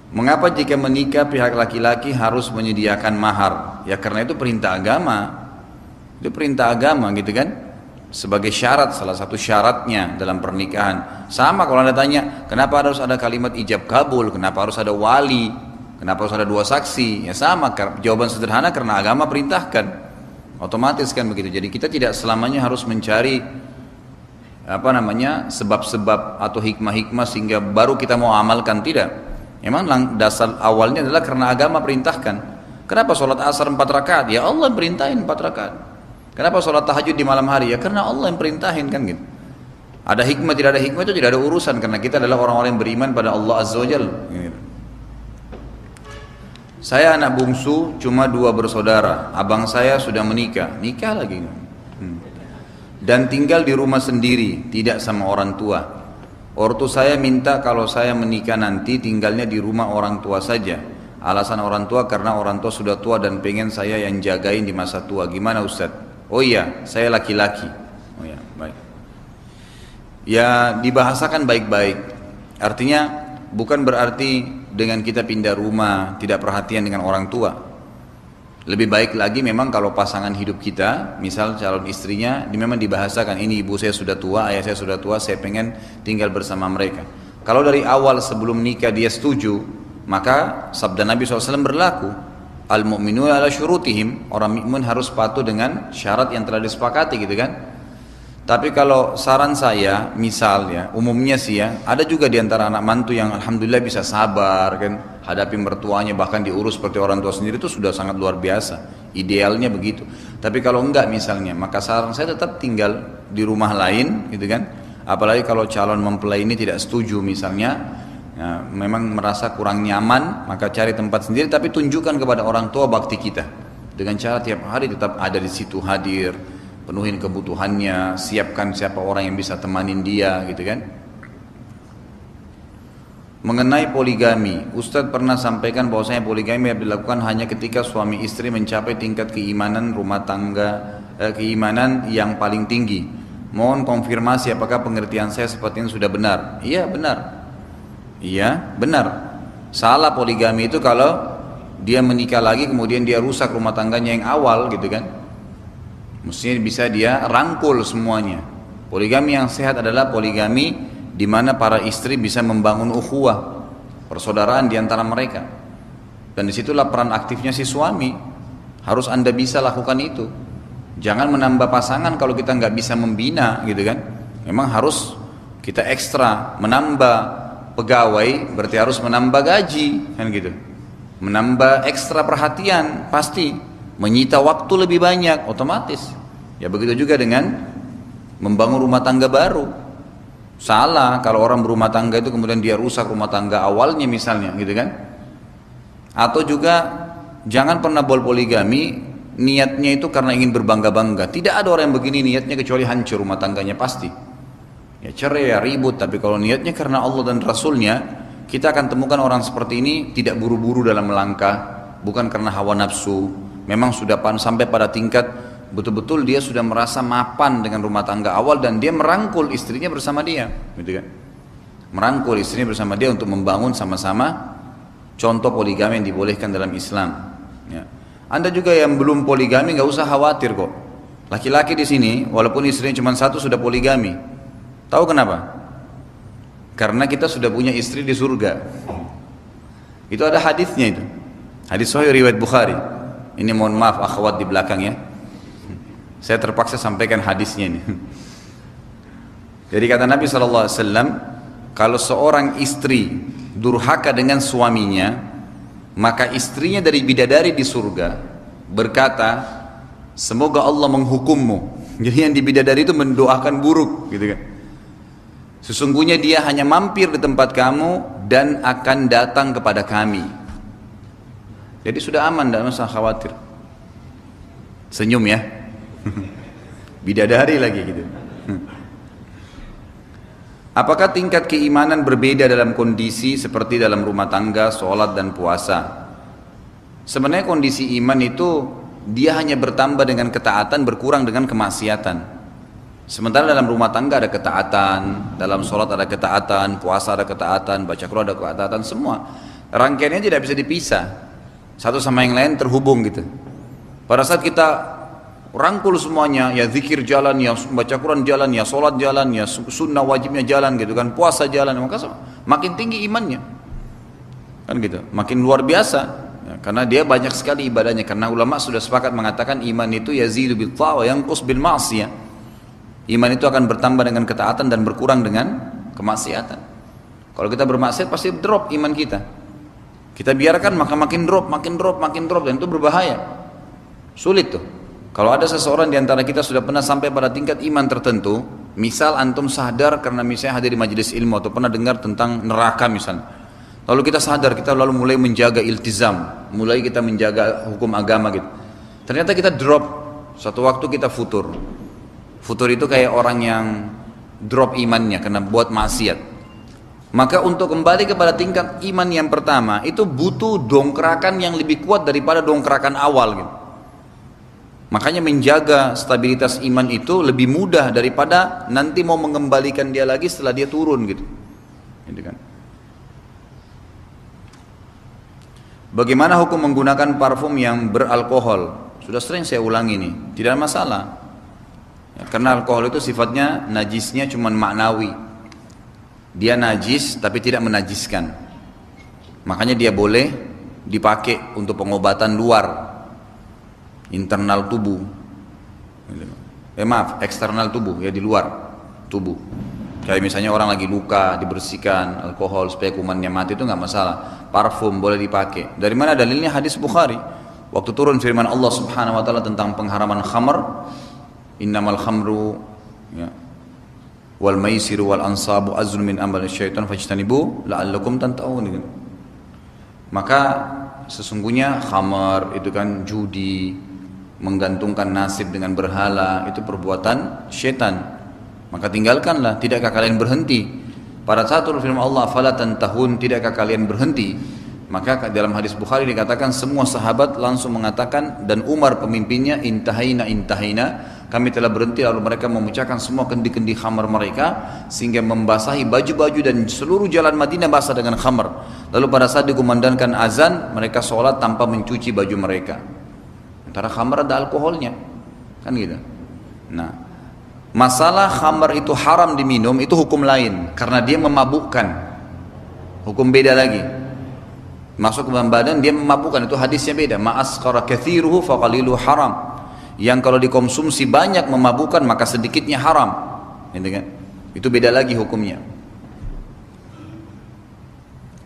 Mengapa jika menikah pihak laki-laki harus menyediakan mahar? Ya karena itu perintah agama. Itu perintah agama gitu kan. Sebagai syarat, salah satu syaratnya dalam pernikahan. Sama kalau Anda tanya, kenapa harus ada kalimat ijab kabul? Kenapa harus ada wali? Kenapa harus ada 2 saksi? Ya sama, jawaban sederhana karena agama perintahkan. Otomatis kan begitu. Jadi kita tidak selamanya harus mencari sebab-sebab atau hikmah-hikmah sehingga baru kita mau amalkan, tidak. Memang dasar awalnya adalah karena agama perintahkan. Kenapa sholat asar 4 rakaat? Ya Allah perintahin 4 rakaat. Kenapa sholat tahajud di malam hari? Ya karena Allah yang perintahin kan gitu. Ada hikmah, tidak ada hikmah itu tidak ada urusan, karena kita adalah orang-orang yang beriman pada Allah Azza wa Jalla gitu. Saya anak bungsu, cuma 2 bersaudara. Abang saya sudah nikah lagi. Dan tinggal di rumah sendiri, tidak sama orang tua. Ortu saya minta kalau saya menikah nanti tinggalnya di rumah orang tua saja. Alasan orang tua karena orang tua sudah tua dan pengen saya yang jagain di masa tua. Gimana Ustadz? Oh iya, saya laki-laki. Oh iya, baik. Ya dibahasakan baik-baik. Artinya bukan berarti dengan kita pindah rumah tidak perhatian dengan orang tua. Lebih baik lagi memang kalau pasangan hidup kita, misal calon istrinya, memang dibahasakan, ini ibu saya sudah tua, ayah saya sudah tua, saya pengen tinggal bersama mereka. Kalau dari awal sebelum nikah dia setuju, maka sabda Nabi SAW berlaku, al-mu'minuna ala syurutihim, orang mukmin harus patuh dengan syarat yang telah disepakati gitu kan. Tapi kalau saran saya, misal ya, umumnya sih ya, ada juga di antara anak mantu yang alhamdulillah bisa sabar kan, hadapi mertuanya, bahkan diurus seperti orang tua sendiri, itu sudah sangat luar biasa. Idealnya begitu. Tapi kalau enggak misalnya, maka saran saya tetap tinggal di rumah lain gitu kan. Apalagi kalau calon mempelai ini tidak setuju misalnya, ya, memang merasa kurang nyaman, maka cari tempat sendiri, tapi tunjukkan kepada orang tua bakti kita. Dengan cara tiap hari tetap ada di situ hadir, penuhin kebutuhannya, siapkan siapa orang yang bisa temanin dia gitu kan. Mengenai poligami, Ustadz pernah sampaikan bahwasanya poligami dilakukan hanya ketika suami istri mencapai tingkat keimanan rumah tangga, keimanan yang paling tinggi. Mohon konfirmasi apakah pengertian saya seperti ini sudah benar. Iya benar. Iya benar. Salah poligami itu kalau dia menikah lagi kemudian dia rusak rumah tangganya yang awal gitu kan. Mestinya bisa dia rangkul semuanya. Poligami yang sehat adalah poligami di mana para istri bisa membangun ukhuwah, persaudaraan di antara mereka. Dan disitulah peran aktifnya si suami. Harus Anda bisa lakukan itu. Jangan menambah pasangan kalau kita nggak bisa membina gitu kan. Memang harus kita ekstra menambah pegawai, berarti harus menambah gaji kan gitu. Menambah ekstra perhatian pasti. Menyita waktu lebih banyak otomatis. Ya begitu juga dengan membangun rumah tangga baru. Salah kalau orang berumah tangga itu kemudian dia rusak rumah tangga awalnya misalnya gitu kan. Atau juga jangan pernah poligami niatnya itu karena ingin berbangga-bangga. Tidak ada orang yang begini niatnya kecuali hancur rumah tangganya pasti. Ya cerai ya ribut, tapi kalau niatnya karena Allah dan Rasulnya, kita akan temukan orang seperti ini tidak buru-buru dalam melangkah, bukan karena hawa nafsu. Memang sudah sampai pada tingkat betul-betul dia sudah merasa mapan dengan rumah tangga awal dan dia merangkul istrinya bersama dia, gitu kan? Merangkul istrinya bersama dia untuk membangun sama-sama contoh poligami yang dibolehkan dalam Islam. Ya. Anda juga yang belum poligami nggak usah khawatir kok. Laki-laki di sini walaupun istrinya cuma 1 sudah poligami. Tahu kenapa? Karena kita sudah punya istri di surga. Itu ada hadisnya itu. Hadis sahih riwayat Bukhari. Ini mohon maaf akhwat di belakang ya. Saya terpaksa sampaikan hadisnya ini. Jadi kata Nabi SAW, kalau seorang istri durhaka dengan suaminya, maka istrinya dari bidadari di surga berkata, semoga Allah menghukummu. Jadi yang di bidadari itu mendoakan buruk, gitu kan. Sesungguhnya dia hanya mampir di tempat kamu dan akan datang kepada kami. Jadi sudah aman, tidak usah khawatir. Senyum ya. Bidadari lagi gitu. Apakah tingkat keimanan berbeda dalam kondisi seperti dalam rumah tangga, sholat dan puasa? Sebenarnya kondisi iman itu dia hanya bertambah dengan ketaatan, berkurang dengan kemaksiatan. Sementara dalam rumah tangga ada ketaatan, dalam sholat ada ketaatan, puasa ada ketaatan, baca Quran ada ketaatan, semua. rangkaiannya tidak bisa dipisah, satu sama yang lain terhubung gitu. Pada saat kita rangkul semuanya, ya zikir jalan, ya baca Quran jalan, ya sholat jalan, ya sunnah wajibnya jalan gitu kan, puasa jalan, maka makin tinggi imannya kan gitu, makin luar biasa ya, karena dia banyak sekali ibadahnya. Karena ulama sudah sepakat mengatakan iman itu yazidu bil ta'wa yanqus bil ma'siyah. Iman itu akan bertambah dengan ketaatan dan berkurang dengan kemaksiatan. Kalau kita bermaksiat pasti drop iman kita. Kita biarkan maka makin drop, dan itu berbahaya. Sulit tuh. Kalau ada seseorang di antara kita sudah pernah sampai pada tingkat iman tertentu, misal antum sadar karena misalnya hadir di majelis ilmu atau pernah dengar tentang neraka misalnya. Lalu kita sadar, kita lalu mulai menjaga iltizam, mulai kita menjaga hukum agama gitu. Ternyata kita drop, suatu waktu kita futur. Futur itu kayak orang yang drop imannya karena buat maksiat. Maka untuk kembali kepada tingkat iman yang pertama itu butuh dongkrakan yang lebih kuat daripada dongkrakan awal gitu. Makanya menjaga stabilitas iman itu lebih mudah daripada nanti mau mengembalikan dia lagi setelah dia turun gitu. Gitu kan. Bagaimana hukum menggunakan parfum yang beralkohol? Sudah sering saya ulangi ini, tidak ada masalah. Ya, karena alkohol itu sifatnya najisnya cuma maknawi. Dia najis tapi tidak menajiskan. Makanya dia boleh dipakai untuk pengobatan luar, internal tubuh. Maaf, eksternal tubuh ya, di luar tubuh. Kayak misalnya orang lagi luka dibersihkan alkohol supaya kumannya mati, itu nggak masalah. Parfum boleh dipakai. Dari mana dalilnya? Hadis Bukhari. Waktu turun firman Allah Subhanahu wa taala tentang pengharaman khamr, innamal khamru ya, wal maisiru wal ansabu azlun min amali syaitan fajtanibu la'allakum tanta'un. Maka sesungguhnya khamar itu kan judi, menggantungkan nasib dengan berhala, itu perbuatan syaitan. Maka tinggalkanlah, tidakkah kalian berhenti? Pada saat turun firman Allah, fala tantahun, tidakkah kalian berhenti? Maka dalam hadis Bukhari dikatakan semua sahabat langsung mengatakan, dan Umar pemimpinnya, intahina, kami telah berhenti. Lalu mereka memecahkan semua kendi-kendi khamar mereka sehingga membasahi baju-baju dan seluruh jalan Madinah basah dengan khamar. Lalu pada saat dikumandangkan azan, mereka sholat tanpa mencuci baju mereka. Antara khamar ada alkoholnya, kan gitu. Nah, masalah khamar itu haram diminum itu hukum lain karena dia memabukkan, hukum beda lagi. Masuk ke dalam badan dia memabukkan, itu hadisnya beda. Ma'asqara kathiruhu faqaliluhu haram. Yang kalau dikonsumsi banyak memabukkan maka sedikitnya haram. Itu beda lagi hukumnya.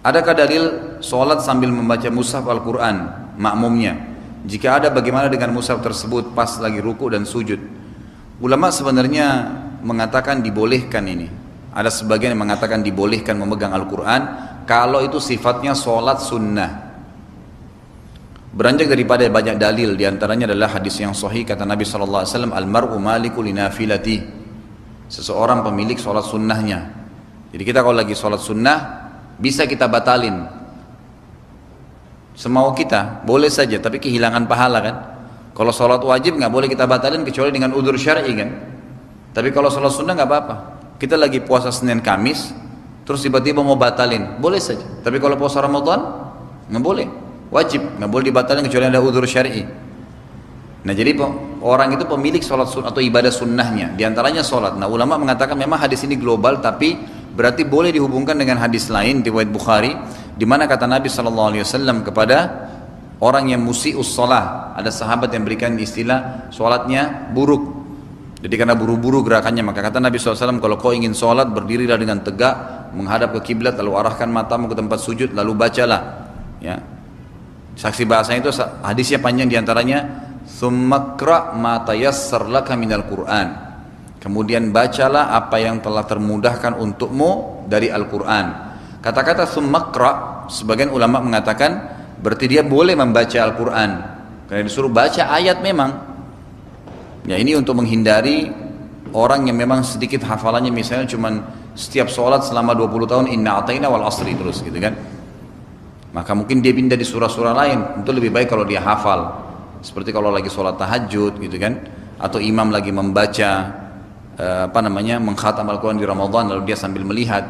Adakah dalil sholat sambil membaca mushaf Al-Quran makmumnya? Jika ada, bagaimana dengan mushaf tersebut pas lagi ruku dan sujud? Ulama sebenarnya mengatakan dibolehkan ini. Ada sebagian yang mengatakan dibolehkan memegang Al-Quran kalau itu sifatnya sholat sunnah. Beranjak daripada banyak dalil, diantaranya adalah hadis yang sahih kata Nabi SAW, Al-mar'u maliku linafilati. Seseorang pemilik sholat sunnahnya. Jadi kita kalau lagi sholat sunnah bisa kita batalin semau kita, boleh saja, tapi kehilangan pahala kan. Kalau sholat wajib nggak boleh kita batalin kecuali dengan udzur syar'i kan. Tapi kalau sholat sunnah nggak apa-apa. Kita lagi puasa Senin Kamis, terus tiba-tiba mau batalin, boleh saja. Tapi kalau puasa Ramadan nggak boleh, wajib, nggak boleh dibatalin kecuali ada udzur syar'i. Nah jadi orang itu pemilik sholat sunnah atau ibadah sunnahnya, diantaranya sholat. Nah ulama mengatakan memang hadis ini global, tapi berarti boleh dihubungkan dengan hadis lain riwayat Bukhari, di mana kata Nabi SAW kepada orang yang musi'us sholah, ada sahabat yang berikan istilah sholatnya buruk. Jadi karena buru-buru gerakannya, maka kata Nabi SAW, kalau kau ingin sholat, berdirilah dengan tegak, menghadap ke kiblat, lalu arahkan matamu ke tempat sujud, lalu bacalah. Ya. Saksi bahasanya itu hadisnya panjang, diantaranya, "Tsummakra ma tayassar laka minal Qur'an." Kemudian bacalah apa yang telah termudahkan untukmu dari Al-Quran. Kata-kata tsummakra, sebagian ulama mengatakan berarti dia boleh membaca Al-Quran karena disuruh baca ayat memang. Ya ini untuk menghindari orang yang memang sedikit hafalannya, misalnya cuman setiap sholat selama 20 tahun inna ataina wal asri terus gitu kan. Maka mungkin dia pindah di surah-surah lain. Itu lebih baik kalau dia hafal. Seperti kalau lagi sholat tahajud gitu kan, atau imam lagi membaca mengkhatam Al-Quran di Ramadan lalu dia sambil melihat.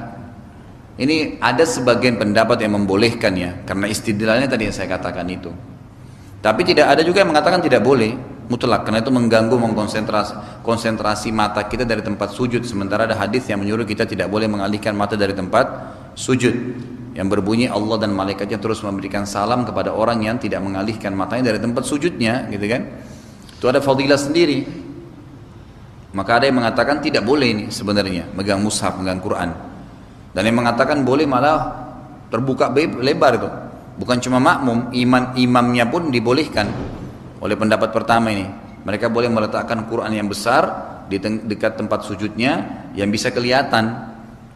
Ini ada sebagian pendapat yang membolehkan ya, karena istidlalnya tadi yang saya katakan itu. Tapi tidak ada juga yang mengatakan tidak boleh mutlak, karena itu mengganggu konsentrasi mata kita dari tempat sujud. Sementara ada hadis yang menyuruh kita tidak boleh mengalihkan mata dari tempat sujud, yang berbunyi Allah dan malaikatnya terus memberikan salam kepada orang yang tidak mengalihkan matanya dari tempat sujudnya, gitu kan? Itu ada fadilah sendiri. Maka ada yang mengatakan tidak boleh ini sebenarnya megang mushaf, megang Quran. Dan yang mengatakan boleh malah terbuka lebar itu. Bukan cuma makmum, imamnya pun dibolehkan oleh pendapat pertama ini. Mereka boleh meletakkan Quran yang besar di dekat tempat sujudnya yang bisa kelihatan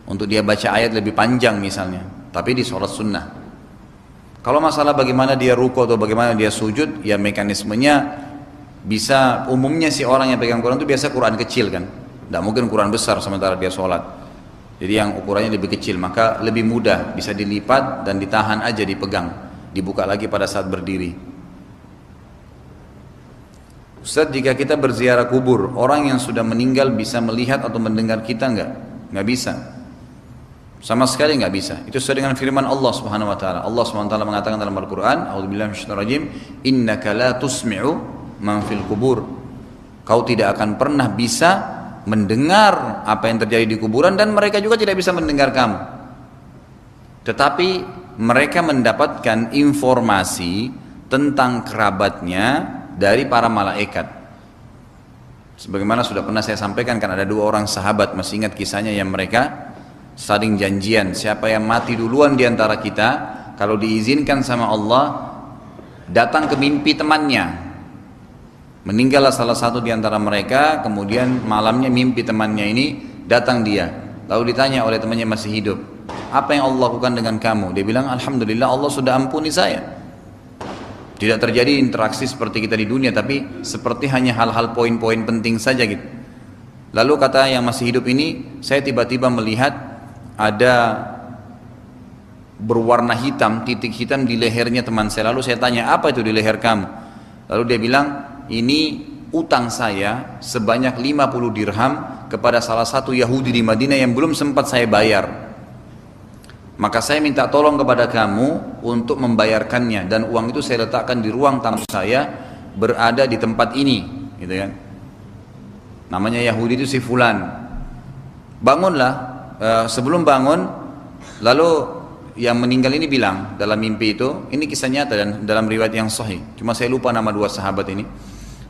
untuk dia baca ayat lebih panjang misalnya. Tapi di sholat sunnah. Kalau masalah bagaimana dia ruku atau bagaimana dia sujud, ya mekanismenya bisa umumnya si orang yang pegang Quran itu biasa Quran kecil kan. Tidak mungkin Quran besar sementara dia sholat. Jadi yang ukurannya lebih kecil, maka lebih mudah, bisa dilipat dan ditahan aja, dipegang, dibuka lagi pada saat berdiri. Ustaz, jika kita berziarah kubur, orang yang sudah meninggal bisa melihat atau mendengar kita enggak? Enggak bisa. Sama sekali enggak bisa. Itu sesuai dengan firman Allah Subhanahu wa taala. Allah Subhanahu wa taala mengatakan dalam Al-Qur'an, "A'udzubillahi minasyaitonir rajim, innaka la tusmi'u man fil kubur." Kau tidak akan pernah bisa mendengar apa yang terjadi di kuburan, dan mereka juga tidak bisa mendengar kamu. Tetapi mereka mendapatkan informasi tentang kerabatnya dari para malaikat. Sebagaimana sudah pernah saya sampaikan, kan ada 2 orang sahabat, masih ingat kisahnya, yang mereka saling janjian, siapa yang mati duluan di antara kita, kalau diizinkan sama Allah, datang ke mimpi temannya. Meninggallah salah satu di antara mereka, kemudian malamnya mimpi temannya ini, datang dia. Lalu ditanya oleh temannya masih hidup, apa yang Allah lakukan dengan kamu? Dia bilang, alhamdulillah Allah sudah ampuni saya. Tidak terjadi interaksi seperti kita di dunia, tapi seperti hanya hal-hal poin-poin penting saja gitu. Lalu kata yang masih hidup ini, saya tiba-tiba melihat ada berwarna hitam, titik hitam di lehernya teman saya. Lalu saya tanya, apa itu di leher kamu? Lalu dia bilang, ini utang saya sebanyak 50 dirham kepada salah satu Yahudi di Madinah yang belum sempat saya bayar. Maka saya minta tolong kepada kamu untuk membayarkannya, dan uang itu saya letakkan di ruang tamu saya berada di tempat ini, gitu kan. Namanya Yahudi itu si Fulan. Bangunlah, sebelum bangun, lalu yang meninggal ini bilang dalam mimpi itu, ini kisah nyata dan dalam riwayat yang sahih. Cuma saya lupa nama 2 sahabat ini.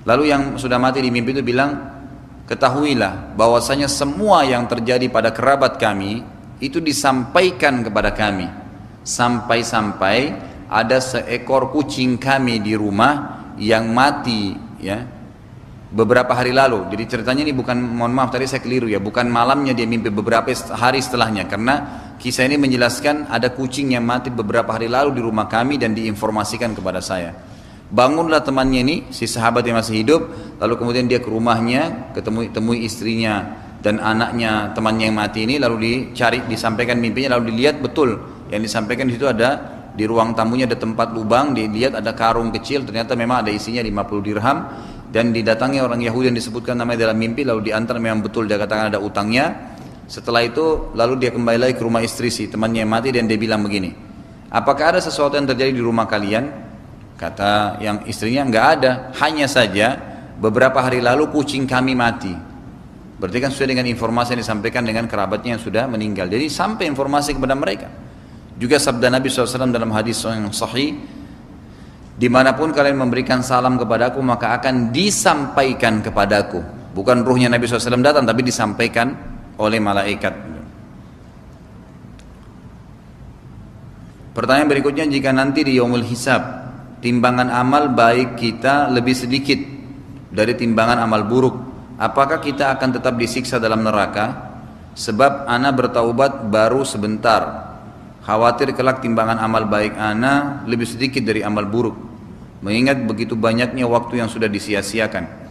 Lalu yang sudah mati di mimpi itu bilang, ketahuilah bahwasanya semua yang terjadi pada kerabat kami itu disampaikan kepada kami, sampai-sampai ada seekor kucing kami di rumah yang mati ya beberapa hari lalu. Jadi ceritanya ini bukan, mohon maaf tadi saya keliru ya, bukan malamnya dia mimpi, beberapa hari setelahnya, karena kisah ini menjelaskan ada kucing yang mati beberapa hari lalu di rumah kami dan diinformasikan kepada saya. Bangunlah temannya ini, si sahabat yang masih hidup, lalu kemudian dia ke rumahnya, temui istrinya dan anaknya temannya yang mati ini, lalu disampaikan mimpinya, lalu dilihat betul yang disampaikan di situ ada di ruang tamunya ada tempat lubang, dilihat ada karung kecil, ternyata memang ada isinya 50 dirham, dan didatangi orang Yahudi yang disebutkan namanya dalam mimpi, lalu diantar, memang betul dia katakan ada utangnya. Setelah itu lalu dia kembali lagi ke rumah istri si temannya yang mati, dan dia bilang begini, apakah ada sesuatu yang terjadi di rumah kalian? Kata yang istrinya, enggak ada, hanya saja beberapa hari lalu kucing kami mati. Berarti kan sesuai dengan informasi yang disampaikan dengan kerabatnya yang sudah meninggal. Jadi sampai informasi kepada mereka. Juga sabda Nabi SAW dalam hadis yang sahih, dimanapun kalian memberikan salam kepadaku maka akan disampaikan kepadaku. Bukan ruhnya Nabi SAW datang, tapi disampaikan oleh malaikat. Pertanyaan berikutnya, jika nanti di yaumul hisab timbangan amal baik kita lebih sedikit dari timbangan amal buruk, apakah kita akan tetap disiksa dalam neraka? Sebab ana bertaubat baru sebentar, khawatir kelak timbangan amal baik ana lebih sedikit dari amal buruk, mengingat begitu banyaknya waktu yang sudah disia-siakan.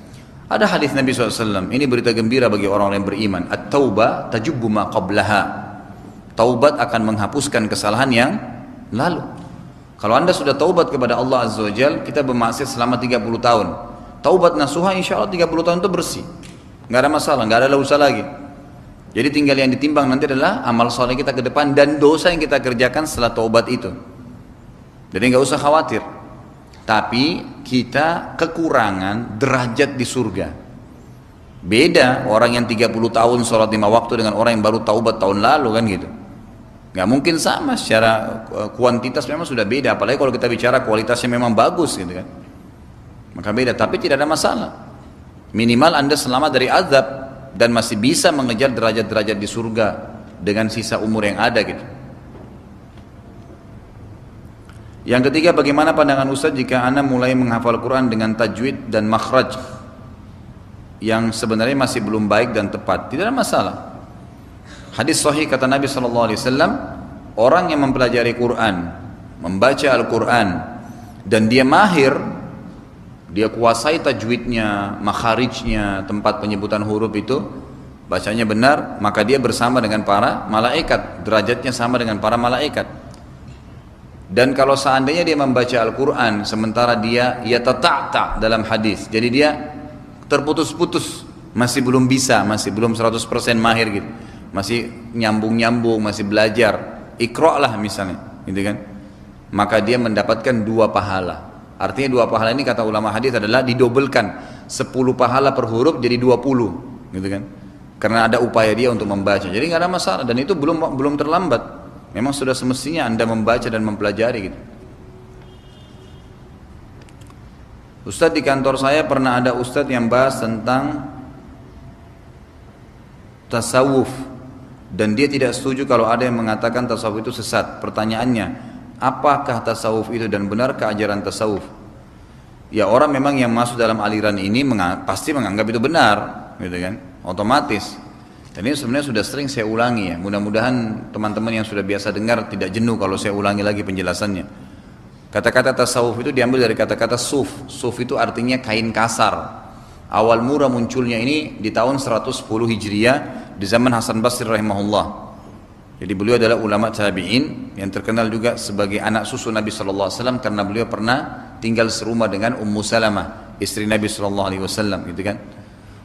Ada hadis Nabi SAW, ini berita gembira bagi orang-orang yang beriman. At-taubah tajubbu ma qablaha. Taubat akan menghapuskan kesalahan yang lalu. Kalau anda sudah taubat kepada Allah Azza wa Jal, kita bermaksiat selama 30 tahun. Taubat nasuha insya Allah 30 tahun itu bersih. Nggak ada masalah, nggak ada dosa lagi. Jadi tinggal yang ditimbang nanti adalah amal soleh kita ke depan dan dosa yang kita kerjakan setelah taubat itu. Jadi nggak usah khawatir. Tapi kita kekurangan derajat di surga. Beda orang yang 30 tahun sholat 5 waktu dengan orang yang baru taubat tahun lalu kan gitu. Nggak mungkin sama, secara kuantitas memang sudah beda. Apalagi kalau kita bicara kualitasnya memang bagus gitu kan. Maka beda, tapi tidak ada masalah. Minimal Anda selamat dari azab dan masih bisa mengejar derajat-derajat di surga dengan sisa umur yang ada gitu. Yang ketiga, bagaimana pandangan Ustaz jika Anda mulai menghafal Quran dengan tajwid dan makhraj yang sebenarnya masih belum baik dan tepat? Tidak ada masalah. Hadis sahih kata Nabi SAW, orang yang mempelajari Quran, membaca Al-Quran dan dia mahir, dia kuasai tajwidnya, makharijnya, tempat penyebutan huruf itu, bacanya benar, maka dia bersama dengan para malaikat, derajatnya sama dengan para malaikat. Dan kalau seandainya dia membaca Al-Quran sementara dia yatata'ta dalam hadis, jadi dia terputus-putus, masih belum bisa, masih belum 100% mahir gitu, masih nyambung-nyambung, masih belajar, iqra' lah misalnya gitu kan, maka dia mendapatkan 2 pahala. Artinya 2 pahala ini kata ulama hadis adalah didobelkan, 10 pahala per huruf jadi 20 gitu kan, karena ada upaya dia untuk membaca. Jadi nggak ada masalah dan itu belum terlambat. Memang sudah semestinya Anda membaca dan mempelajari gitu. Ustadz, di kantor saya pernah ada ustadz yang bahas tentang tasawuf dan dia tidak setuju kalau ada yang mengatakan tasawuf itu sesat. Pertanyaannya, apakah tasawuf itu dan benarkah ajaran tasawuf? Ya, orang memang yang masuk dalam aliran ini pasti menganggap itu benar gitu kan, otomatis. Dan ini sebenarnya sudah sering saya ulangi ya, mudah-mudahan teman-teman yang sudah biasa dengar tidak jenuh kalau saya ulangi lagi penjelasannya. Kata-kata tasawuf itu diambil dari kata-kata suf. Suf itu artinya kain kasar. Awal mula munculnya ini di tahun 110 Hijriah di zaman Hasan Basri rahimahullah. Jadi beliau adalah ulama tabi'in yang terkenal juga sebagai anak susu Nabi SAW karena beliau pernah tinggal serumah dengan Ummu Salamah, istri Nabi SAW gitu kan.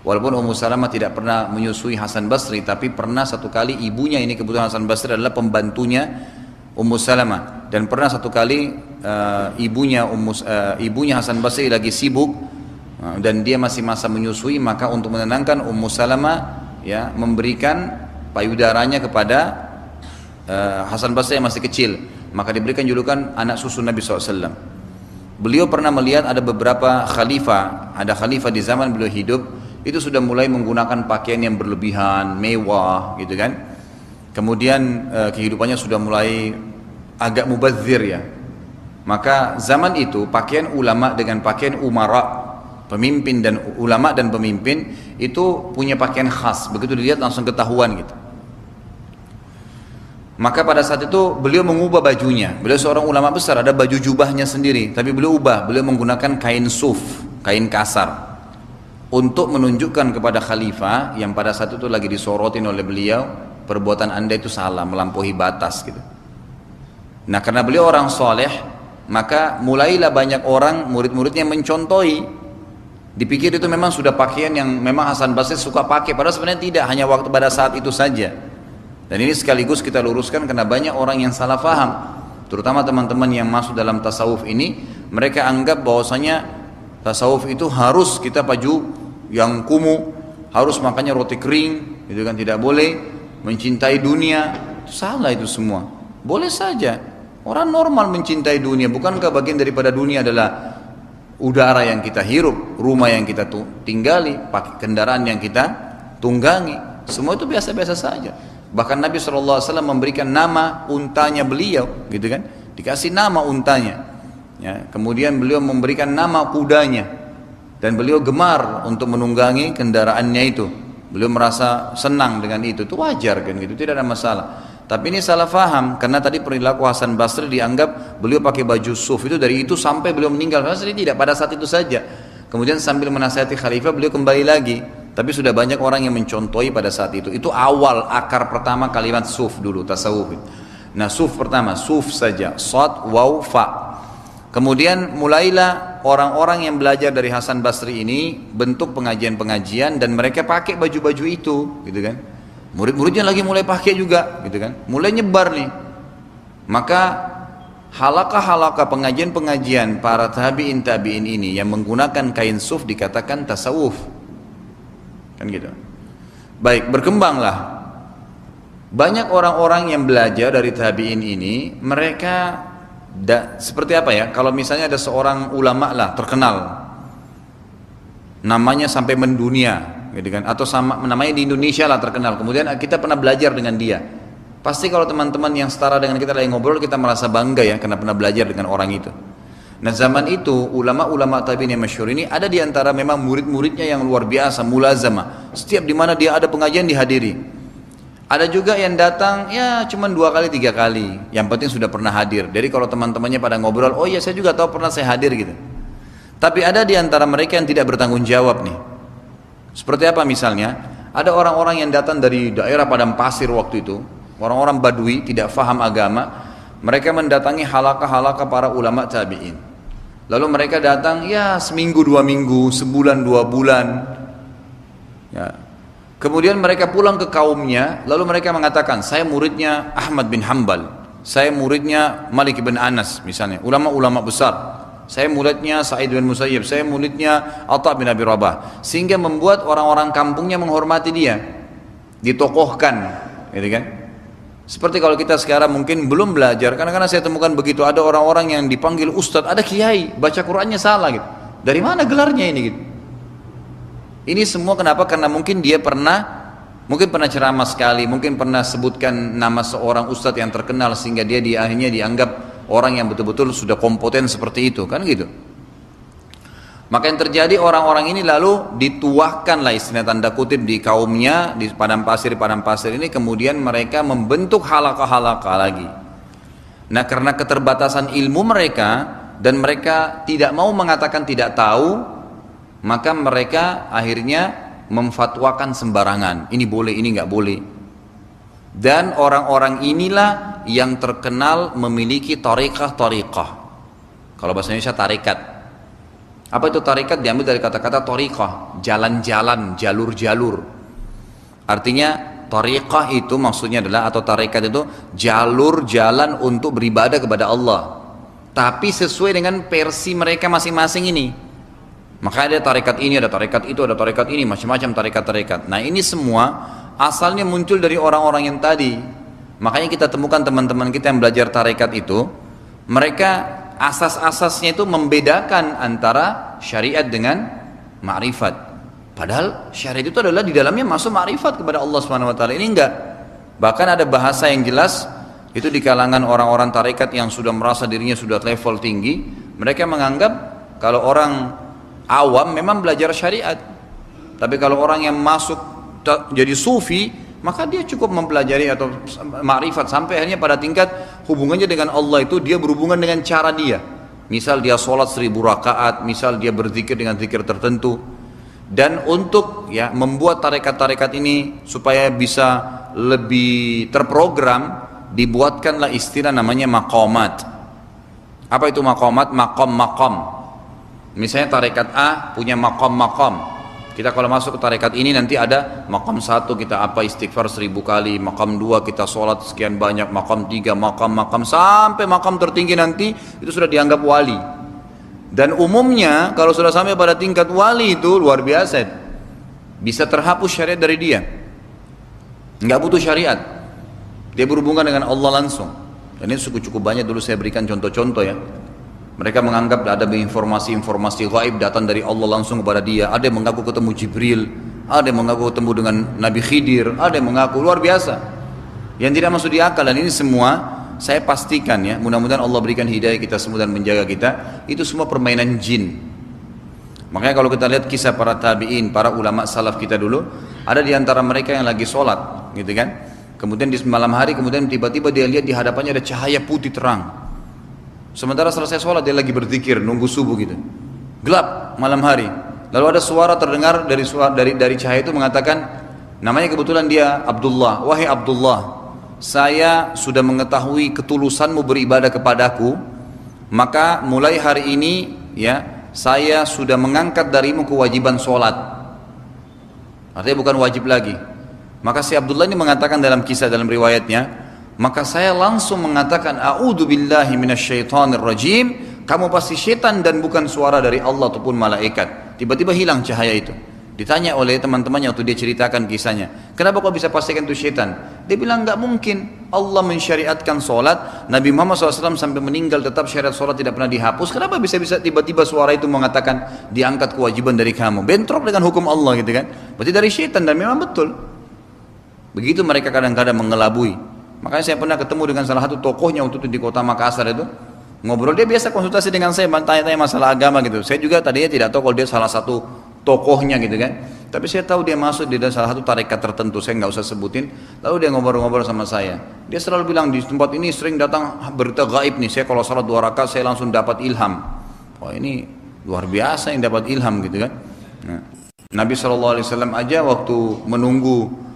Walaupun Ummu Salamah tidak pernah menyusui Hasan Basri, tapi pernah satu kali ibunya, ini kebetulan Hasan Basri adalah pembantunya Ummu Salamah, dan pernah satu kali ibunya Hasan Basri lagi sibuk dan dia masih masa menyusui, maka untuk menenangkan Ummu Salamah ya memberikan payudaranya kepada Hasan Basri yang masih kecil, maka diberikan julukan anak susu Nabi SAW. Beliau pernah melihat ada beberapa khalifah, ada khalifah di zaman beliau hidup itu sudah mulai menggunakan pakaian yang berlebihan, mewah gitu kan. Kemudian kehidupannya sudah mulai agak mubadzir ya. Maka zaman itu pakaian ulama dengan pakaian umara, pemimpin dan ulama dan pemimpin itu punya pakaian khas, begitu dilihat langsung ketahuan gitu. Maka pada saat itu beliau mengubah bajunya. Beliau seorang ulama besar, ada baju jubahnya sendiri, tapi beliau ubah, beliau menggunakan kain suf, kain kasar, untuk menunjukkan kepada khalifah yang pada saat itu lagi disorotin oleh beliau, perbuatan anda itu salah, melampaui batas gitu. Nah, karena beliau orang soleh, maka mulailah banyak orang murid-muridnya mencontohi. Dipikir itu memang sudah pakaian yang memang Hasan Basri suka pakai, padahal sebenarnya tidak, hanya waktu pada saat itu saja. Dan ini sekaligus kita luruskan karena banyak orang yang salah faham, terutama teman-teman yang masuk dalam tasawuf ini. Mereka anggap bahwasanya tasawuf itu harus kita baju yang kumuh, harus makannya roti kering, itu kan tidak boleh, mencintai dunia. Itu salah itu semua. Boleh saja orang normal mencintai dunia. Bukankah bagian daripada dunia adalah udara yang kita hirup, rumah yang kita tinggali, pakai kendaraan yang kita tunggangi? Semua itu biasa-biasa saja. Bahkan Nabi SAW memberikan nama untanya beliau, gitu kan? Dikasih nama untanya. Ya, kemudian beliau memberikan nama kudanya, dan beliau gemar untuk menunggangi kendaraannya itu. Beliau merasa senang dengan itu wajar kan gitu, tidak ada masalah. Tapi ini salah faham, karena tadi perilaku Hasan Basri dianggap beliau pakai baju suf itu dari itu sampai beliau meninggal. Padahal tidak, pada saat itu saja. Kemudian sambil menasihati khalifah beliau kembali lagi. Tapi sudah banyak orang yang mencontohi pada saat itu. Itu awal akar pertama kalimat suf dulu, tasawuf. Nah, suf pertama, suf saja, shad, waw, fa. Kemudian mulailah orang-orang yang belajar dari Hasan Basri ini bentuk pengajian-pengajian dan mereka pakai baju-baju itu, gitu kan. Murid-muridnya lagi mulai pakai juga, gitu kan? Mulai nyebar nih. Maka halaqah-halaqah pengajian-pengajian para tabi'in ini yang menggunakan kain suf dikatakan tasawuf. Kan gitu. Baik, berkembanglah. Banyak orang-orang yang belajar dari tabi'in ini, mereka seperti apa ya? Kalau misalnya ada seorang ulama lah terkenal, namanya sampai mendunia, gitu kan? Atau sama namanya di Indonesia lah terkenal. Kemudian kita pernah belajar dengan dia. Pasti kalau teman-teman yang setara dengan kita lagi ngobrol, kita merasa bangga ya karena pernah belajar dengan orang itu. Nah zaman itu ulama-ulama tabi'in yang masyhur ini ada di antara memang murid-muridnya yang luar biasa, mulazamah. Setiap di mana dia ada pengajian dihadiri. Ada juga yang datang ya cuma 2 kali 3 kali, yang penting sudah pernah hadir. Jadi kalau teman-temannya pada ngobrol, oh iya saya juga tahu pernah saya hadir gitu. Tapi ada di antara mereka yang tidak bertanggung jawab nih. Seperti apa misalnya? Ada orang-orang yang datang dari daerah padang pasir waktu itu. Orang-orang Badui tidak faham agama, mereka mendatangi halaqah-halaqah para ulama tabi'in. Lalu mereka datang ya seminggu 2 minggu, sebulan 2 bulan. Ya. Kemudian mereka pulang ke kaumnya, lalu mereka mengatakan, saya muridnya Ahmad bin Hanbal, saya muridnya Malik bin Anas misalnya, ulama-ulama besar. Saya muridnya Sa'id bin Musayyib, saya muridnya Atha bin Abi Rabah. Sehingga membuat orang-orang kampungnya menghormati dia, ditokohkan, gitu kan? Seperti kalau kita sekarang mungkin belum belajar, karena saya temukan begitu, ada orang-orang yang dipanggil ustadz, ada kiai, baca Qur'annya salah gitu. Dari mana gelarnya ini gitu? Ini semua kenapa? Karena mungkin dia mungkin pernah ceramah sekali, mungkin pernah sebutkan nama seorang ustadz yang terkenal sehingga dia akhirnya dianggap orang yang betul-betul sudah kompeten seperti itu, kan gitu. Maka yang terjadi orang-orang ini lalu dituahkan lah istilah tanda kutip di kaumnya di padang pasir ini, kemudian mereka membentuk halaqah-halaqah lagi. Nah karena keterbatasan ilmu mereka dan mereka tidak mau mengatakan tidak tahu, maka mereka akhirnya memfatwakan sembarangan. Ini boleh, ini nggak boleh. Dan orang-orang inilah yang terkenal memiliki tariqah. Kalau bahasa Indonesia tarekat. Apa itu tarekat? Diambil dari kata-kata tariqah, jalan-jalan, jalur-jalur. Artinya tariqah itu maksudnya adalah, atau tarekat itu jalur jalan untuk beribadah kepada Allah. Tapi sesuai dengan versi mereka masing-masing ini. Maka ada tarekat ini, ada tarekat itu, ada tarekat ini, macam-macam tarekat-tarekat. Nah ini semua asalnya muncul dari orang-orang yang tadi. Makanya kita temukan teman-teman kita yang belajar tarekat itu, mereka asas-asasnya itu membedakan antara syariat dengan ma'rifat. Padahal syariat itu adalah di dalamnya masuk ma'rifat kepada Allah SWT. Ini enggak. Bahkan ada bahasa yang jelas itu di kalangan orang-orang tarekat yang sudah merasa dirinya sudah level tinggi, mereka menganggap kalau orang awam memang belajar syariat. Tapi kalau orang yang masuk jadi sufi, maka dia cukup mempelajari atau ma'rifat sampai akhirnya pada tingkat hubungannya dengan Allah itu dia berhubungan dengan cara dia. Misal dia sholat 1000 rakaat, misal dia berzikir dengan zikir tertentu. Dan untuk ya membuat tarekat-tarekat ini supaya bisa lebih terprogram, dibuatkanlah istilah namanya maqamat. Apa itu maqamat? Maqam-maqam. Misalnya tarekat A punya maqam-maqam. Kita kalau masuk ke tarekat ini nanti ada maqam 1 kita apa istighfar 1000 kali, maqam 2 kita sholat sekian banyak, maqam 3 maqam sampai maqam tertinggi nanti itu sudah dianggap wali. Dan umumnya kalau sudah sampai pada tingkat wali itu luar biasa, bisa terhapus syariat dari dia, nggak butuh syariat, dia berhubungan dengan Allah langsung. Dan ini cukup banyak dulu saya berikan contoh-contoh ya. Mereka menganggap ada informasi-informasi gaib datang dari Allah langsung kepada dia. Ada yang mengaku ketemu Jibril, ada yang mengaku ketemu dengan Nabi Khidir, ada yang mengaku luar biasa yang tidak masuk di akal. Dan ini semua saya pastikan ya, mudah-mudahan Allah berikan hidayah kita semua dan menjaga kita, itu semua permainan jin. Makanya kalau kita lihat kisah para tabi'in, para ulama salaf kita dulu, ada di antara mereka yang lagi sholat gitu kan, kemudian di malam hari kemudian tiba-tiba dia lihat di hadapannya ada cahaya putih terang. Sementara selesai sholat dia lagi berzikir nunggu subuh gitu, gelap malam hari. Lalu ada suara terdengar dari cahaya itu mengatakan, namanya kebetulan dia Abdullah, wahai Abdullah, saya sudah mengetahui ketulusanmu beribadah kepadaku, maka mulai hari ini ya saya sudah mengangkat darimu kewajiban sholat. Artinya bukan wajib lagi. Maka si Abdullah ini mengatakan dalam kisah dalam riwayatnya, maka saya langsung mengatakan a'udzu billahi minasyaitonir rajim, kamu pasti setan dan bukan suara dari Allah ataupun malaikat. Tiba-tiba hilang cahaya itu. Ditanya oleh teman-temannya waktu dia ceritakan kisahnya, kenapa kau bisa pastikan itu setan? Dia bilang nggak mungkin, Allah mensyariatkan sholat, Nabi Muhammad SAW sampai meninggal tetap syariat sholat tidak pernah dihapus. Kenapa bisa-bisa tiba-tiba suara itu mengatakan diangkat kewajiban dari kamu? Bentrok dengan hukum Allah gitu kan? Berarti dari setan, dan memang betul. Begitu mereka kadang-kadang mengelabui. Makanya saya pernah ketemu dengan salah satu tokohnya waktu itu di kota Makassar itu, ngobrol, dia biasa konsultasi dengan saya, tanya-tanya masalah agama gitu. Saya juga tadinya tidak tahu kalau dia salah satu tokohnya gitu kan, tapi saya tahu dia masuk di salah satu tarekat tertentu, saya nggak usah sebutin. Lalu dia ngobrol-ngobrol sama saya, dia selalu bilang di tempat ini sering datang berita gaib nih, saya kalau salat 2 rakaat saya langsung dapat ilham. Wah, ini luar biasa yang dapat ilham gitu kan. Nah, Nabi SAW aja waktu menunggu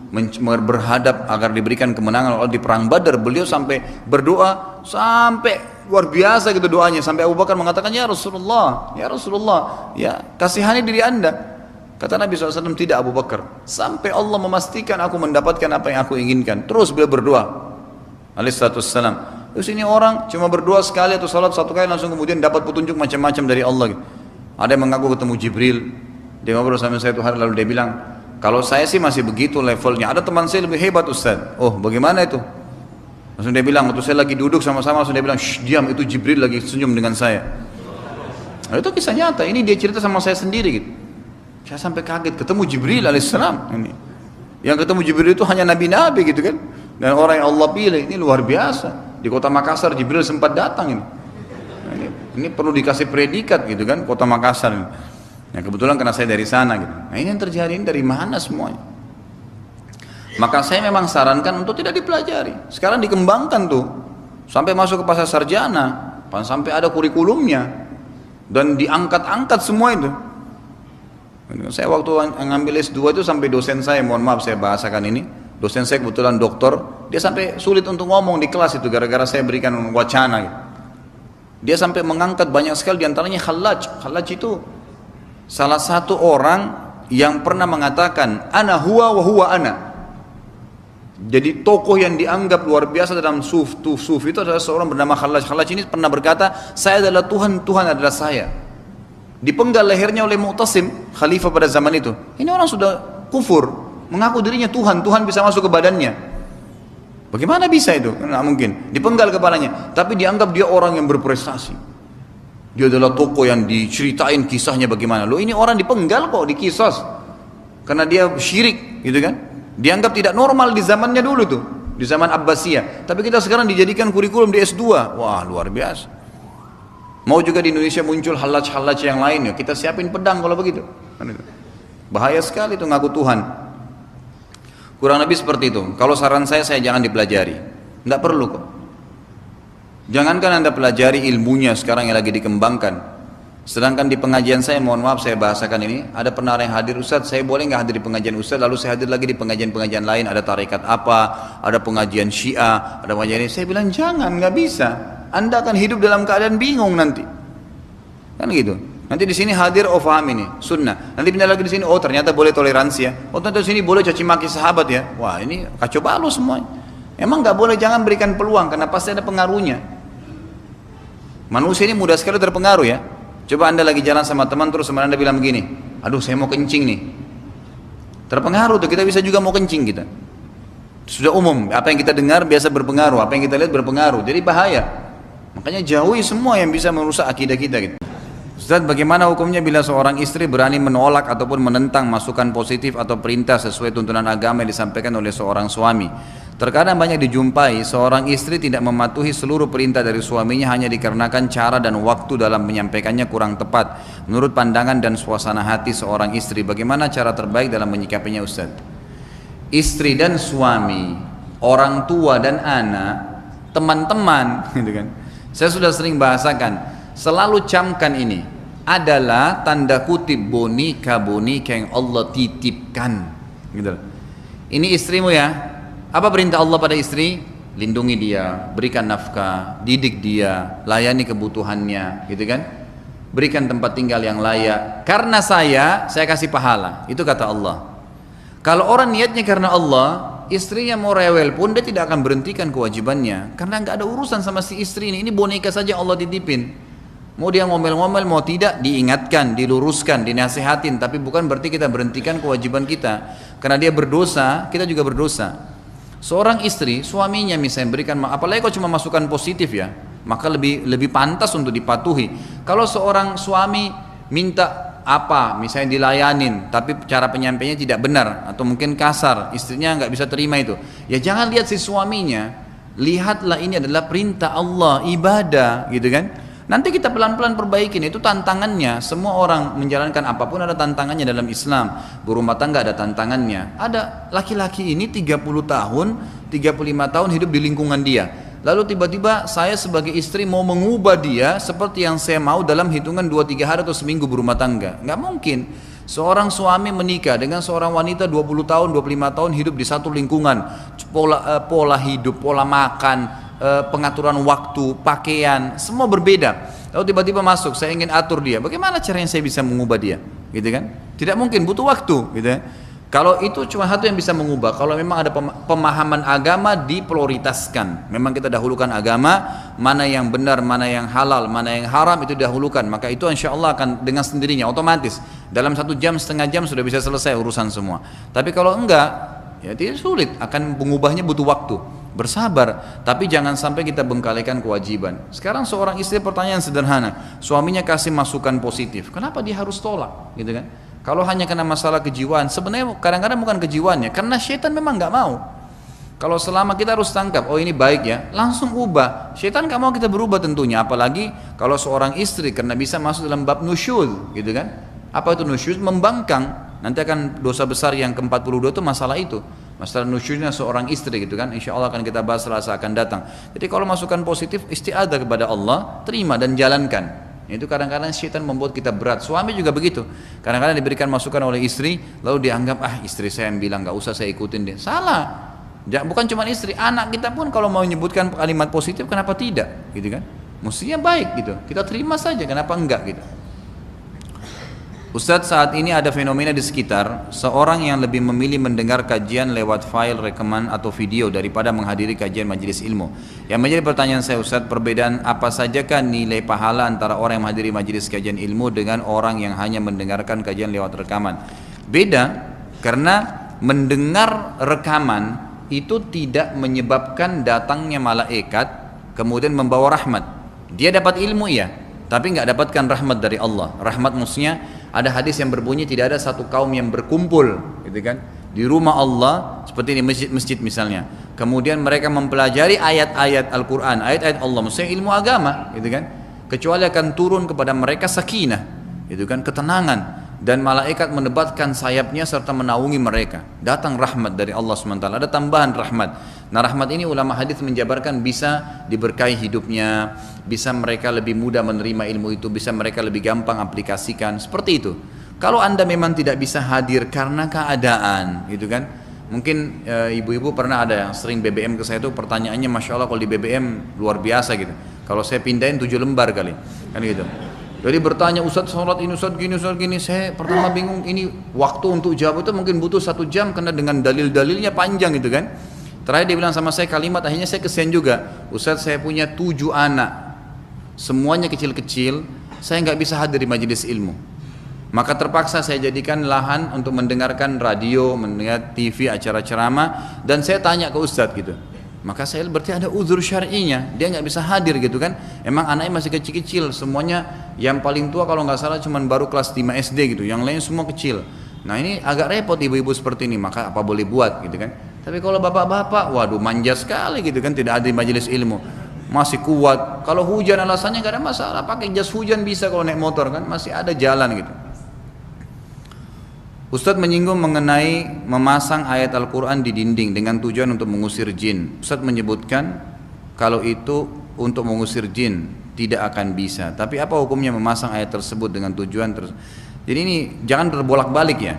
berhadap agar diberikan kemenangan Allah di perang Badar, beliau sampai berdoa sampai luar biasa gitu doanya, sampai Abu Bakar mengatakan, ya Rasulullah, ya kasihani diri anda. Kata Nabi SAW, tidak Abu Bakar, sampai Allah memastikan aku mendapatkan apa yang aku inginkan. Terus beliau berdoa alaihissalam. Terus ini orang cuma berdoa sekali atau salat 1 kali langsung kemudian dapat petunjuk macam-macam dari Allah gitu. Ada yang mengaku ketemu Jibril, dia ngobrol sama saya 1 hari lalu, dia bilang, kalau saya sih masih begitu levelnya, ada teman saya lebih hebat Ustaz. Oh, bagaimana itu? Langsung dia bilang, waktu saya lagi duduk sama-sama, langsung dia bilang, shh, diam, itu Jibril lagi senyum dengan saya. Nah, itu kisah nyata, ini dia cerita sama saya sendiri gitu. Saya sampai kaget, ketemu Jibril alaihissalam ini. Yang ketemu Jibril itu hanya nabi-nabi gitu kan, dan orang yang Allah pilih, ini luar biasa. Di kota Makassar Jibril sempat datang ini. Nah, ini perlu dikasih predikat gitu kan, kota Makassar ini. Nah, kebetulan karena saya dari sana gitu. Nah, ini yang terjadi, ini dari mana semuanya? Maka saya memang sarankan untuk tidak dipelajari. Sekarang dikembangkan tuh, sampai masuk ke pasar sarjana, sampai ada kurikulumnya, dan diangkat-angkat semua itu. Saya waktu ngambil S2 itu sampai dosen saya, mohon maaf saya bahasakan ini, dosen saya kebetulan doktor, dia sampai sulit untuk ngomong di kelas itu gara-gara saya berikan wacana gitu. Dia sampai mengangkat banyak sekali, diantaranya Khallaj. Khallaj itu salah satu orang yang pernah mengatakan ana huwa wa huwa ana. Jadi tokoh yang dianggap luar biasa dalam sufi itu adalah seorang bernama Khallaj. Khallaj ini pernah berkata, saya adalah Tuhan, Tuhan adalah saya. Dipenggal lehernya oleh Mu'tasim, khalifah pada zaman itu. Ini orang sudah kufur, mengaku dirinya Tuhan, Tuhan bisa masuk ke badannya. Bagaimana bisa itu? Tidak mungkin. Dipenggal kepalanya, tapi dianggap dia orang yang berprestasi. Dia adalah tokoh yang diceritain kisahnya bagaimana. Loh, ini orang dipenggal kok, dikisos. Karena dia syirik, gitu kan? Dianggap tidak normal di zamannya dulu tuh, di zaman Abbasiyah. Tapi kita sekarang dijadikan kurikulum di S2. Wah, luar biasa. Mau juga di Indonesia muncul halaj-halaj yang lain ya, kita siapin pedang kalau begitu. Bahaya sekali itu ngaku Tuhan. Kurang lebih seperti itu. Kalau saran saya jangan dipelajari. Tidak perlu kok. Jangankan Anda pelajari ilmunya sekarang yang lagi dikembangkan. Sedangkan di pengajian saya, mohon maaf saya bahasakan ini, ada pernah yang hadir, Ustaz, saya boleh nggak hadir di pengajian Ustaz, lalu saya hadir lagi di pengajian-pengajian lain, ada tarekat apa, ada pengajian Syiah, ada pengajian ini. Saya bilang jangan, nggak bisa. Anda akan hidup dalam keadaan bingung nanti. Kan gitu. Nanti di sini hadir, oh paham ini, sunnah. Nanti pindah lagi di sini, oh ternyata boleh toleransi ya. Oh ternyata di sini boleh caci maki sahabat ya. Wah ini kacau balau semuanya. Emang nggak boleh, jangan berikan peluang karena pasti ada pengaruhnya. Manusia ini mudah sekali terpengaruh ya. Coba Anda lagi jalan sama teman terus teman Anda bilang begini, aduh saya mau kencing nih. Terpengaruh tuh, kita bisa juga mau kencing kita. Sudah umum, apa yang kita dengar biasa berpengaruh, apa yang kita lihat berpengaruh. Jadi bahaya. Makanya jauhi semua yang bisa merusak akidah kita gitu. Ustaz, bagaimana hukumnya bila seorang istri berani menolak ataupun menentang masukan positif atau perintah sesuai tuntunan agama yang disampaikan oleh seorang suami? Terkadang banyak dijumpai seorang istri tidak mematuhi seluruh perintah dari suaminya hanya dikarenakan cara dan waktu dalam menyampaikannya kurang tepat menurut pandangan dan suasana hati seorang istri. Bagaimana cara terbaik dalam menyikapinya Ustaz? Istri dan suami, orang tua dan anak, teman-teman gitu kan. Saya sudah sering bahasakan, selalu camkan ini adalah tanda kutip boneka-boneka yang Allah titipkan gitu. Ini istrimu ya. Apa perintah Allah pada istri? Lindungi dia, berikan nafkah, didik dia, layani kebutuhannya, gitu kan? Berikan tempat tinggal yang layak. Karena saya kasih pahala. Itu kata Allah. Kalau orang niatnya karena Allah, istrinya mau rewel pun dia tidak akan berhentikan kewajibannya, karena nggak ada urusan sama si istri ini boneka saja Allah titipin. Mau dia ngomel-ngomel, mau tidak, diingatkan, diluruskan, dinasehatin, tapi bukan berarti kita berhentikan kewajiban kita. Karena dia berdosa, kita juga berdosa. Seorang istri, suaminya misalnya berikan, apalagi kalau cuma masukan positif ya, maka lebih pantas untuk dipatuhi. Kalau seorang suami minta apa, misalnya dilayanin, tapi cara penyampainya tidak benar atau mungkin kasar, istrinya nggak bisa terima itu, ya jangan lihat si suaminya, lihatlah ini adalah perintah Allah, ibadah, gitu kan. Nanti kita pelan-pelan perbaikin, itu tantangannya. Semua orang menjalankan apapun ada tantangannya dalam Islam. Berumah tangga ada tantangannya. Ada laki-laki ini 30 tahun, 35 tahun hidup di lingkungan dia. Lalu tiba-tiba saya sebagai istri mau mengubah dia seperti yang saya mau dalam hitungan 2-3 hari atau seminggu berumah tangga. Nggak mungkin. Seorang suami menikah dengan seorang wanita 20 tahun, 25 tahun hidup di satu lingkungan. Pola hidup, pola makan, pengaturan waktu, pakaian, semua berbeda. Lalu tiba-tiba masuk, saya ingin atur dia. Bagaimana caranya saya bisa mengubah dia? Gitu kan? Tidak mungkin, butuh waktu, gitu ya. Kalau itu cuma satu yang bisa mengubah. Kalau memang ada pemahaman agama diprioritaskan. Memang kita dahulukan agama, mana yang benar, mana yang halal, mana yang haram itu dahulukan. Maka itu insya Allah akan dengan sendirinya, otomatis. Dalam 1 jam, setengah jam sudah bisa selesai urusan semua. Tapi kalau enggak, ya tidak sulit. Akan mengubahnya butuh waktu. Bersabar, tapi jangan sampai kita bengkalikan kewajiban. Sekarang seorang istri, pertanyaan sederhana, suaminya kasih masukan positif, kenapa dia harus tolak, gitu kan? Kalau hanya karena masalah kejiwaan, sebenarnya kadang-kadang bukan kejiwaannya, karena syaitan memang nggak mau. Kalau selama kita harus tangkap, oh ini baik ya, langsung ubah. Syaitan nggak mau kita berubah tentunya, apalagi kalau seorang istri karena bisa masuk dalam bab nusyuz, gitu kan? Apa itu nusyuz? Membangkang. Nanti akan dosa besar yang ke-42 itu masalah itu. Masalah nusyuznya seorang istri, gitu kan? Insya Allah akan kita bahas Selasa akan datang. Jadi kalau masukan positif, istiadah kepada Allah, terima dan jalankan. Itu kadang-kadang syaitan membuat kita berat. Suami juga begitu. Kadang-kadang diberikan masukan oleh istri, lalu dianggap istri saya yang bilang, nggak usah saya ikutin dia. Salah. Bukan cuma istri, anak kita pun kalau mau menyebutkan kalimat positif, kenapa tidak? Gitu kan? Mestinya baik gitu. Kita terima saja, kenapa enggak gitu? Ustadz, saat ini ada fenomena di sekitar seorang yang lebih memilih mendengar kajian lewat file rekaman atau video daripada menghadiri kajian majelis ilmu. Yang menjadi pertanyaan saya, Ustadz, perbedaan apa sajakah nilai pahala antara orang yang menghadiri majelis kajian ilmu dengan orang yang hanya mendengarkan kajian lewat rekaman? Beda, karena mendengar rekaman itu tidak menyebabkan datangnya malaikat kemudian membawa rahmat. Dia dapat ilmu ya, tapi nggak dapatkan rahmat dari Allah. Rahmat maksudnya ada hadis yang berbunyi tidak ada satu kaum yang berkumpul, gitu kan, di rumah Allah seperti di masjid-masjid misalnya. Kemudian mereka mempelajari ayat-ayat Al-Quran, ayat-ayat Allah, maksudnya ilmu agama, gitu kan, kecuali akan turun kepada mereka sakinah, gitu kan, ketenangan, dan malaikat menebatkan sayapnya serta menaungi mereka. Datang rahmat dari Allah SWT, ada tambahan rahmat. Nah, rahmat ini ulama hadis menjabarkan bisa diberkahi hidupnya, bisa mereka lebih mudah menerima ilmu itu, bisa mereka lebih gampang aplikasikan, seperti itu. Kalau Anda memang tidak bisa hadir karena keadaan, gitu kan, mungkin ibu-ibu pernah ada yang sering BBM ke saya itu, pertanyaannya Masya Allah kalau di BBM luar biasa gitu. Kalau saya pindahin 7 lembar kali, kan gitu. Jadi bertanya, Ustadz sholat ini, Ustadz gini, saya pertama bingung, ini waktu untuk jawab itu mungkin butuh 1 jam karena dengan dalil-dalilnya panjang gitu kan. Terakhir dia bilang sama saya kalimat, akhirnya saya kesian juga, Ustadz saya punya 7 anak, semuanya kecil-kecil, saya nggak bisa hadir di majelis ilmu. Maka terpaksa saya jadikan lahan untuk mendengarkan radio, mendengar TV, acara ceramah, dan saya tanya ke Ustadz gitu. Maka saya berarti ada uzur syar'inya, dia nggak bisa hadir gitu kan. Emang anaknya masih kecil-kecil, semuanya yang paling tua kalau nggak salah cuman baru kelas 5 SD gitu, yang lain semua kecil. Nah ini agak repot ibu-ibu seperti ini, maka apa boleh buat gitu kan. Tapi kalau bapak-bapak, waduh manja sekali gitu kan, tidak ada di majelis ilmu, masih kuat. Kalau hujan alasannya nggak ada masalah, pakai jas hujan bisa kalau naik motor kan, masih ada jalan gitu. Ustadz menyinggung mengenai memasang ayat Al-Quran di dinding dengan tujuan untuk mengusir jin. Ustadz menyebutkan kalau itu untuk mengusir jin tidak akan bisa. Tapi apa hukumnya memasang ayat tersebut dengan tujuan Jadi ini jangan terbolak-balik ya.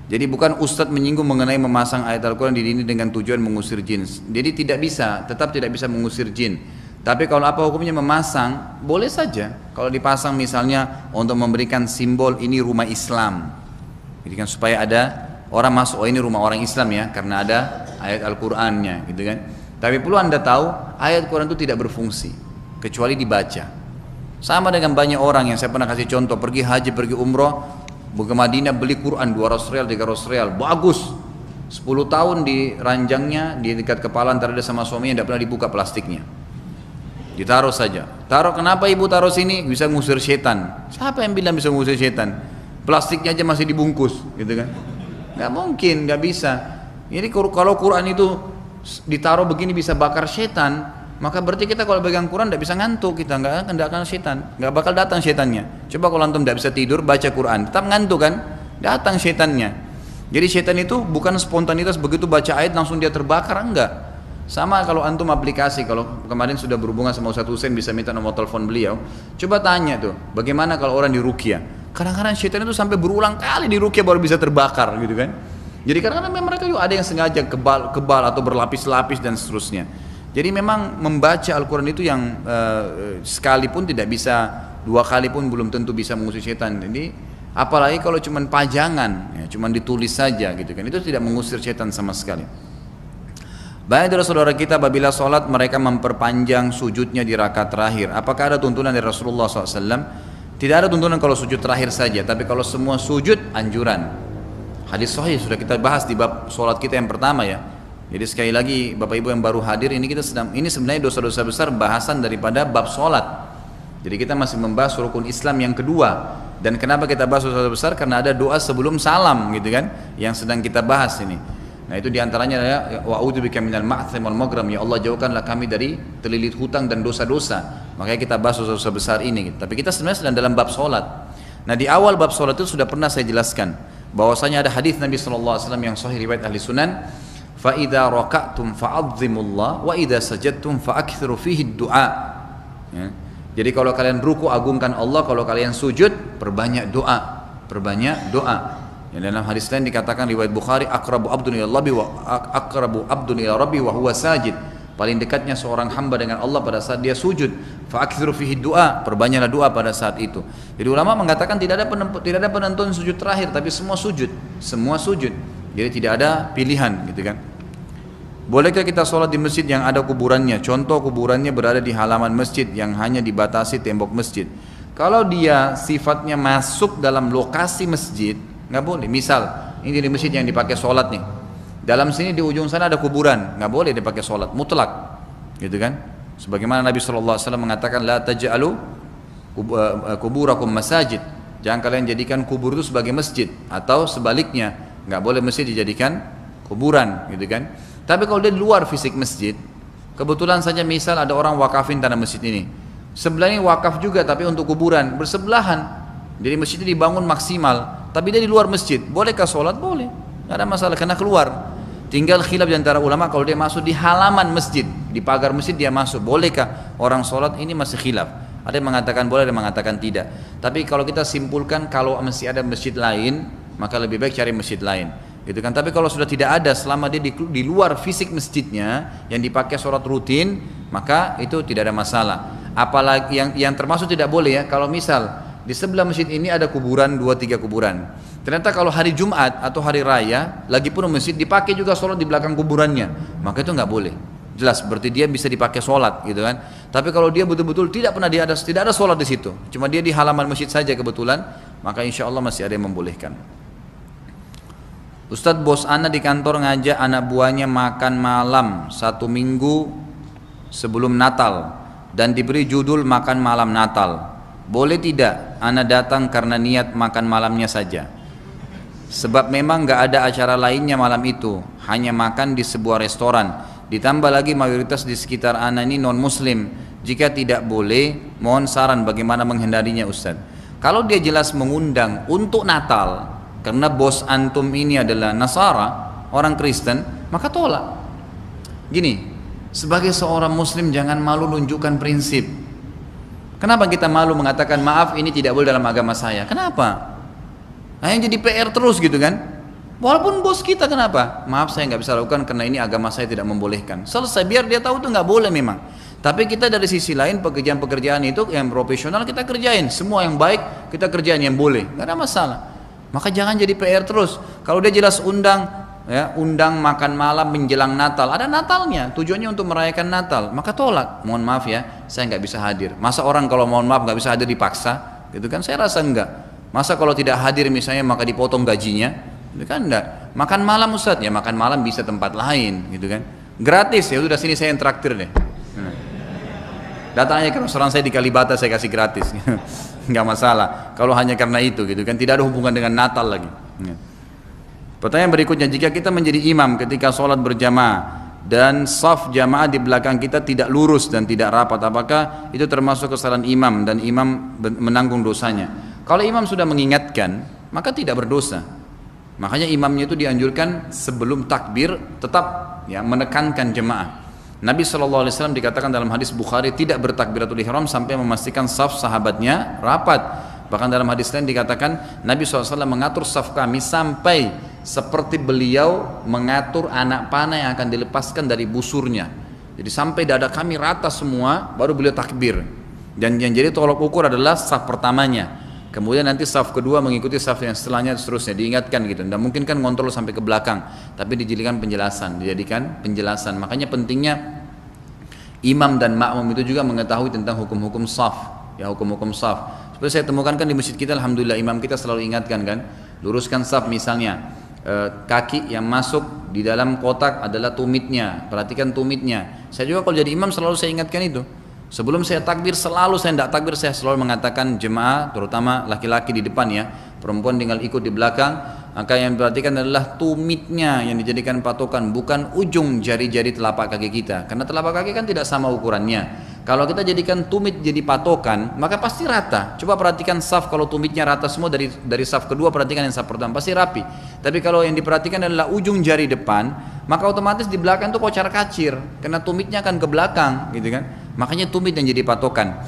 Jadi bukan Ustadz menyinggung mengenai memasang ayat Al-Quran di dinding dengan tujuan mengusir jin. Jadi tidak bisa, tetap tidak bisa mengusir jin. Tapi kalau apa hukumnya memasang, boleh saja. Kalau dipasang misalnya untuk memberikan simbol ini rumah Islam. Jadi kan supaya ada orang masuk, oh ini rumah orang Islam ya, karena ada ayat Al-Qur'annya gitu kan. Tapi perlu Anda tahu, ayat Quran itu tidak berfungsi kecuali dibaca. Sama dengan banyak orang yang saya pernah kasih contoh, pergi haji, pergi umroh, ke Madinah beli Quran 200 rial, 300 rial, bagus. 10 tahun di ranjangnya, di dekat kepala antara dia sama suaminya, tidak pernah dibuka plastiknya. Ditaruh saja. Taruh, kenapa ibu taruh sini? Bisa ngusir setan. Siapa yang bilang bisa ngusir setan? Plastiknya aja masih dibungkus, gitu kan? Nggak mungkin, nggak bisa. Jadi kalau Quran itu ditaruh begini bisa bakar setan, maka berarti kita kalau pegang Quran tidak bisa ngantuk, kita nggak akan setan, nggak bakal datang setannya. Coba kalau antum tidak bisa tidur baca Quran, tetap ngantuk kan? Datang setannya. Jadi setan itu bukan spontanitas begitu baca ayat langsung dia terbakar, enggak. Sama kalau antum aplikasi, kalau kemarin sudah berhubungan sama Ustaz Hussein bisa minta nomor telepon beliau, coba tanya tuh, bagaimana kalau orang diruqyah? Kadang-kadang setan itu sampai berulang kali diruqyah baru bisa terbakar gitu kan? Jadi kadang-kadang mereka juga ada yang sengaja kebal atau berlapis-lapis dan seterusnya. Jadi memang membaca Al-Quran itu yang sekalipun tidak bisa, 2 kali pun belum tentu bisa mengusir setan. Jadi apalagi kalau cuma pajangan, ya, cuma ditulis saja gitu kan, itu tidak mengusir setan sama sekali. Banyak dari saudara kita apabila sholat mereka memperpanjang sujudnya di rakaat terakhir. Apakah ada tuntunan dari Rasulullah SAW? Tidak ada tuntunan kalau sujud terakhir saja, tapi kalau semua sujud anjuran. Hadis sahih sudah kita bahas di bab sholat kita yang pertama ya. Jadi sekali lagi Bapak Ibu yang baru hadir, ini sebenarnya dosa-dosa besar bahasan daripada bab sholat. Jadi kita masih membahas rukun Islam yang kedua. Dan kenapa kita bahas dosa besar? Karena ada doa sebelum salam gitu kan, yang sedang kita bahas ini. Nah itu diantaranya adalah wa'udzubika minal ma'tham wal maghram, ya Allah jauhkanlah kami dari terlilit hutang dan dosa-dosa. Makanya kita bahas dosa-dosa besar ini. Tapi kita sebenarnya sedang dalam bab sholat. Nah di awal bab sholat itu sudah pernah saya jelaskan bahwasanya ada hadis Nabi SAW yang sahih riwayat ahli sunan, fa idza raka'tum fa'azzimullah wa idza sajadtum fa'akthiru fihi du'a. Ya. Jadi kalau kalian ruku agungkan Allah, kalau kalian sujud perbanyak doa, perbanyak doa. Yang dalam hadis lain dikatakan riwayat Bukhari, aqrabu abdun ila rabbi wa aqrabu abdun ila rabbi wa huwa sajid. Paling dekatnya seorang hamba dengan Allah pada saat dia sujud. Fa'akthiru fihi du'a, perbanyaklah doa pada saat itu. Jadi ulama mengatakan tidak ada penentuan sujud terakhir, tapi semua sujud, semua sujud. Jadi tidak ada pilihan, gitu kan? Bolehkah kita sholat di masjid yang ada kuburannya? Contoh kuburannya berada di halaman masjid yang hanya dibatasi tembok masjid. Kalau dia sifatnya masuk dalam lokasi masjid, nggak boleh. Misal ini di masjid yang dipakai sholat nih, dalam sini di ujung sana ada kuburan, nggak boleh dipakai sholat, mutlak, gitu kan? Sebagaimana Nabi SAW mengatakan, la taj'alu kuburakum masajid. Jangan kalian jadikan kubur itu sebagai masjid, atau sebaliknya, nggak boleh masjid dijadikan kuburan, gitu kan? Tapi kalau dia di luar fisik masjid, kebetulan saja misal ada orang wakafin tanah masjid ini, sebelahnya wakaf juga tapi untuk kuburan, bersebelahan. Jadi masjidnya dibangun maksimal, tapi dia di luar masjid, bolehkah sholat? Boleh, nggak ada masalah karena keluar. Tinggal khilaf di antara ulama kalau dia masuk di halaman masjid, di pagar masjid dia masuk, bolehkah orang sholat? Ini masih khilaf. Ada yang mengatakan boleh, ada yang mengatakan tidak. Tapi kalau kita simpulkan kalau masih ada masjid lain, maka lebih baik cari masjid lain. Gitu kan? Tapi kalau sudah tidak ada, selama dia di luar fisik masjidnya yang dipakai sholat rutin, maka itu tidak ada masalah. Apalagi yang termasuk tidak boleh ya, kalau misal di sebelah masjid ini ada kuburan, 2-3 kuburan. Ternyata kalau hari Jumat atau hari Raya, lagi pun masjid dipakai juga sholat di belakang kuburannya, maka itu nggak boleh. Jelas, berarti dia bisa dipakai sholat, gitu kan? Tapi kalau dia betul-betul tidak ada sholat di situ, cuma dia di halaman masjid saja kebetulan, maka insya Allah masih ada yang membolehkan. Ustadz, bos anak di kantor ngajak anak buahnya makan malam 1 minggu sebelum Natal dan diberi judul makan malam Natal. Boleh tidak anak datang karena niat makan malamnya saja? Sebab memang gak ada acara lainnya malam itu, hanya makan di sebuah restoran. Ditambah lagi mayoritas di sekitar anak ini non muslim. Jika tidak boleh, mohon saran bagaimana menghindarinya Ustadz. Kalau dia jelas mengundang untuk Natal, karena bos antum ini adalah Nasara, orang Kristen, maka tolak. Gini, sebagai seorang muslim jangan malu menunjukkan prinsip. Kenapa kita malu mengatakan maaf ini tidak boleh dalam agama saya? Kenapa? Nah yang jadi PR terus gitu kan? Walaupun bos kita, kenapa? Maaf saya nggak bisa lakukan karena ini agama saya tidak membolehkan. Selesai, biar dia tahu itu nggak boleh memang. Tapi kita dari sisi lain pekerjaan-pekerjaan itu yang profesional kita kerjain. Semua yang baik kita kerjain yang boleh, nggak ada masalah. Maka jangan jadi PR terus. Kalau dia jelas undang, ya, undang makan malam menjelang Natal, ada Natalnya, tujuannya untuk merayakan Natal, maka tolak. Mohon maaf ya, saya nggak bisa hadir. Masa orang kalau mohon maaf nggak bisa hadir dipaksa, gitu kan? Saya rasa enggak. Masa kalau tidak hadir misalnya maka dipotong gajinya, gitu kan? Enggak. Makan malam Ustadz, ya makan malam bisa tempat lain, gitu kan? Gratis, ya udah sini saya yang traktir deh. Datang aja ke restoran saya di Kalibata, saya kasih gratis. Nggak masalah kalau hanya karena itu, gitu kan, tidak ada hubungan dengan Natal lagi. Pertanyaan berikutnya, jika kita menjadi imam ketika sholat berjamaah dan saf jamaah di belakang kita tidak lurus dan tidak rapat, apakah itu termasuk kesalahan imam dan imam menanggung dosanya? Kalau imam sudah mengingatkan maka tidak berdosa. Makanya imamnya itu dianjurkan sebelum takbir tetap ya menekankan jemaah. Nabi SAW dikatakan dalam hadis Bukhari tidak bertakbiratul ihram sampai memastikan saf sahabatnya rapat. Bahkan dalam hadis lain dikatakan Nabi SAW mengatur saf kami sampai seperti beliau mengatur anak panah yang akan dilepaskan dari busurnya. Jadi sampai dada kami rata semua baru beliau takbir. Dan yang jadi tolok ukur adalah saf pertamanya. Kemudian nanti saf kedua mengikuti saf yang setelahnya seterusnya, diingatkan gitu. Dan mungkin kan ngontrol sampai ke belakang, tapi dijadikan penjelasan. Makanya pentingnya imam dan makmum itu juga mengetahui tentang hukum-hukum saf, ya hukum-hukum saf. Seperti saya temukan kan di masjid kita, alhamdulillah imam kita selalu ingatkan kan, luruskan saf misalnya. Kaki yang masuk di dalam kotak adalah tumitnya, perhatikan tumitnya. Saya juga kalau jadi imam selalu saya ingatkan itu. Sebelum saya takbir selalu, saya tidak takbir, saya selalu mengatakan jemaah, terutama laki-laki di depan ya, perempuan tinggal ikut di belakang. Maka yang diperhatikan adalah tumitnya yang dijadikan patokan, bukan ujung jari-jari telapak kaki kita, karena telapak kaki kan tidak sama ukurannya. Kalau kita jadikan tumit jadi patokan, maka pasti rata. Coba perhatikan saf, kalau tumitnya rata semua dari saf kedua, perhatikan yang saf pertama, pasti rapi. Tapi kalau yang diperhatikan adalah ujung jari depan, maka otomatis di belakang itu kocar kacir, karena tumitnya akan ke belakang, gitu kan? Makanya tumit yang jadi patokan.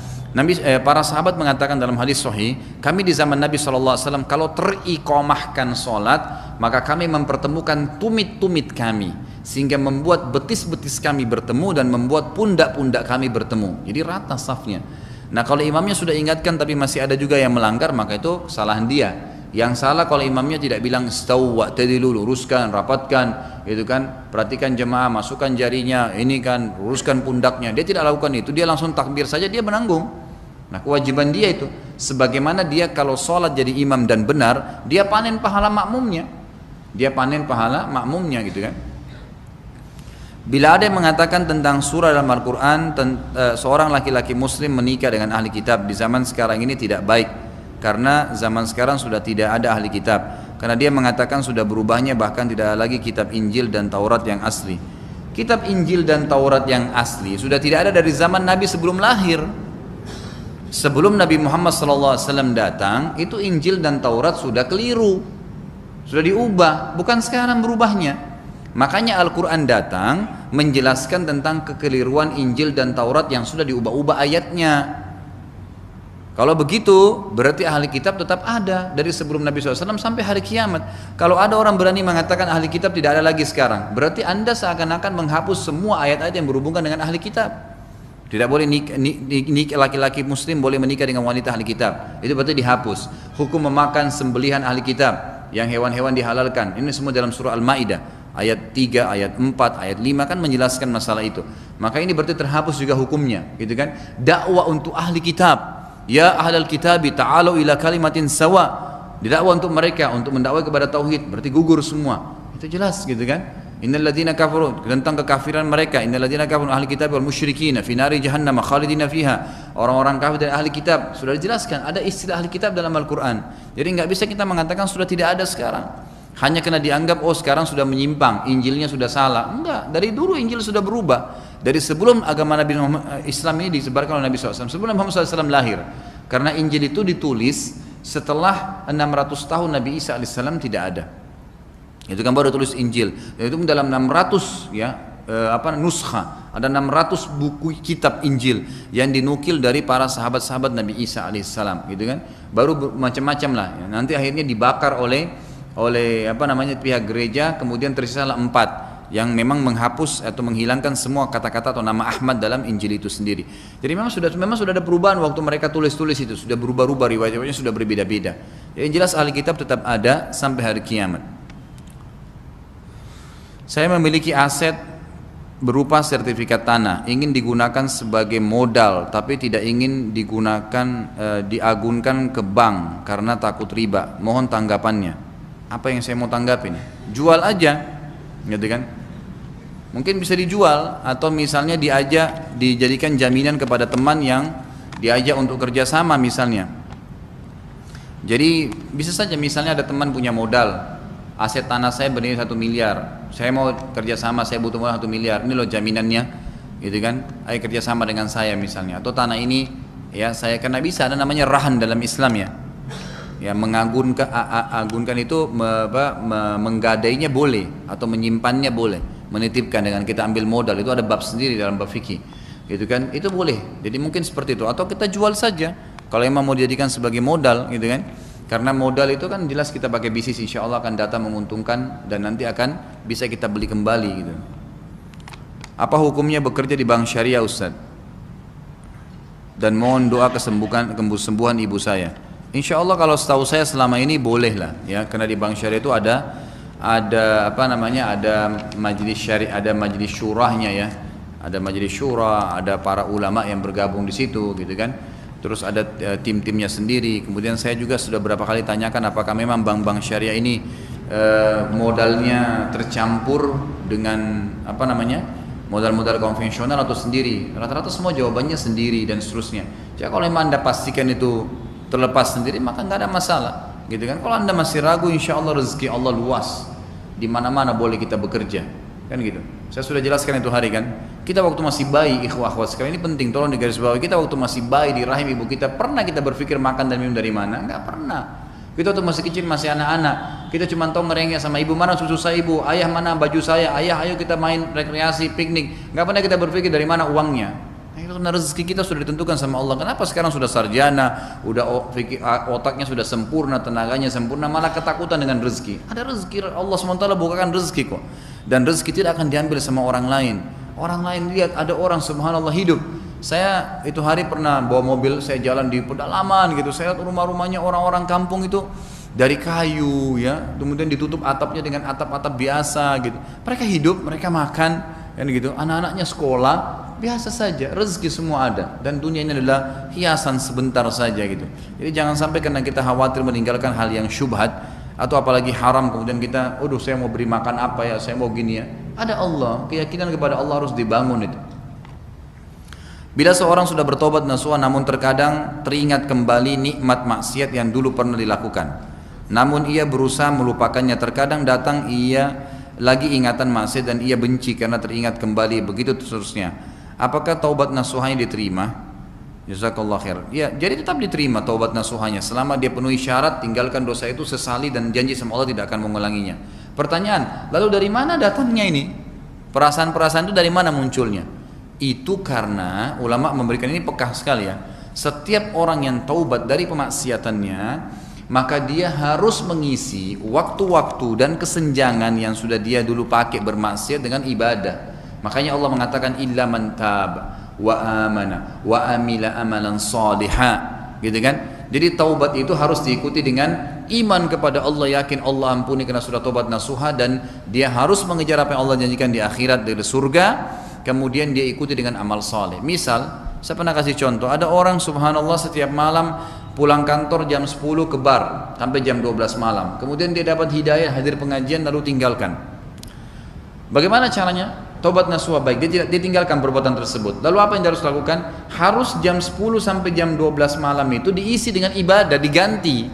Para sahabat mengatakan dalam hadis sahih, kami di zaman Nabi SAW kalau teriqamahkan sholat, maka kami mempertemukan tumit-tumit kami, sehingga membuat betis-betis kami bertemu dan membuat pundak-pundak kami bertemu. Jadi rata safnya. Nah kalau imamnya sudah ingatkan tapi masih ada juga yang melanggar, maka itu kesalahan dia. Yang salah kalau imamnya tidak bilang istawu wa'tadilu, luruskan, rapatkan, gitu kan, perhatikan jemaah, masukkan jarinya, ini kan, luruskan pundaknya. Dia tidak lakukan itu, dia langsung takbir saja, dia menanggung. Nah kewajiban dia itu, sebagaimana dia kalau sholat jadi imam dan benar, dia panen pahala makmumnya, gitu kan. Bila ada yang mengatakan tentang surah dalam Al-Quran, seorang laki-laki muslim menikah dengan ahli kitab di zaman sekarang ini tidak baik, karena zaman sekarang sudah tidak ada ahli kitab, karena dia mengatakan sudah berubahnya, bahkan tidak ada lagi kitab Injil dan Taurat yang asli. Kitab Injil dan Taurat yang asli sudah tidak ada dari zaman Nabi sebelum lahir. Sebelum Nabi Muhammad SAW datang, itu Injil dan Taurat sudah keliru, sudah diubah, bukan sekarang berubahnya. Makanya Al-Quran datang menjelaskan tentang kekeliruan Injil dan Taurat yang sudah diubah-ubah ayatnya. Kalau begitu berarti ahli kitab tetap ada dari sebelum Nabi SAW sampai hari kiamat. Kalau ada orang berani mengatakan ahli kitab tidak ada lagi sekarang, berarti anda seakan-akan menghapus semua ayat-ayat yang berhubungan dengan ahli kitab. Tidak boleh laki-laki muslim boleh menikah dengan wanita ahli kitab, itu berarti dihapus. Hukum memakan sembelihan ahli kitab, yang hewan-hewan dihalalkan, ini semua dalam surah Al-Ma'idah ayat 3, ayat 4, ayat 5 kan menjelaskan masalah itu. Maka ini berarti terhapus juga hukumnya, gitu kan. Dakwah untuk ahli kitab, ya ahlal kitabi ta'alu ila kalimatin sawa, didakwah untuk mereka untuk mendakwah kepada tauhid, berarti gugur semua. Itu jelas, gitu kan. Innal ladzina kafaru, tentang kekafiran mereka, innal ladzina kafaru ahli kitab wal musyrikin fi nari jahannam khalidina fiha. Orang-orang kafir dari ahli kitab sudah dijelaskan, ada istilah ahli kitab dalam Al-Qur'an. Jadi enggak bisa kita mengatakan sudah tidak ada sekarang. Hanya karena dianggap oh sekarang sudah menyimpang, Injilnya sudah salah. Enggak, dari dulu Injil sudah berubah. Dari sebelum agama Nabi Islam ini disebarkan oleh Nabi SAW, sebelum Muhammad SAW lahir. Karena Injil itu ditulis setelah 600 tahun Nabi Isa AS tidak ada. Itu kan baru tulis Injil. Dan itu dalam 600 ya nuskha, ada 600 buku kitab Injil yang dinukil dari para sahabat-sahabat Nabi Isa alaihissalam, gitu kan. Baru macam-macam lah. Ya. Nanti akhirnya dibakar oleh pihak gereja, kemudian tersisalah 4. yang memang menghapus atau menghilangkan semua kata-kata atau nama Ahmad dalam Injil itu sendiri. Jadi memang sudah ada perubahan waktu mereka tulis-tulis itu, sudah berubah-ubah riwayat-riwayatnya, sudah berbeda-beda. Jadi yang jelas ahli kitab tetap ada sampai hari kiamat. Saya memiliki aset berupa sertifikat tanah, ingin digunakan sebagai modal, tapi tidak ingin diagunkan ke bank karena takut riba. Mohon tanggapannya. Apa yang saya mau tanggapin? Jual aja, gitu kan? Mungkin bisa dijual atau misalnya dijadikan jaminan kepada teman yang diajak untuk kerjasama misalnya. Jadi bisa saja misalnya ada teman punya modal, aset tanah saya bernilai 1 miliar, saya mau kerjasama, saya butuh modal 1 miliar, ini loh jaminannya, gitu kan? Ayo kerjasama dengan saya misalnya, atau tanah ini ya saya, karena bisa ada namanya rahan dalam Islam ya. Ya mengagunkan itu menggadainya boleh atau menyimpannya boleh, menitipkan dengan kita ambil modal, itu ada bab sendiri dalam bab fikih, gitu kan? Itu boleh. Jadi mungkin seperti itu, atau kita jual saja kalau memang mau dijadikan sebagai modal, gitu kan? Karena modal itu kan jelas kita pakai bisnis, insya Allah akan datang menguntungkan dan nanti akan bisa kita beli kembali, gitu. Apa hukumnya bekerja di bank syariah, Ustaz? Dan mohon doa kesembuhan ibu saya. Insya Allah kalau setahu saya selama ini boleh lah ya, karena di bank syariah itu ada majelis syariah, ada majelis syurahnya ya, ada majelis syura, ada para ulama yang bergabung di situ, gitu kan. Terus ada tim-timnya sendiri. Kemudian saya juga sudah berapa kali tanyakan apakah memang bank-bank syariah ini modalnya tercampur dengan modal-modal konvensional atau sendiri. Rata-rata semua jawabannya sendiri dan seterusnya. Jadi kalau memang Anda pastikan itu terlepas sendiri, maka nggak ada masalah, gitu kan? Kalau Anda masih ragu, insya Allah rezeki Allah luas, di mana-mana boleh kita bekerja, kan gitu. Saya sudah jelaskan itu hari kan. Kita waktu masih bayi, ikhwah akhwat sekalian, ini penting, tolong digarisbawahi. Kita waktu masih bayi di rahim ibu kita, pernah kita berpikir makan dan minum dari mana? Nggak pernah. Kita waktu masih kecil, masih anak-anak, kita cuma tahu merengek sama ibu, mana susu saya ibu, ayah mana baju saya, ayah ayo kita main rekreasi, piknik. Nggak pernah kita berpikir dari mana uangnya. Karena rezeki kita sudah ditentukan sama Allah. Kenapa sekarang sudah sarjana, otaknya sudah sempurna, tenaganya sempurna, malah ketakutan dengan rezeki? Ada rezeki, Allah SWT bukakan rezeki kok. Dan rezeki tidak akan diambil sama orang lain. Orang lain lihat ada orang subhanallah hidup. Saya itu hari pernah bawa mobil, saya jalan di pedalaman gitu. Saya lihat rumah-rumahnya orang-orang kampung itu dari kayu ya, kemudian ditutup atapnya dengan atap-atap biasa gitu. Mereka hidup, mereka makan, kan gitu. Anak-anaknya sekolah, biasa saja, rezeki semua ada, dan dunia ini adalah hiasan sebentar saja gitu. Jadi jangan sampai karena kita khawatir meninggalkan hal yang syubhat atau apalagi haram, kemudian kita, aduh saya mau beri makan apa ya, saya mau gini ya. Ada Allah, keyakinan kepada Allah harus dibangun itu. Bila seorang sudah bertobat nasuha namun terkadang teringat kembali nikmat maksiat yang dulu pernah dilakukan, namun ia berusaha melupakannya, terkadang datang ia lagi ingatan maksiat dan ia benci karena teringat kembali, begitu seterusnya. Apakah taubat nasuhanya diterima? Jazakallah khair. Ya, jadi tetap diterima taubat nasuhanya selama dia penuhi syarat, tinggalkan dosa itu, sesali dan janji sama Allah tidak akan mengulanginya. Pertanyaan, lalu dari mana datangnya ini? Perasaan-perasaan itu dari mana munculnya? Itu karena ulama memberikan ini pekah sekali ya. Setiap orang yang taubat dari pemaksiatannya, maka dia harus mengisi waktu-waktu dan kesenjangan yang sudah dia dulu pakai bermaksiat dengan ibadah. Makanya Allah mengatakan illa man tab wa amana wa amila amalan salihah, gitu kan? Jadi taubat itu harus diikuti dengan iman kepada Allah, yakin Allah ampuni karena sudah taubat nasuha, dan dia harus mengejar apa yang Allah janjikan di akhirat dari surga, kemudian dia ikuti dengan amal saleh. Misal, saya pernah kasih contoh, ada orang subhanallah setiap malam pulang kantor jam 10 ke bar sampai jam 12 malam. Kemudian dia dapat hidayah, hadir pengajian lalu tinggalkan. Bagaimana caranya? Taubat nasuha baik, dia tinggalkan perbuatan tersebut. Lalu apa yang dia harus lakukan? Harus jam 10 sampai jam 12 malam itu diisi dengan ibadah, diganti.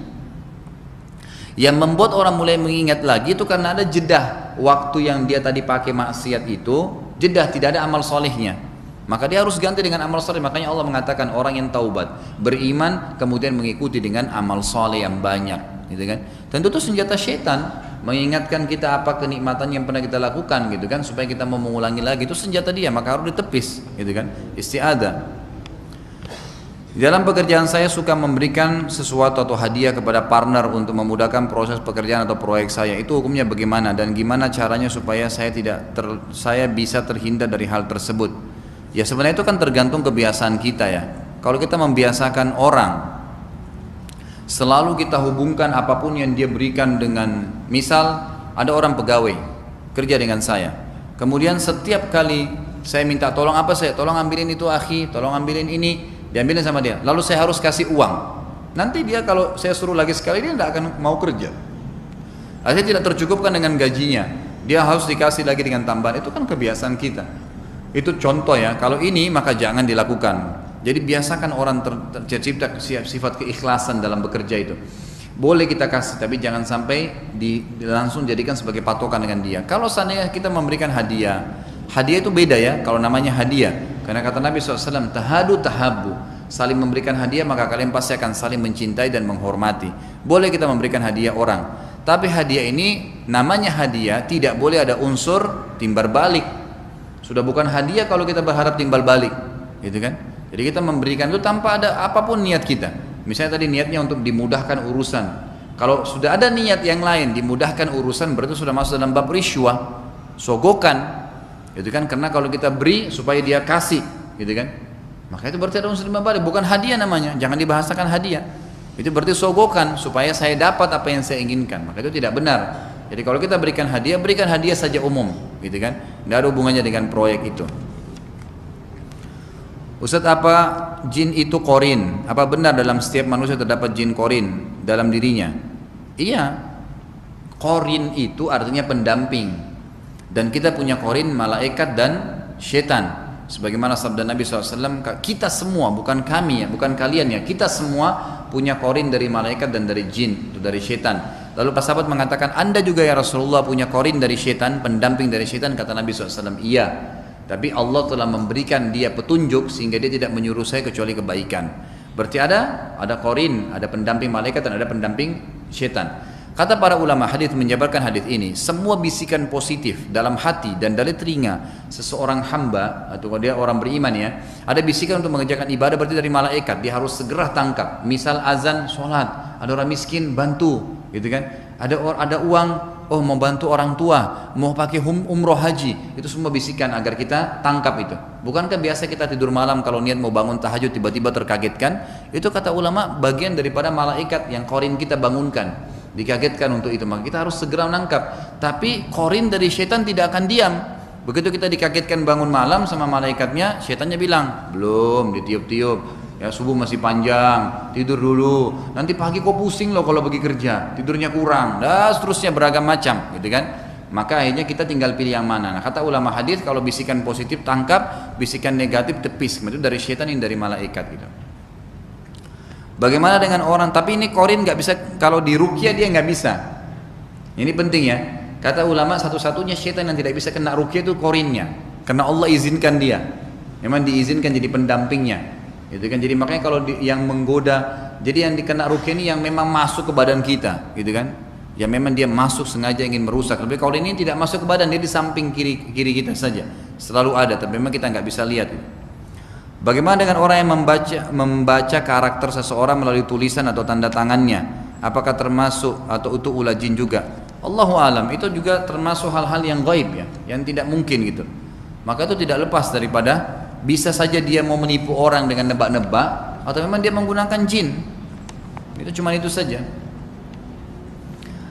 Yang membuat orang mulai mengingat lagi itu karena ada jedah waktu yang dia tadi pakai maksiat itu, jedah, tidak ada amal solehnya. Maka dia harus ganti dengan amal soleh. Makanya Allah mengatakan orang yang taubat, beriman, kemudian mengikuti dengan amal soleh yang banyak, gitu kan? Tentu itu senjata syaitan, mengingatkan kita apa kenikmatan yang pernah kita lakukan, gitu kan, supaya kita mau mengulangi lagi. Itu senjata dia, maka harus ditepis, gitu kan? Isti'adah. Dalam pekerjaan saya suka memberikan sesuatu atau hadiah kepada partner untuk memudahkan proses pekerjaan atau proyek saya. Itu hukumnya bagaimana dan gimana caranya supaya saya bisa terhindar dari hal tersebut? Ya sebenarnya itu kan tergantung kebiasaan kita ya. Kalau kita membiasakan orang selalu kita hubungkan apapun yang dia berikan dengan, misal ada orang pegawai kerja dengan saya, kemudian setiap kali saya minta tolong apa, saya tolong ambilin itu akhi, tolong ambilin ini, diambilin sama dia, lalu saya harus kasih uang. Nanti dia kalau saya suruh lagi sekali dia tidak akan mau kerja. Artinya tidak tercukupkan dengan gajinya, dia harus dikasih lagi dengan tambahan. Itu kan kebiasaan kita. Itu contoh ya. Kalau ini maka jangan dilakukan. Jadi biasakan orang tercipta sifat keikhlasan dalam bekerja itu. Boleh kita kasih, tapi jangan sampai langsung jadikan sebagai patokan dengan dia. Kalau seandainya kita memberikan hadiah, hadiah itu beda ya. Kalau namanya hadiah, karena kata Nabi SAW, tahadu tahabu, saling memberikan hadiah maka kalian pasti akan saling mencintai dan menghormati. Boleh kita memberikan hadiah orang, tapi hadiah ini namanya hadiah, tidak boleh ada unsur timbal balik. Sudah bukan hadiah kalau kita berharap timbal balik, gitu kan? Jadi kita memberikan itu tanpa ada apapun niat kita. Misalnya tadi niatnya untuk dimudahkan urusan. Kalau sudah ada niat yang lain dimudahkan urusan, berarti sudah masuk dalam bab risyuah, sogokan. Gitu kan? Karena kalau kita beri supaya dia kasih, gitu kan? Maka itu berarti ada unsur timbal balik, bukan hadiah namanya. Jangan dibahasakan hadiah. Itu berarti sogokan supaya saya dapat apa yang saya inginkan. Maka itu tidak benar. Jadi kalau kita berikan hadiah saja umum, gitu kan? Tidak ada hubungannya dengan proyek itu. Ustadz, apa jin itu korin? Apa benar dalam setiap manusia terdapat jin korin dalam dirinya? Iya, korin itu artinya pendamping. Dan kita punya korin malaikat dan setan. Sebagaimana sabda Nabi SAW, kita semua, bukan kami ya, bukan kalian ya, kita semua punya korin dari malaikat dan dari jin, dari setan. Lalu para sahabat mengatakan, Anda juga ya Rasulullah punya korin dari setan, pendamping dari setan? Kata Nabi SAW, iya. Tapi Allah telah memberikan dia petunjuk sehingga dia tidak menyuruh saya kecuali kebaikan. Berarti ada korin, ada pendamping malaikat dan ada pendamping setan. Kata para ulama hadis menjabarkan hadis ini, semua bisikan positif dalam hati dan dari telinga seseorang hamba atau kalau dia orang beriman ya, ada bisikan untuk mengerjakan ibadah berarti dari malaikat, dia harus segera tangkap. Misal azan, sholat, ada orang miskin bantu, gitu kan? Ada uang, oh mau bantu orang tua, mau pakai umroh haji, itu semua bisikan agar kita tangkap itu. Bukankah biasa kita tidur malam kalau niat mau bangun tahajud tiba-tiba terkagetkan? Itu kata ulama bagian daripada malaikat yang korin kita bangunkan, dikagetkan untuk itu, maka kita harus segera menangkap. Tapi korin dari setan tidak akan diam. Begitu kita dikagetkan bangun malam sama malaikatnya, setannya bilang, belum, ditiup-tiup, ya subuh masih panjang, tidur dulu, nanti pagi kok pusing loh kalau pergi kerja, tidurnya kurang, dan seterusnya beragam macam, gitu kan. Maka akhirnya kita tinggal pilih yang mana. Nah, kata ulama hadis, kalau bisikan positif tangkap, bisikan negatif tepis, itu dari setan, ini dari malaikat gitu. Bagaimana dengan orang, tapi ini korin nggak bisa, kalau di ruqyah dia nggak bisa. Ini penting ya. Kata ulama satu-satunya setan yang tidak bisa kena ruqyah itu korinnya, karena Allah izinkan dia. Memang diizinkan jadi pendampingnya. Gitu kan. Jadi makanya kalau yang menggoda, jadi yang dikena ruqyah ini yang memang masuk ke badan kita, gitu kan? Ya memang dia masuk sengaja ingin merusak. Tapi kalau ini tidak masuk ke badan, dia di samping kiri kita saja, selalu ada. Tapi memang kita nggak bisa lihat. Bagaimana dengan orang yang membaca karakter seseorang melalui tulisan atau tanda tangannya? Apakah termasuk atau itu ulah jin juga? Allahu alam, itu juga termasuk hal-hal yang gaib ya, yang tidak mungkin gitu. Maka itu tidak lepas daripada bisa saja dia mau menipu orang dengan nebak-nebak, atau memang dia menggunakan jin. Itu cuma itu saja.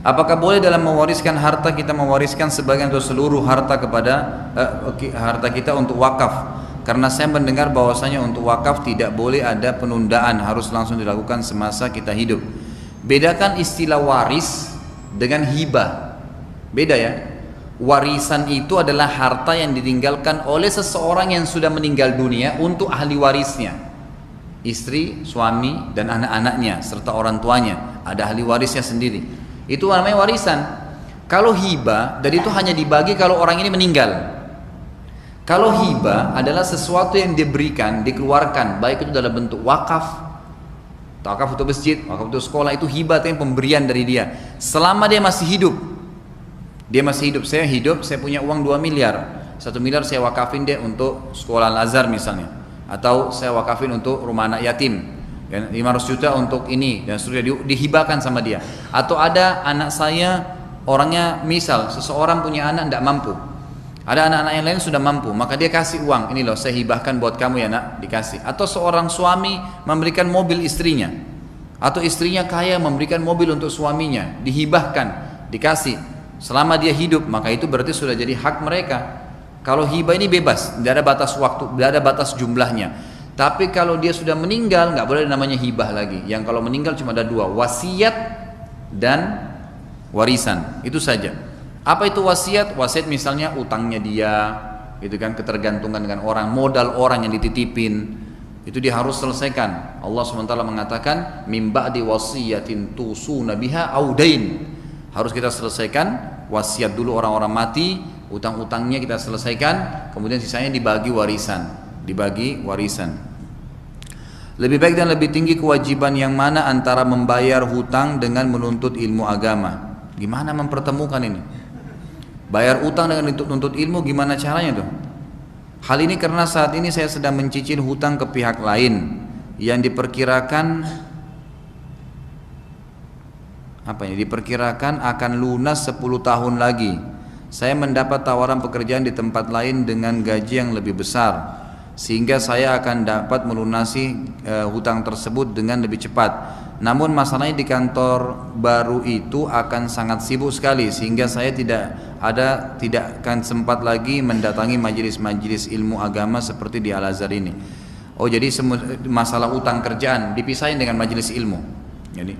Apakah boleh dalam mewariskan harta kita mewariskan sebagian atau seluruh harta harta kita untuk wakaf? Karena saya mendengar bahwasanya untuk wakaf tidak boleh ada penundaan, harus langsung dilakukan semasa kita hidup. Bedakan istilah waris dengan hibah. Beda ya. Warisan itu adalah harta yang ditinggalkan oleh seseorang yang sudah meninggal dunia untuk ahli warisnya. Istri, suami, dan anak-anaknya serta orang tuanya. Ada ahli warisnya sendiri. Itu namanya warisan. Kalau hibah, dan itu hanya dibagi kalau orang ini meninggal. Kalau hibah adalah sesuatu yang diberikan, dikeluarkan, baik itu dalam bentuk wakaf, wakaf untuk masjid, wakaf untuk sekolah, itu hibah, itu yang pemberian dari dia. Selama dia masih hidup, saya hidup, saya punya uang 2 miliar, 1 miliar saya wakafin deh untuk sekolah Al-Azhar misalnya, atau saya wakafin untuk rumah anak yatim. dan 500 juta untuk ini dan seterusnya, dihibahkan sama dia. Atau ada anak saya orangnya, misal seseorang punya anak tidak mampu, ada anak-anak yang lain sudah mampu, maka dia kasih uang, ini loh saya hibahkan buat kamu ya nak, dikasih. Atau seorang suami memberikan mobil istrinya, atau istrinya kaya memberikan mobil untuk suaminya, dihibahkan, dikasih selama dia hidup, maka itu berarti sudah jadi hak mereka. Kalau hibah ini bebas, tidak ada batas waktu, tidak ada batas jumlahnya. Tapi kalau dia sudah meninggal, nggak boleh namanya hibah lagi. Yang kalau meninggal cuma ada dua, wasiat dan warisan, itu saja. Apa itu wasiat? Wasiat misalnya utangnya dia, gitu kan, ketergantungan dengan orang, modal orang yang dititipin, itu dia harus selesaikan. Allah SWT mengatakan mim ba'di wasiyatin tusuna biha audain, harus kita selesaikan wasiat dulu, orang-orang mati, utang-utangnya kita selesaikan, kemudian sisanya dibagi warisan, Lebih baik dan lebih tinggi kewajiban yang mana antara membayar hutang dengan menuntut ilmu agama? Gimana mempertemukan ini? Bayar utang dengan menuntut ilmu, gimana caranya tuh? Hal ini karena saat ini saya sedang mencicil hutang ke pihak lain yang diperkirakan akan lunas 10 tahun lagi. Saya mendapat tawaran pekerjaan di tempat lain dengan gaji yang lebih besar, sehingga saya akan dapat melunasi hutang tersebut dengan lebih cepat. Namun masalahnya di kantor baru itu akan sangat sibuk sekali, sehingga saya tidak akan sempat lagi mendatangi majelis-majelis ilmu agama seperti di Al-Azhar ini. Oh, jadi masalah utang kerjaan dipisahin dengan majelis ilmu. Jadi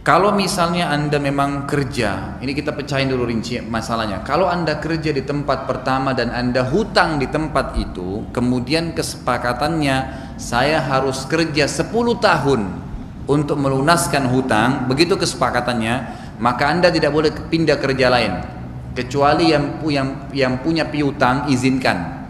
kalau misalnya Anda memang kerja, ini kita pecahin dulu rinci masalahnya. Kalau Anda kerja di tempat pertama dan Anda hutang di tempat itu, kemudian kesepakatannya saya harus kerja 10 tahun untuk melunaskan hutang, begitu kesepakatannya, maka Anda tidak boleh pindah kerja lain, kecuali yang punya piutang izinkan.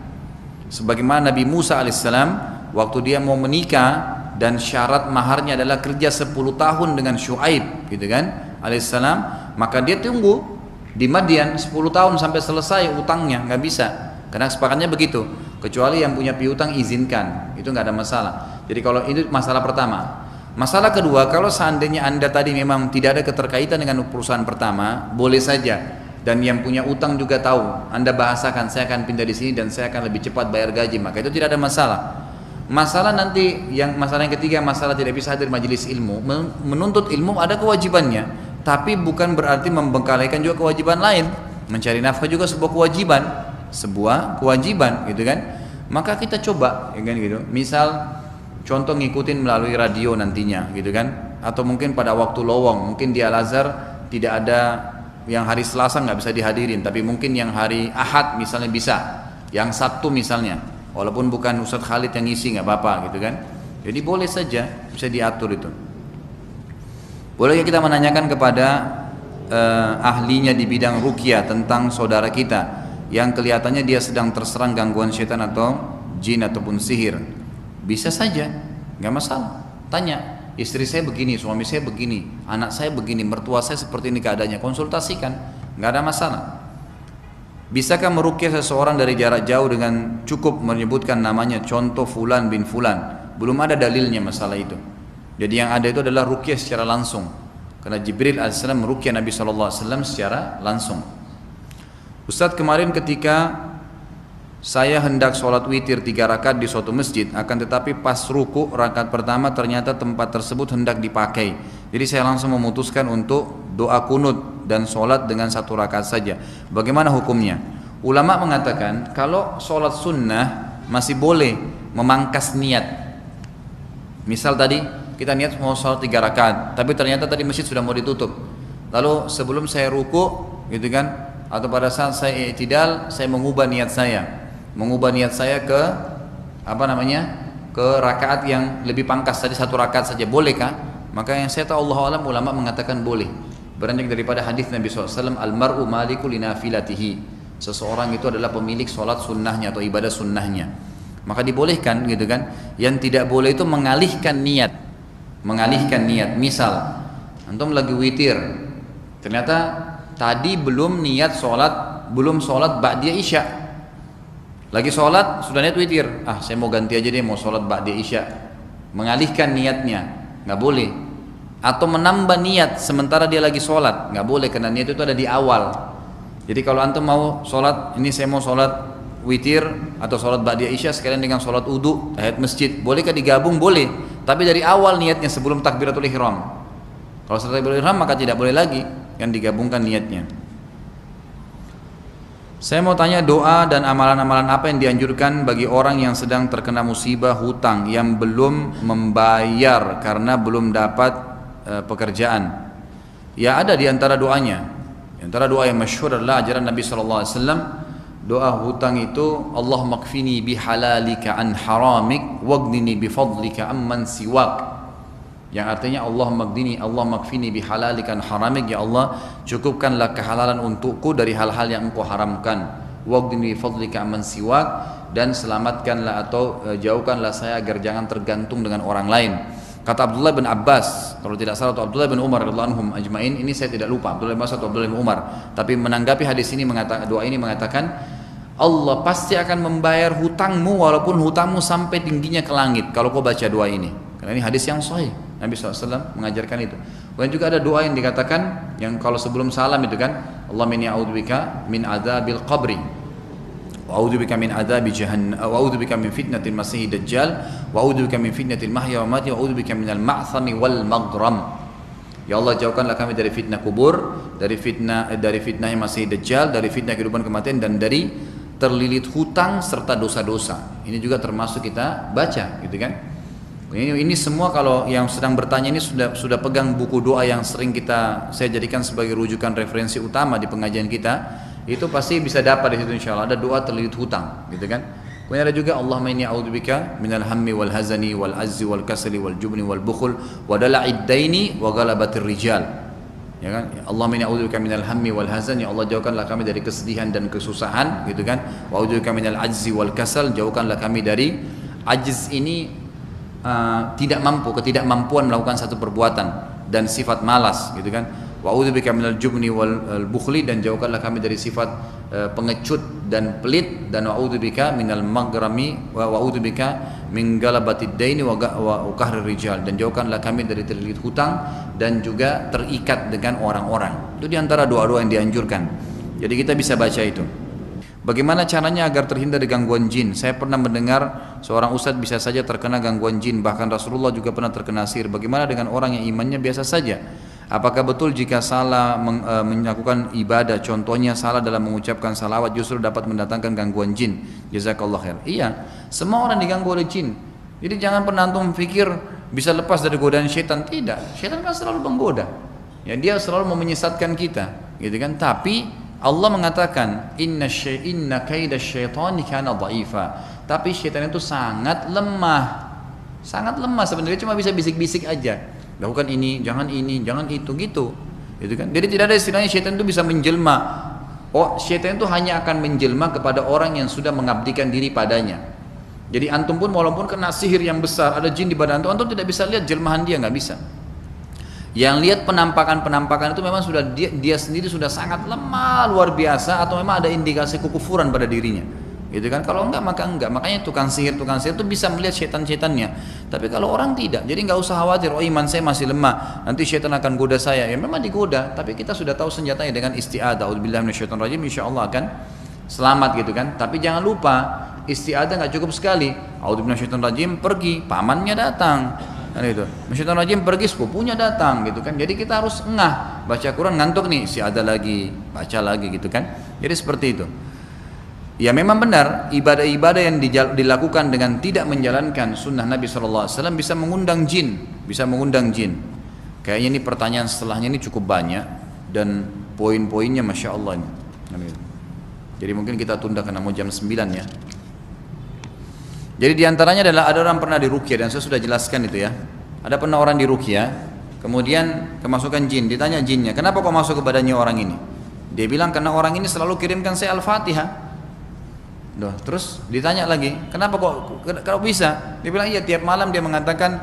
Sebagaimana Nabi Musa alaihissalam waktu dia mau menikah dan syarat maharnya adalah kerja 10 tahun dengan Syuaib, gitu kan, alaihissalam, maka dia tunggu di Madian 10 tahun sampai selesai utangnya, nggak bisa, karena kesepakatannya begitu, kecuali yang punya piutang izinkan, itu nggak ada masalah. Jadi kalau itu masalah pertama. Masalah kedua, kalau seandainya Anda tadi memang tidak ada keterkaitan dengan perusahaan pertama, boleh saja, dan yang punya utang juga tahu, Anda bahasakan saya akan pindah di sini dan saya akan lebih cepat bayar gaji, maka itu tidak ada masalah. Masalah yang ketiga, masalah tidak bisa hadir majelis ilmu. Menuntut ilmu ada kewajibannya, tapi bukan berarti membengkalikan juga kewajiban lain. Mencari nafkah juga sebuah kewajiban, gitu kan? Maka kita coba, ya kan, gitu. Misal contoh ngikutin melalui radio nantinya, gitu kan? Atau mungkin pada waktu lowong, mungkin di Al-Azhar tidak ada yang hari Selasa nggak bisa dihadirin, tapi mungkin yang hari Ahad misalnya bisa, yang Sabtu misalnya. Walaupun bukan Ustadz Khalid yang ngisi, nggak apa-apa, gitu kan. Jadi boleh saja, bisa diatur itu. Boleh kita menanyakan kepada ahlinya di bidang ruqyah tentang saudara kita yang kelihatannya dia sedang terserang gangguan setan atau jin ataupun sihir? Bisa saja, nggak masalah. Tanya, istri saya begini, suami saya begini, anak saya begini, mertua saya seperti ini keadaannya, konsultasikan, nggak ada masalah. Bisakah meruqyah seseorang dari jarak jauh dengan cukup menyebutkan namanya, contoh fulan bin fulan? Belum ada dalilnya masalah itu. Jadi yang ada itu adalah ruqyah secara langsung, karena Jibril AS meruqyah Nabi SAW secara langsung. Ustadz, kemarin ketika saya hendak sholat witir 3 rakaat di suatu masjid, akan tetapi pas ruku rakaat pertama ternyata tempat tersebut hendak dipakai. Jadi saya langsung memutuskan untuk doa kunut dan sholat dengan 1 rakaat saja. Bagaimana hukumnya? Ulama mengatakan kalau sholat sunnah masih boleh memangkas niat. Misal tadi kita niat mau sholat 3 rakaat, tapi ternyata tadi masjid sudah mau ditutup. Lalu sebelum saya ruku, gitu kan, atau pada saat saya i'tidal, saya mengubah niat saya ke ke rakaat yang lebih pangkas, tadi 1 rakaat saja, bolehkah? Maka yang saya tahu Allah alam, ulama mengatakan boleh, beranjak daripada hadis Nabi SAW, al-mar'u maliku linafilatihi, seseorang itu adalah pemilik sholat sunnahnya atau ibadah sunnahnya, maka dibolehkan, gitu kan. Yang tidak boleh itu mengalihkan niat. Misal antum lagi witir, ternyata tadi belum sholat ba'diyah isya, lagi sholat sudah niat witir, saya mau ganti aja deh, mau sholat ba'diyah isya, mengalihkan niatnya, nggak boleh. Atau menambah niat sementara dia lagi sholat, nggak boleh, karena niat itu ada di awal. Jadi kalau antum mau sholat, ini saya mau sholat witir atau sholat ba'da isya sekalian dengan sholat wudu, tahiyat masjid, bolehkah digabung? Boleh, tapi dari awal niatnya sebelum takbiratul ihram. Kalau setelah takbiratul ihram maka tidak boleh lagi, kan digabungkan niatnya. Saya mau tanya, doa dan amalan-amalan apa yang dianjurkan bagi orang yang sedang terkena musibah hutang yang belum membayar karena belum dapat pekerjaan? Ya, ada di antara doanya. Di antara doa yang masyhur adalah ajaran Nabi SAW. Doa hutang itu, Allahumma kfini bihalalika an haramik waghnini bifadlika amman siwak. Yang artinya Allahumma kfini bihalalika an haramik, ya Allah cukupkanlah kehalalan untukku dari hal-hal yang engkau haramkan, waghnini bifadlika amman siwak, dan selamatkanlah atau jauhkanlah saya agar jangan tergantung dengan orang lain. Kata Abdullah bin Abbas, kalau tidak salah, atau Abdullah bin Umar radhiyallahu anhum ajmain, ini saya tidak lupa, Abdullah bin Abbas atau Abdullah bin Umar, tapi menanggapi hadis ini doa ini mengatakan, Allah pasti akan membayar hutangmu walaupun hutangmu sampai tingginya ke langit kalau kau baca doa ini. Karena ini hadis yang sahih, Nabi SAW mengajarkan itu. Kemudian juga ada doa yang dikatakan, yang kalau sebelum salam itu kan, Allahumma inni a'udzubika min adzabil qabri wa a'udzubika min adzabi jahannam wa a'udzubika min fitnatil masiihid dajjal wa a'udzubika min fitnatil mahya wa mamati wa a'udzubika minal ma'thami wal maghram. Ya Allah, jauhkanlah kami dari fitnah kubur, dari fitnahnya Masih Dajjal, dari fitnah kehidupan kematian, dan dari terlilit hutang serta dosa-dosa. Ini juga termasuk kita baca, gitu kan? Ini semua kalau yang sedang bertanya ini sudah pegang buku doa yang sering saya jadikan sebagai rujukan referensi utama di pengajian kita, itu pasti bisa dapat di situ insyaallah. Ada doa terlilit hutang, gitu kan? Kemudian ada juga Allahumma inni a'udzubika minal hammi wal hazani wal azzi wal kasali wal jubni wal bukhul wa dala'id daini wa ghalabatir rijal. Ya kan? Allahumma inni a'udzubika minal hammi wal hazani, ya Allah jauhkanlah kami dari kesedihan dan kesusahan, gitu kan? Wa a'udzubika minal ajzi wal kasal, jauhkanlah kami dari ajiz ini, ketidakmampuan melakukan satu perbuatan, dan sifat malas, gitu kan? Wa a'udzubika minal jubni wal bukhli, dan jauhkanlah kami dari sifat pengecut dan pelit, dan wa a'udzubika minal maghrami wa a'udzubika min galabatid daini wa qahrir rijal, dan jauhkanlah kami dari terlilit hutang dan juga terikat dengan orang-orang. Itu diantara doa-doa yang dianjurkan. Jadi kita bisa baca itu. Bagaimana caranya agar terhindar dari gangguan jin? Saya pernah mendengar seorang ustadz bisa saja terkena gangguan jin, bahkan Rasulullah juga pernah terkena sihir. Bagaimana dengan orang yang imannya biasa saja? Apakah betul jika salah melakukan ibadah, contohnya salah dalam mengucapkan salawat, justru dapat mendatangkan gangguan jin? Jazakallah khair. Iya, semua orang diganggu oleh jin. Jadi jangan pernah antum pikir bisa lepas dari godaan syaitan. Tidak, syaitan kan selalu menggoda. Ya, dia selalu mau menyesatkan kita, gitu kan? Tapi Allah mengatakan inna kaida syaitani kana dha'ifa. Tapi syaitan itu sangat lemah. Sangat lemah sebenarnya, cuma bisa bisik-bisik aja. Lakukan ini, jangan itu, gitu kan? Jadi tidak ada istilahnya syaitan itu bisa menjelma. Oh, syaitan itu hanya akan menjelma kepada orang yang sudah mengabdikan diri padanya. Jadi antum pun walaupun kena sihir yang besar, ada jin di badan antum tidak bisa lihat jelmahan dia, nggak bisa. Yang lihat penampakan itu memang sudah dia sendiri sudah sangat lemah luar biasa, atau memang ada indikasi kekufuran pada dirinya, gitu kan? Kalau enggak maka enggak. Makanya tukang sihir itu bisa melihat syaitan-syaitannya. Tapi kalau orang tidak, jadi nggak usah khawatir. Oh, iman saya masih lemah, nanti syaitan akan goda saya. Ya memang digoda, tapi kita sudah tahu senjatanya dengan isti'adzah. A'udzubillahi minasyaitonir rajim, insyaallah akan selamat, gitu kan? Tapi jangan lupa isti'adzah nggak cukup sekali. A'udzubillahi minasyaitonir rajim, pergi, pamannya datang. Kan itu. Syaitan rajim pergi, sepupunya datang, gitu kan. Jadi kita harus ngah, baca Quran ngantuk nih, isti'adzah lagi, baca lagi, gitu kan. Jadi seperti itu. Ya memang benar, ibadah-ibadah yang dilakukan dengan tidak menjalankan sunnah Nabi SAW bisa mengundang jin, Kayaknya ini pertanyaan setelahnya ini cukup banyak dan poin-poinnya Masya Allah ini. Jadi mungkin kita tunda karena mau jam 9 ya. Jadi diantaranya adalah ada orang pernah diruqyah, dan saya sudah jelaskan itu ya. Ada pernah orang diruqyah, kemudian kemasukan jin, ditanya jinnya, kenapa kok masuk ke badannya orang ini? Dia bilang karena orang ini selalu kirimkan saya Al-Fatihah. Terus ditanya lagi, kenapa kok bisa? Dia bilang iya, tiap malam dia mengatakan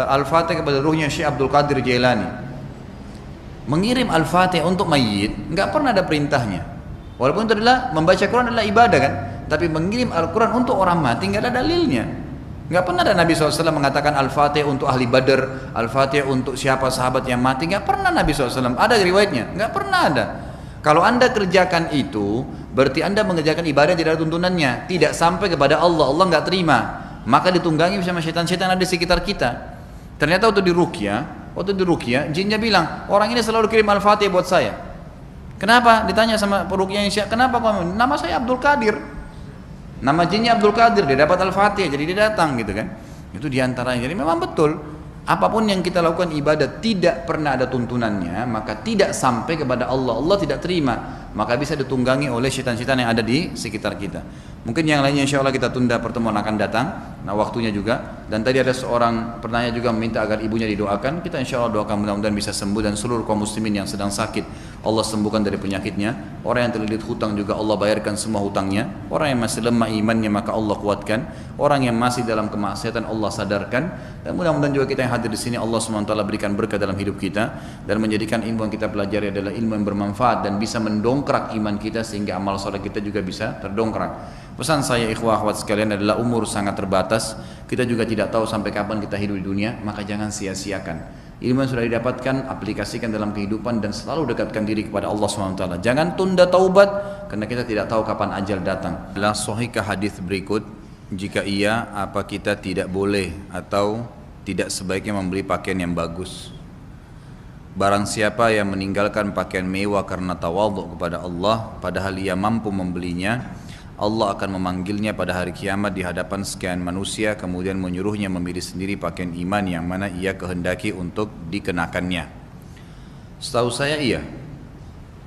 Al-Fatihah kepada ruhnya Syekh Abdul Qadir Jailani. Mengirim Al-Fatihah untuk mayit nggak pernah ada perintahnya. Walaupun itu adalah membaca Quran adalah ibadah kan, tapi mengirim Al-Quran untuk orang mati nggak ada dalilnya. Nggak pernah ada Nabi SAW mengatakan Al-Fatihah untuk ahli Badar, Al-Fatihah untuk siapa sahabat yang mati. Nggak pernah Nabi SAW. Ada riwayatnya? Nggak pernah ada. Kalau anda kerjakan itu, berarti anda mengerjakan ibadah yang tidak ada tuntunannya, tidak sampai kepada Allah, Allah nggak terima. Maka ditunggangi sama setan-setan ada di sekitar kita. Ternyata waktu di Ruqyah, jinnya bilang, orang ini selalu kirim Al-Fatihah buat saya. Kenapa? Ditanya sama peruqyahnya, kenapa kamu? Nama saya Abdul Qadir. Nama jinnya Abdul Qadir, dia dapat Al-Fatihah, jadi dia datang gitu kan. Itu diantaranya. Jadi memang betul, apapun yang kita lakukan ibadah tidak pernah ada tuntunannya, maka tidak sampai kepada Allah, Allah tidak terima, maka bisa ditunggangi oleh syaitan-syaitan yang ada di sekitar kita. Mungkin yang lainnya insya Allah kita tunda, pertemuan akan datang, nah waktunya juga. Dan tadi ada seorang penanya juga meminta agar ibunya didoakan, kita insya Allah doakan mudah-mudahan bisa sembuh, dan seluruh kaum muslimin yang sedang sakit Allah sembuhkan dari penyakitnya. Orang yang terlilit hutang juga Allah bayarkan semua hutangnya. Orang yang masih lemah imannya maka Allah kuatkan. Orang yang masih dalam kemaksiatan Allah sadarkan. Dan mudah-mudahan juga kita yang hadir di sini Allah SWT berikan berkah dalam hidup kita, dan menjadikan ilmu yang kita pelajari adalah ilmu yang bermanfaat dan bisa mendongkrak iman kita sehingga amal soleh kita juga bisa terdongkrak. Pesan saya ikhwah akhwat sekalian adalah umur sangat terbatas. Kita juga tidak tahu sampai kapan kita hidup di dunia, maka jangan sia-siakan. Ilmu yang sudah didapatkan, aplikasikan dalam kehidupan dan selalu dekatkan diri kepada Allah SWT. Jangan tunda taubat, karena kita tidak tahu kapan ajal datang. Adalah sahihkah hadis berikut? Jika iya, apa kita tidak boleh atau tidak sebaiknya membeli pakaian yang bagus? Barang siapa yang meninggalkan pakaian mewah karena tawadhu kepada Allah, padahal ia mampu membelinya, Allah akan memanggilnya pada hari kiamat di hadapan sekian manusia, kemudian menyuruhnya memilih sendiri pakaian iman yang mana ia kehendaki untuk dikenakannya. Setahu saya iya,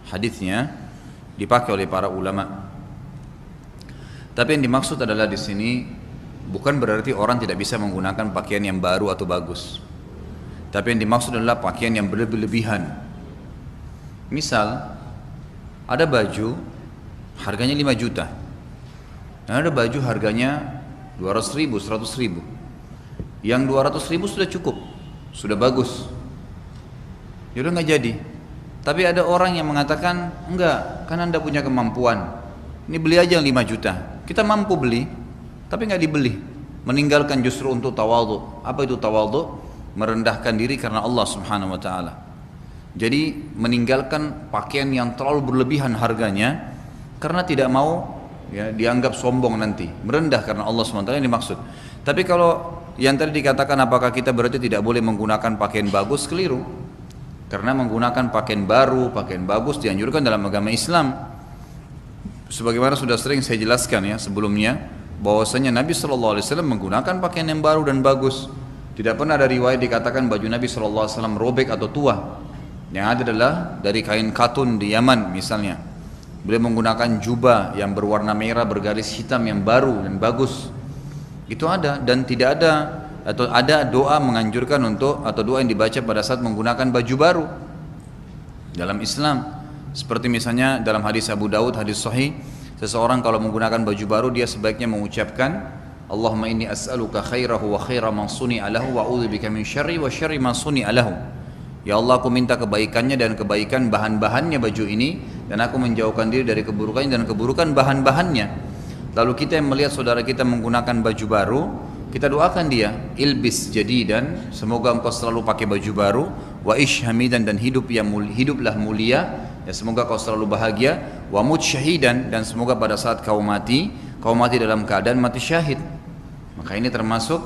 hadisnya dipakai oleh para ulama. Tapi yang dimaksud adalah di sini bukan berarti orang tidak bisa menggunakan pakaian yang baru atau bagus. Tapi yang dimaksud adalah pakaian yang berlebihan. Misal ada baju harganya 5 juta. Dan ada baju harganya 200 ribu, 100 ribu. Yang 200 ribu sudah cukup, sudah bagus. Ya udah nggak jadi. Tapi ada orang yang mengatakan, enggak, kan anda punya kemampuan. Ini beli aja yang 5 juta. Kita mampu beli, tapi nggak dibeli. Meninggalkan justru untuk tawadhu. Apa itu tawadhu? Merendahkan diri karena Allah Subhanahu Wa Taala. Jadi meninggalkan pakaian yang terlalu berlebihan harganya karena tidak mau ya dianggap sombong nanti, merendah karena Allah SWT yang dimaksud. Tapi kalau yang tadi dikatakan apakah kita berarti tidak boleh menggunakan pakaian bagus, keliru. Karena menggunakan pakaian baru, pakaian bagus dianjurkan dalam agama Islam. Sebagaimana sudah sering saya jelaskan ya sebelumnya, bahwasanya Nabi SAW menggunakan pakaian yang baru dan bagus. Tidak pernah ada riwayat dikatakan baju Nabi SAW robek atau tua. Yang ada adalah dari kain katun di Yaman misalnya. Beliau menggunakan jubah yang berwarna merah bergaris hitam yang baru dan bagus. Itu ada, dan tidak ada atau ada doa menganjurkan untuk, atau doa yang dibaca pada saat menggunakan baju baru dalam Islam. Seperti misalnya dalam hadis Abu Daud, hadis sahih, seseorang kalau menggunakan baju baru dia sebaiknya mengucapkan Allahumma inni as'aluka khairahu wa khaira ma suni'a lahu wa a'udzubika min syarri wa syarri ma suni'a lahu. Ya Allah, aku minta kebaikannya dan kebaikan bahan-bahannya baju ini, dan aku menjauhkan diri dari keburukannya dan keburukan bahan-bahannya. Lalu kita yang melihat saudara kita menggunakan baju baru, kita doakan dia, ilbis jadidan, semoga engkau selalu pakai baju baru, wa ish hamidan, dan hiduplah mulia, ya semoga kau selalu bahagia, wa mut syahidan, dan semoga pada saat kau mati dalam keadaan mati syahid. Maka ini termasuk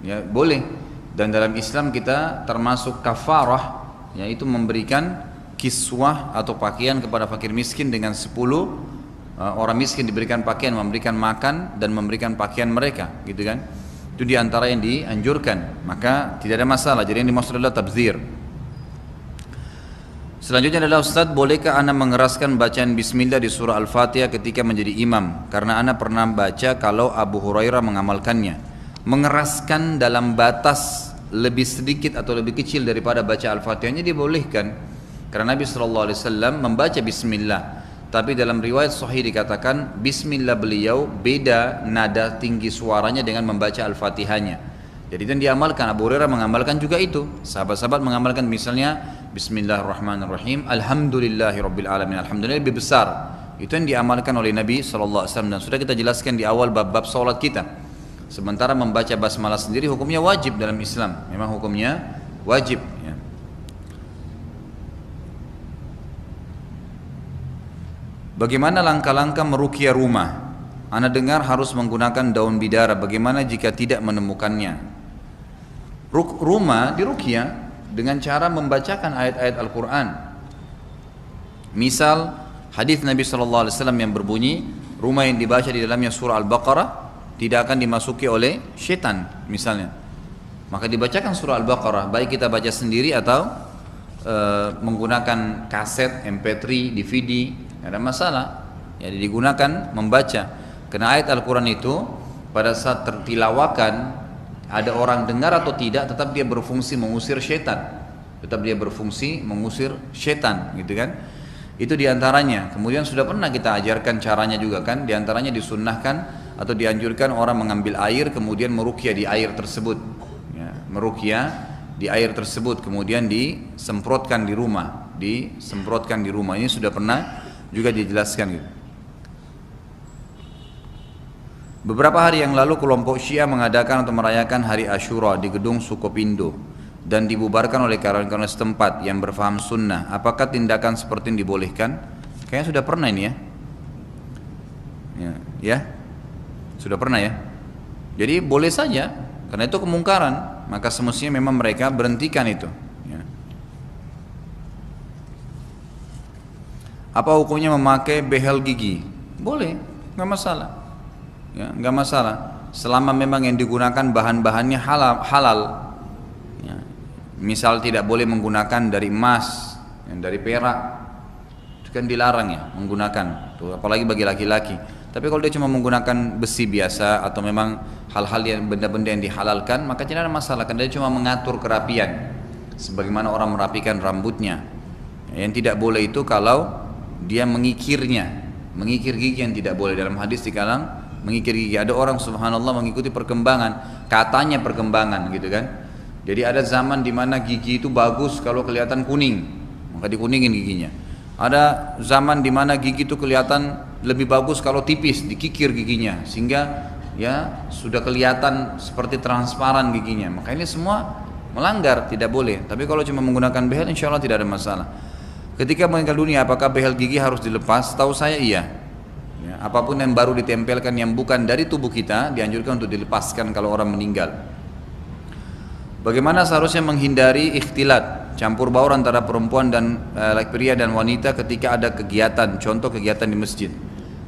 ya boleh. Dan dalam Islam kita termasuk kafarah, yaitu memberikan kiswah atau pakaian kepada fakir miskin dengan 10 orang miskin diberikan pakaian, memberikan makan dan memberikan pakaian mereka, gitu kan? Itu diantara yang dianjurkan, maka tidak ada masalah. Jadi yang dimaksud adalah tabdzir. Selanjutnya adalah Ustaz, bolehkah ana mengeraskan bacaan Bismillah di surah Al-Fatihah ketika menjadi imam? Karena ana pernah baca kalau Abu Hurairah mengamalkannya. Mengeraskan dalam batas lebih sedikit atau lebih kecil daripada baca Al-Fatihahnya dibolehkan, karena Nabi SAW membaca Bismillah. Tapi dalam riwayat sahih dikatakan Bismillah beliau beda nada tinggi suaranya dengan membaca Al-Fatihahnya. Jadi itu yang diamalkan. Abu Hurairah mengamalkan juga itu. Sahabat-sahabat mengamalkan misalnya Bismillahirrahmanirrahim, Alhamdulillahirabbil alamin. Alhamdulillah lebih besar. Itu yang diamalkan oleh Nabi SAW, dan sudah kita jelaskan di awal bab-bab salat kita. Sementara membaca basmalah sendiri hukumnya wajib dalam Islam, memang hukumnya wajib ya. Bagaimana langkah-langkah meruqyah rumah? Ana dengar harus menggunakan daun bidara, bagaimana jika tidak menemukannya? Rumah diruqyah dengan cara membacakan ayat-ayat Al-Quran. Misal hadis Nabi SAW yang berbunyi, rumah yang dibaca di dalamnya surah Al-Baqarah tidak akan dimasuki oleh syaitan misalnya, maka dibacakan surah Al-Baqarah, baik kita baca sendiri atau menggunakan kaset, MP3, DVD, tidak ada masalah. Jadi digunakan membaca, karena ayat Al-Quran itu pada saat tertilawakan, ada orang dengar atau tidak, tetap dia berfungsi mengusir syaitan, tetap dia berfungsi mengusir syaitan, gitu kan. Itu diantaranya. Kemudian sudah pernah kita ajarkan caranya juga kan, diantaranya disunnahkan atau dianjurkan orang mengambil air kemudian meruqyah di air tersebut ya, meruqyah di air tersebut kemudian disemprotkan di rumah, ini sudah pernah juga dijelaskan gitu. Beberapa hari yang lalu kelompok Syiah mengadakan atau merayakan hari Asyura di gedung Sukopindo dan dibubarkan oleh kawan-kawan setempat yang berfaham sunnah. Apakah tindakan seperti ini dibolehkan? Kayaknya sudah pernah ini ya. Sudah pernah ya. Jadi boleh saja, karena itu kemungkaran, maka semestinya memang mereka berhentikan itu ya. Apa hukumnya memakai behel gigi? Boleh, nggak masalah ya, nggak masalah selama memang yang digunakan bahan-bahannya halal ya. Misal tidak boleh menggunakan dari emas, yang dari perak itu kan dilarang ya menggunakan tuh, apalagi bagi laki-laki. Tapi kalau dia cuma menggunakan besi biasa atau memang hal-hal yang benda-benda yang dihalalkan, maka tidak ada masalah, karena dia cuma mengatur kerapian sebagaimana orang merapikan rambutnya. Yang tidak boleh itu kalau dia mengikir gigi, yang tidak boleh. Dalam hadis dikatakan mengikir gigi. Ada orang subhanallah mengikuti perkembangan, katanya perkembangan gitu kan. Jadi ada zaman di mana gigi itu bagus kalau kelihatan kuning, maka dikuningin giginya. Ada zaman di mana gigi itu kelihatan lebih bagus kalau tipis, dikikir giginya sehingga ya sudah kelihatan seperti transparan giginya. Maka ini semua melanggar, tidak boleh. Tapi kalau cuma menggunakan behel, insya Allah tidak ada masalah. Ketika meninggal dunia, apakah behel gigi harus dilepas? Tahu saya iya. Ya, apapun yang baru ditempelkan yang bukan dari tubuh kita dianjurkan untuk dilepaskan kalau orang meninggal. Bagaimana seharusnya menghindari ikhtilat, campur baur antara perempuan dan pria dan wanita ketika ada kegiatan, contoh kegiatan di masjid?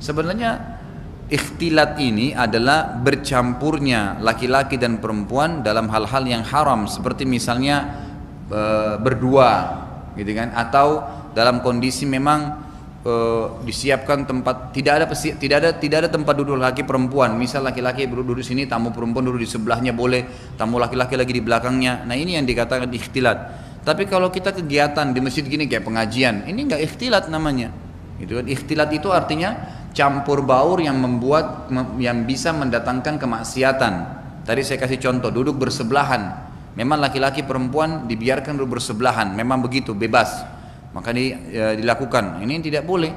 Sebenarnya ikhtilat ini adalah bercampurnya laki-laki dan perempuan dalam hal-hal yang haram, seperti misalnya berdua, gitu kan? Atau dalam kondisi memang disiapkan tempat, tidak ada tempat duduk laki perempuan. Misal laki-laki duduk di sini, tamu perempuan duduk di sebelahnya boleh, tamu laki-laki lagi di belakangnya. Nah ini yang dikatakan ikhtilat. Tapi kalau kita kegiatan di masjid gini kayak pengajian, ini enggak ikhtilat namanya. Itu kan ikhtilat itu artinya campur baur yang bisa mendatangkan kemaksiatan. Tadi saya kasih contoh, duduk bersebelahan. Memang laki-laki perempuan dibiarkan duduk bersebelahan, memang begitu, bebas. Maka dilakukan. Ini tidak boleh.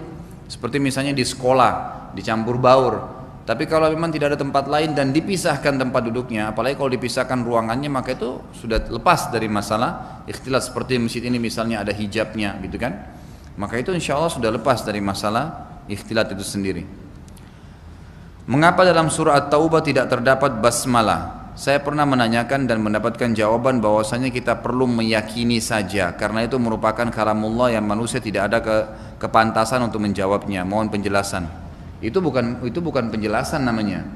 Seperti misalnya di sekolah, dicampur baur. Tapi kalau memang tidak ada tempat lain dan dipisahkan tempat duduknya, apalagi kalau dipisahkan ruangannya, maka itu sudah lepas dari masalah ikhtilat. Seperti masjid ini misalnya ada hijabnya gitu kan, maka itu insya Allah sudah lepas dari masalah ikhtilat itu sendiri. Mengapa dalam surah At-Taubah tidak terdapat basmalah? Saya pernah menanyakan dan mendapatkan jawaban bahwasanya kita perlu meyakini saja, karena itu merupakan kalamullah yang manusia tidak ada kepantasan untuk menjawabnya. Mohon penjelasan. Itu bukan penjelasan namanya.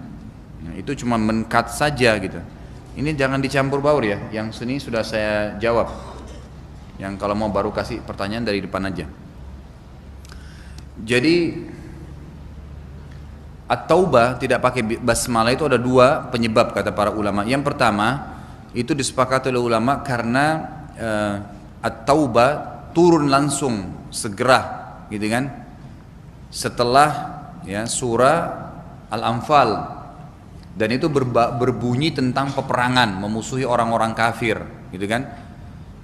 Itu cuma men-cut saja gitu. Ini jangan dicampur baur ya. Yang sini sudah saya jawab. Yang kalau mau baru kasih pertanyaan dari depan aja. Jadi At-Taubah tidak pakai basmalah itu ada dua penyebab kata para ulama. Yang pertama itu disepakati oleh ulama karena At-Taubah turun langsung segera gitu kan setelah ya surah Al-Anfal, dan itu berbunyi tentang peperangan, memusuhi orang-orang kafir gitu kan.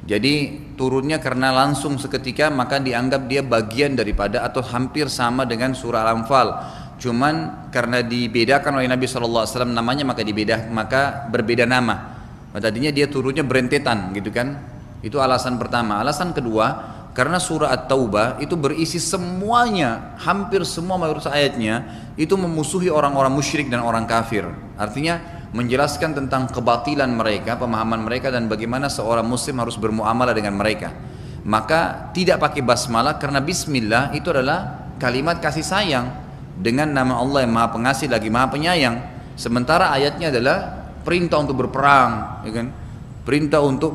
Jadi turunnya karena langsung seketika, maka dianggap dia bagian daripada atau hampir sama dengan surah Al-Anfal. cuman karena dibedakan oleh Nabi SAW namanya maka berbeda nama. Tadinya dia turunnya berentetan gitu kan. Itu alasan pertama. Alasan kedua, karena surah At-Taubah itu berisi semuanya, hampir semua mayoritas ayatnya itu memusuhi orang-orang musyrik dan orang kafir. Artinya menjelaskan tentang kebatilan mereka, pemahaman mereka, dan bagaimana seorang muslim harus bermuamalah dengan mereka. Maka tidak pakai basmalah karena bismillah itu adalah kalimat kasih sayang dengan nama Allah yang Maha Pengasih lagi Maha Penyayang. Sementara ayatnya adalah perintah untuk berperang, ya kan? Perintah untuk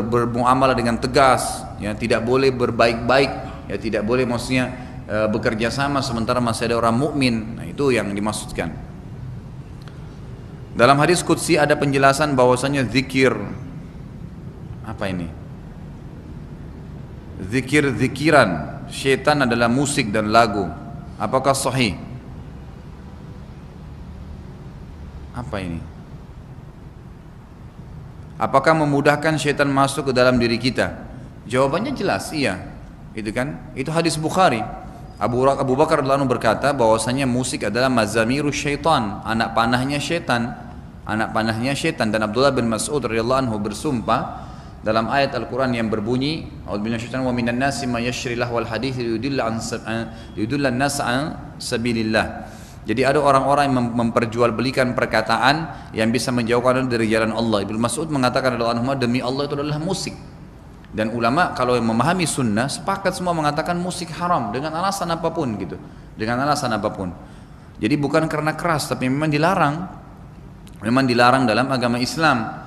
bermuamalah dengan tegas, ya, tidak boleh berbaik-baik, ya, tidak boleh maksudnya bekerja sama sementara masih ada orang mukmin. Nah, itu yang dimaksudkan. Dalam hadis qudsi ada penjelasan bahwasanya zikir apa ini? Zikir-zikiran syaitan adalah musik dan lagu. Apakah sahih? Apa ini? Apakah memudahkan syaitan masuk ke dalam diri kita? Jawabannya jelas, iya. Itu kan? Itu hadis Bukhari. Abu Bakar radhiyallahu anhu berkata bahwasanya musik adalah mazamiru syaitan, anak panahnya syaitan, anak panahnya syaitan. Dan Abdullah bin Mas'ud radhiyallahu anhu bersumpah dalam ayat Al-Quran yang berbunyi, a'udzubillahi minasyaitonir rajim, wa minan nasi may yashri lahwal hadits liyudilla an-nas an sabilillah. Jadi ada orang-orang yang memperjualbelikan perkataan yang bisa menjauhkan dari jalan Allah. Ibnu Mas'ud mengatakan demi Allah itu adalah musik. Dan ulama kalau yang memahami sunnah sepakat semua mengatakan musik haram dengan alasan apapun gitu, dengan alasan apapun. Jadi bukan karena keras, tapi memang dilarang dalam agama Islam.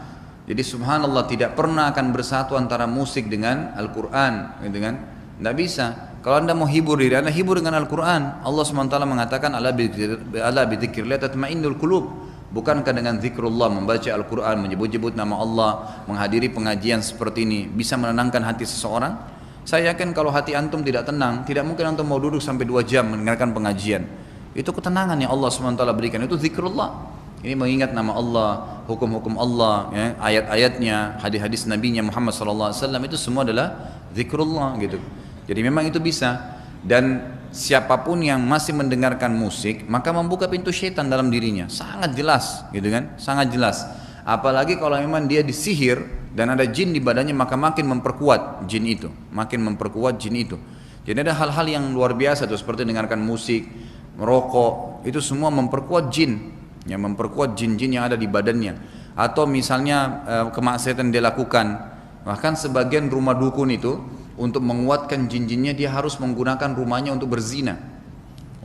Jadi subhanallah tidak pernah akan bersatu antara musik dengan Al-Quran, gitu kan? Tidak bisa. Kalau anda mau hibur diri anda, hibur dengan Al-Quran. Allah SWT mengatakan ala bidzikrillah tatma'innul qulub. Bukankah dengan zikrullah, membaca Al-Quran, menyebut-nyebut nama Allah, menghadiri pengajian seperti ini bisa menenangkan hati seseorang? Saya yakin kalau hati antum tidak tenang, tidak mungkin antum mau duduk sampai 2 jam mendengarkan pengajian. Itu ketenangan yang Allah SWT berikan, itu zikrullah. Ini mengingat nama Allah, hukum-hukum Allah, ya, ayat-ayatnya, hadis-hadis Nabi-Nya Muhammad SAW, itu semua adalah zikrullah gitu. Jadi memang itu bisa. Dan siapapun yang masih mendengarkan musik maka membuka pintu syaitan dalam dirinya, sangat jelas gitu kan, sangat jelas. Apalagi kalau memang dia disihir dan ada jin di badannya, maka makin memperkuat jin itu, makin memperkuat jin itu. Jadi ada hal-hal yang luar biasa tuh, seperti dengarkan musik, merokok, itu semua memperkuat jin, yang memperkuat jin-jin yang ada di badannya. Atau misalnya kemaksiatan dia lakukan, bahkan sebagian rumah dukun itu untuk menguatkan jin-jinnya dia harus menggunakan rumahnya untuk berzina,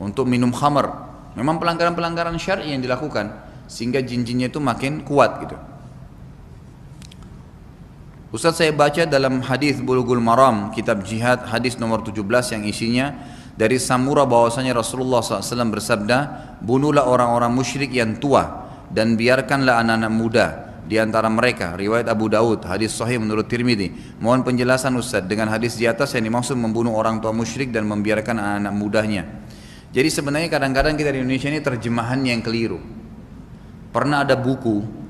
untuk minum khamar. Memang pelanggaran-pelanggaran syar'i yang dilakukan sehingga jin-jinnya itu makin kuat gitu. Ustaz, saya baca dalam hadis Bulughul Maram kitab jihad hadis nomor 17 yang isinya dari Samura bahwasanya Rasulullah SAW bersabda, bunuhlah orang-orang musyrik yang tua dan biarkanlah anak-anak muda di antara mereka. Riwayat Abu Daud, hadis sahih menurut Tirmidzi. Mohon penjelasan Ustaz dengan hadis di atas yang dimaksud membunuh orang tua musyrik dan membiarkan anak-anak mudanya. Jadi sebenarnya kadang-kadang kita di Indonesia ini terjemahannya yang keliru. Pernah ada buku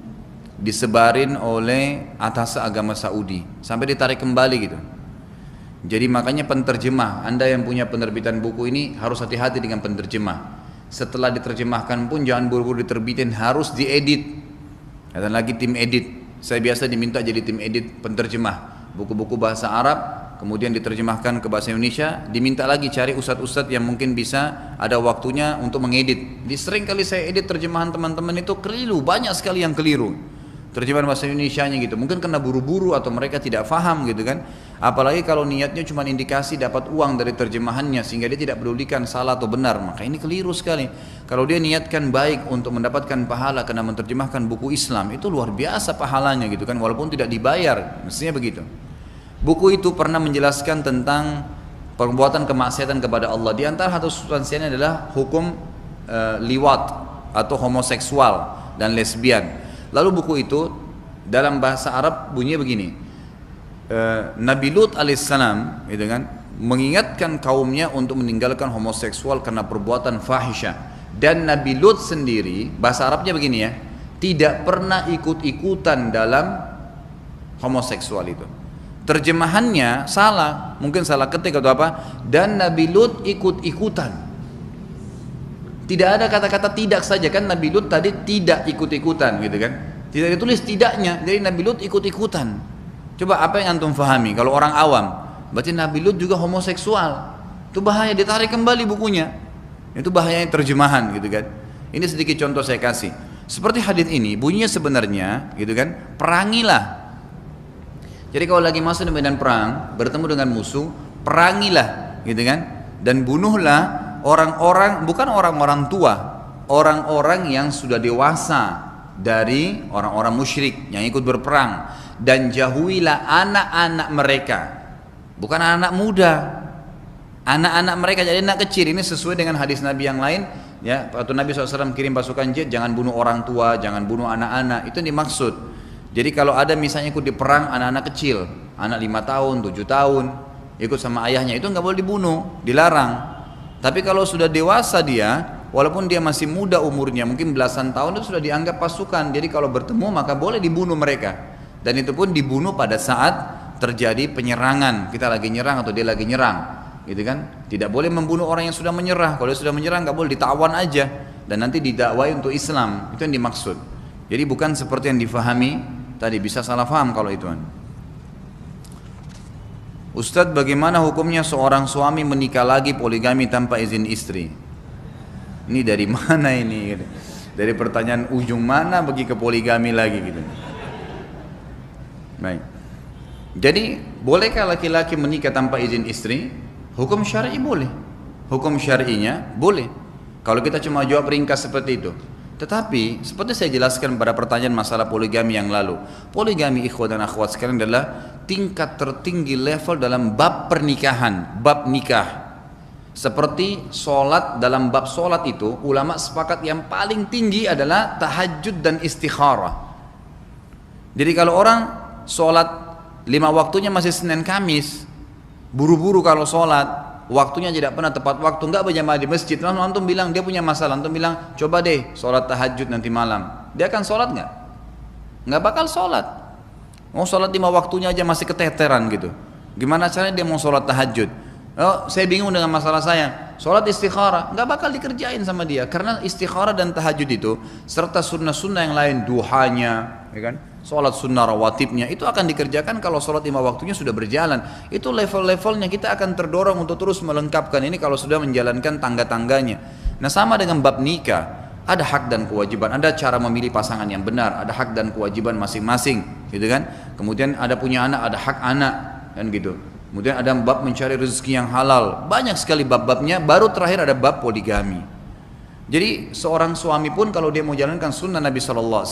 disebarin oleh atas agama Saudi sampai ditarik kembali gitu. Jadi makanya penterjemah, anda yang punya penerbitan buku ini harus hati-hati dengan penterjemah. Setelah diterjemahkan pun jangan buru-buru diterbitin, harus diedit. Ada lagi tim edit. Saya biasa diminta jadi tim edit penterjemah buku-buku bahasa Arab, kemudian diterjemahkan ke bahasa Indonesia. Diminta lagi cari ustadz-ustadz yang mungkin bisa ada waktunya untuk mengedit. Sering kali saya edit terjemahan teman-teman itu keliru, banyak sekali yang keliru terjemahan bahasa Indonesianya gitu. Mungkin karena buru-buru atau mereka tidak faham gitu kan. Apalagi kalau niatnya cuma indikasi dapat uang dari terjemahannya sehingga dia tidak pedulikan salah atau benar, maka ini keliru sekali. Kalau dia niatkan baik untuk mendapatkan pahala karena menerjemahkan buku Islam, itu luar biasa pahalanya gitu kan, walaupun tidak dibayar, mestinya begitu. Buku itu pernah menjelaskan tentang perbuatan kemaksiatan kepada Allah. Di antara satu substansinya adalah hukum liwat atau homoseksual dan lesbian. Lalu buku itu dalam bahasa Arab bunyinya begini, Nabi Lut alaihissalam gitu kan, mengingatkan kaumnya untuk meninggalkan homoseksual karena perbuatan fahisyah. Dan Nabi Lut sendiri bahasa Arabnya begini ya, tidak pernah ikut-ikutan dalam homoseksual itu. Terjemahannya salah, mungkin salah ketik atau apa. Dan Nabi Lut ikut-ikutan. Tidak ada kata-kata tidak saja, kan Nabi Lut tadi tidak ikut-ikutan gitu kan. Tidak ditulis tidaknya, jadi Nabi Lut ikut-ikutan. Coba apa yang antum fahami kalau orang awam? Berarti Nabi Lut juga homoseksual. Itu bahaya, ditarik kembali bukunya. Itu bahayanya terjemahan gitu kan. Ini sedikit contoh saya kasih. Seperti hadis ini, bunyinya sebenarnya gitu kan, perangilah. Jadi kalau lagi masuk di medan perang, bertemu dengan musuh, perangilah gitu kan. Dan bunuhlah orang-orang, bukan orang-orang tua, orang-orang yang sudah dewasa dari orang-orang musyrik yang ikut berperang, dan jauhilah anak-anak mereka, bukan anak-anak muda, anak-anak mereka, jadi anak kecil. Ini sesuai dengan hadis Nabi yang lain ya, waktu Nabi SAW kirim pasukan jihad, jangan bunuh orang tua, jangan bunuh anak-anak, itu dimaksud. Jadi kalau ada misalnya ikut di perang anak-anak kecil, anak 5 tahun, 7 tahun ikut sama ayahnya, itu nggak boleh dibunuh, dilarang. Tapi kalau sudah dewasa dia, walaupun dia masih muda umurnya, mungkin belasan tahun, itu sudah dianggap pasukan. Jadi kalau bertemu maka boleh dibunuh mereka. Dan itu pun dibunuh pada saat terjadi penyerangan. Kita lagi nyerang atau dia lagi nyerang, gitu kan? Tidak boleh membunuh orang yang sudah menyerah. Kalau dia sudah menyerang nggak boleh, ditawan aja dan nanti didakwai untuk Islam. Itu yang dimaksud. Jadi bukan seperti yang difahami tadi, bisa salah faham kalau itu. Ustadz, bagaimana hukumnya seorang suami menikah lagi poligami tanpa izin istri? Ini dari mana ini? Dari pertanyaan ujung mana bagi ke poligami lagi gitu. Baik. Jadi, bolehkah laki-laki menikah tanpa izin istri? Hukum syar'i boleh. Hukum syar'inya boleh. Kalau kita cuma jawab ringkas seperti itu. Tetapi, seperti saya jelaskan pada pertanyaan masalah poligami yang lalu, poligami ikhwah dan akhwat sekalian adalah tingkat tertinggi level dalam bab pernikahan, bab nikah. Seperti sholat, dalam bab sholat itu ulama sepakat yang paling tinggi adalah tahajud dan istikharah. Jadi kalau orang sholat 5 waktunya masih Senin Kamis, buru-buru kalau sholat, waktunya tidak pernah tepat waktu, enggak berjamaah di masjid, lalu antum bilang dia punya masalah, antum bilang coba deh sholat tahajud nanti malam, dia akan sholat nggak? Nggak bakal sholat. Mau sholat 5 waktunya aja masih keteteran gitu, gimana caranya dia mau sholat tahajud? Oh, saya bingung dengan masalah saya, sholat istikharah nggak bakal dikerjain sama dia, karena istikharah dan tahajud itu serta sunnah-sunnah yang lain, duhanya, ya kan? Sholat sunnah rawatibnya itu akan dikerjakan kalau sholat 5 waktunya sudah berjalan. Itu level-levelnya, kita akan terdorong untuk terus melengkapkan ini kalau sudah menjalankan tangga-tangganya. Nah sama dengan bab nikah, ada hak dan kewajiban, ada cara memilih pasangan yang benar, ada hak dan kewajiban masing-masing, gitu kan? Kemudian ada punya anak, ada hak anak, kan gitu. Kemudian ada bab mencari rezeki yang halal, banyak sekali bab-babnya. Baru terakhir ada bab poligami. Jadi seorang suami pun kalau dia mau jalankan sunnah Nabi SAW,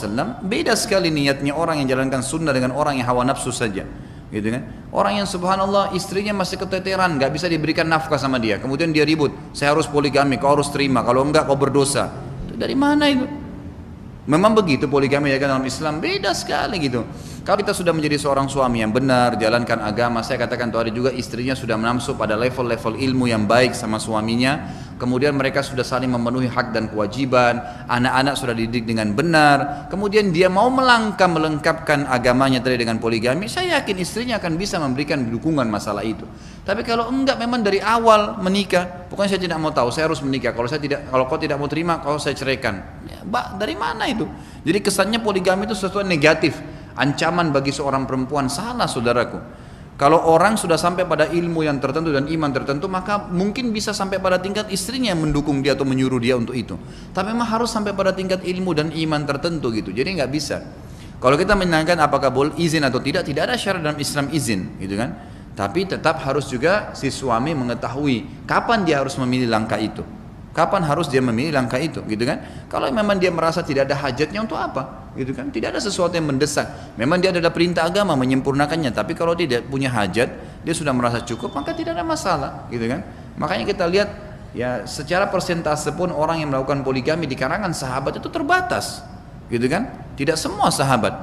beda sekali niatnya orang yang jalankan sunnah dengan orang yang hawa nafsu saja, gitu kan? Orang yang subhanallah istrinya masih keteteran, nggak bisa diberikan nafkah sama dia, kemudian dia ribut, saya harus poligami, kau harus terima, kalau enggak kau berdosa. Dari mana itu? Memang begitu poligami ya kan dalam Islam, beda sekali gitu. Kalau kita sudah menjadi seorang suami yang benar, jalankan agama, saya katakan tuh ada juga istrinya sudah menamsu pada level-level ilmu yang baik sama suaminya, kemudian mereka sudah saling memenuhi hak dan kewajiban, anak-anak sudah dididik dengan benar, kemudian dia mau melangkah melengkapkan agamanya tadi dengan poligami, saya yakin istrinya akan bisa memberikan dukungan masalah itu. Tapi kalau enggak, memang dari awal menikah, pokoknya saya tidak mau tahu, saya harus menikah, kalau kau tidak mau terima, kalau saya ceraikan, ya, dari mana itu? Jadi kesannya poligami itu sesuatu negatif, ancaman bagi seorang perempuan. Salah saudaraku. Kalau orang sudah sampai pada ilmu yang tertentu dan iman tertentu, maka mungkin bisa sampai pada tingkat istrinya yang mendukung dia atau menyuruh dia untuk itu. Tapi memang harus sampai pada tingkat ilmu dan iman tertentu gitu. Jadi nggak bisa. Kalau kita menanyakan apakah boleh izin atau tidak ada syarat dalam Islam izin, gitu kan? Tapi tetap harus juga si suami mengetahui kapan dia harus memilih langkah itu. Kapan harus dia memilih langkah itu, gitu kan? Kalau memang dia merasa tidak ada hajatnya, untuk apa? Gitu kan? Tidak ada sesuatu yang mendesak. Memang dia adalah perintah agama menyempurnakannya, tapi kalau dia tidak punya hajat, dia sudah merasa cukup, maka tidak ada masalah, gitu kan? Makanya kita lihat ya secara persentase pun orang yang melakukan poligami di kalangan sahabat itu terbatas, gitu kan? Tidak semua sahabat,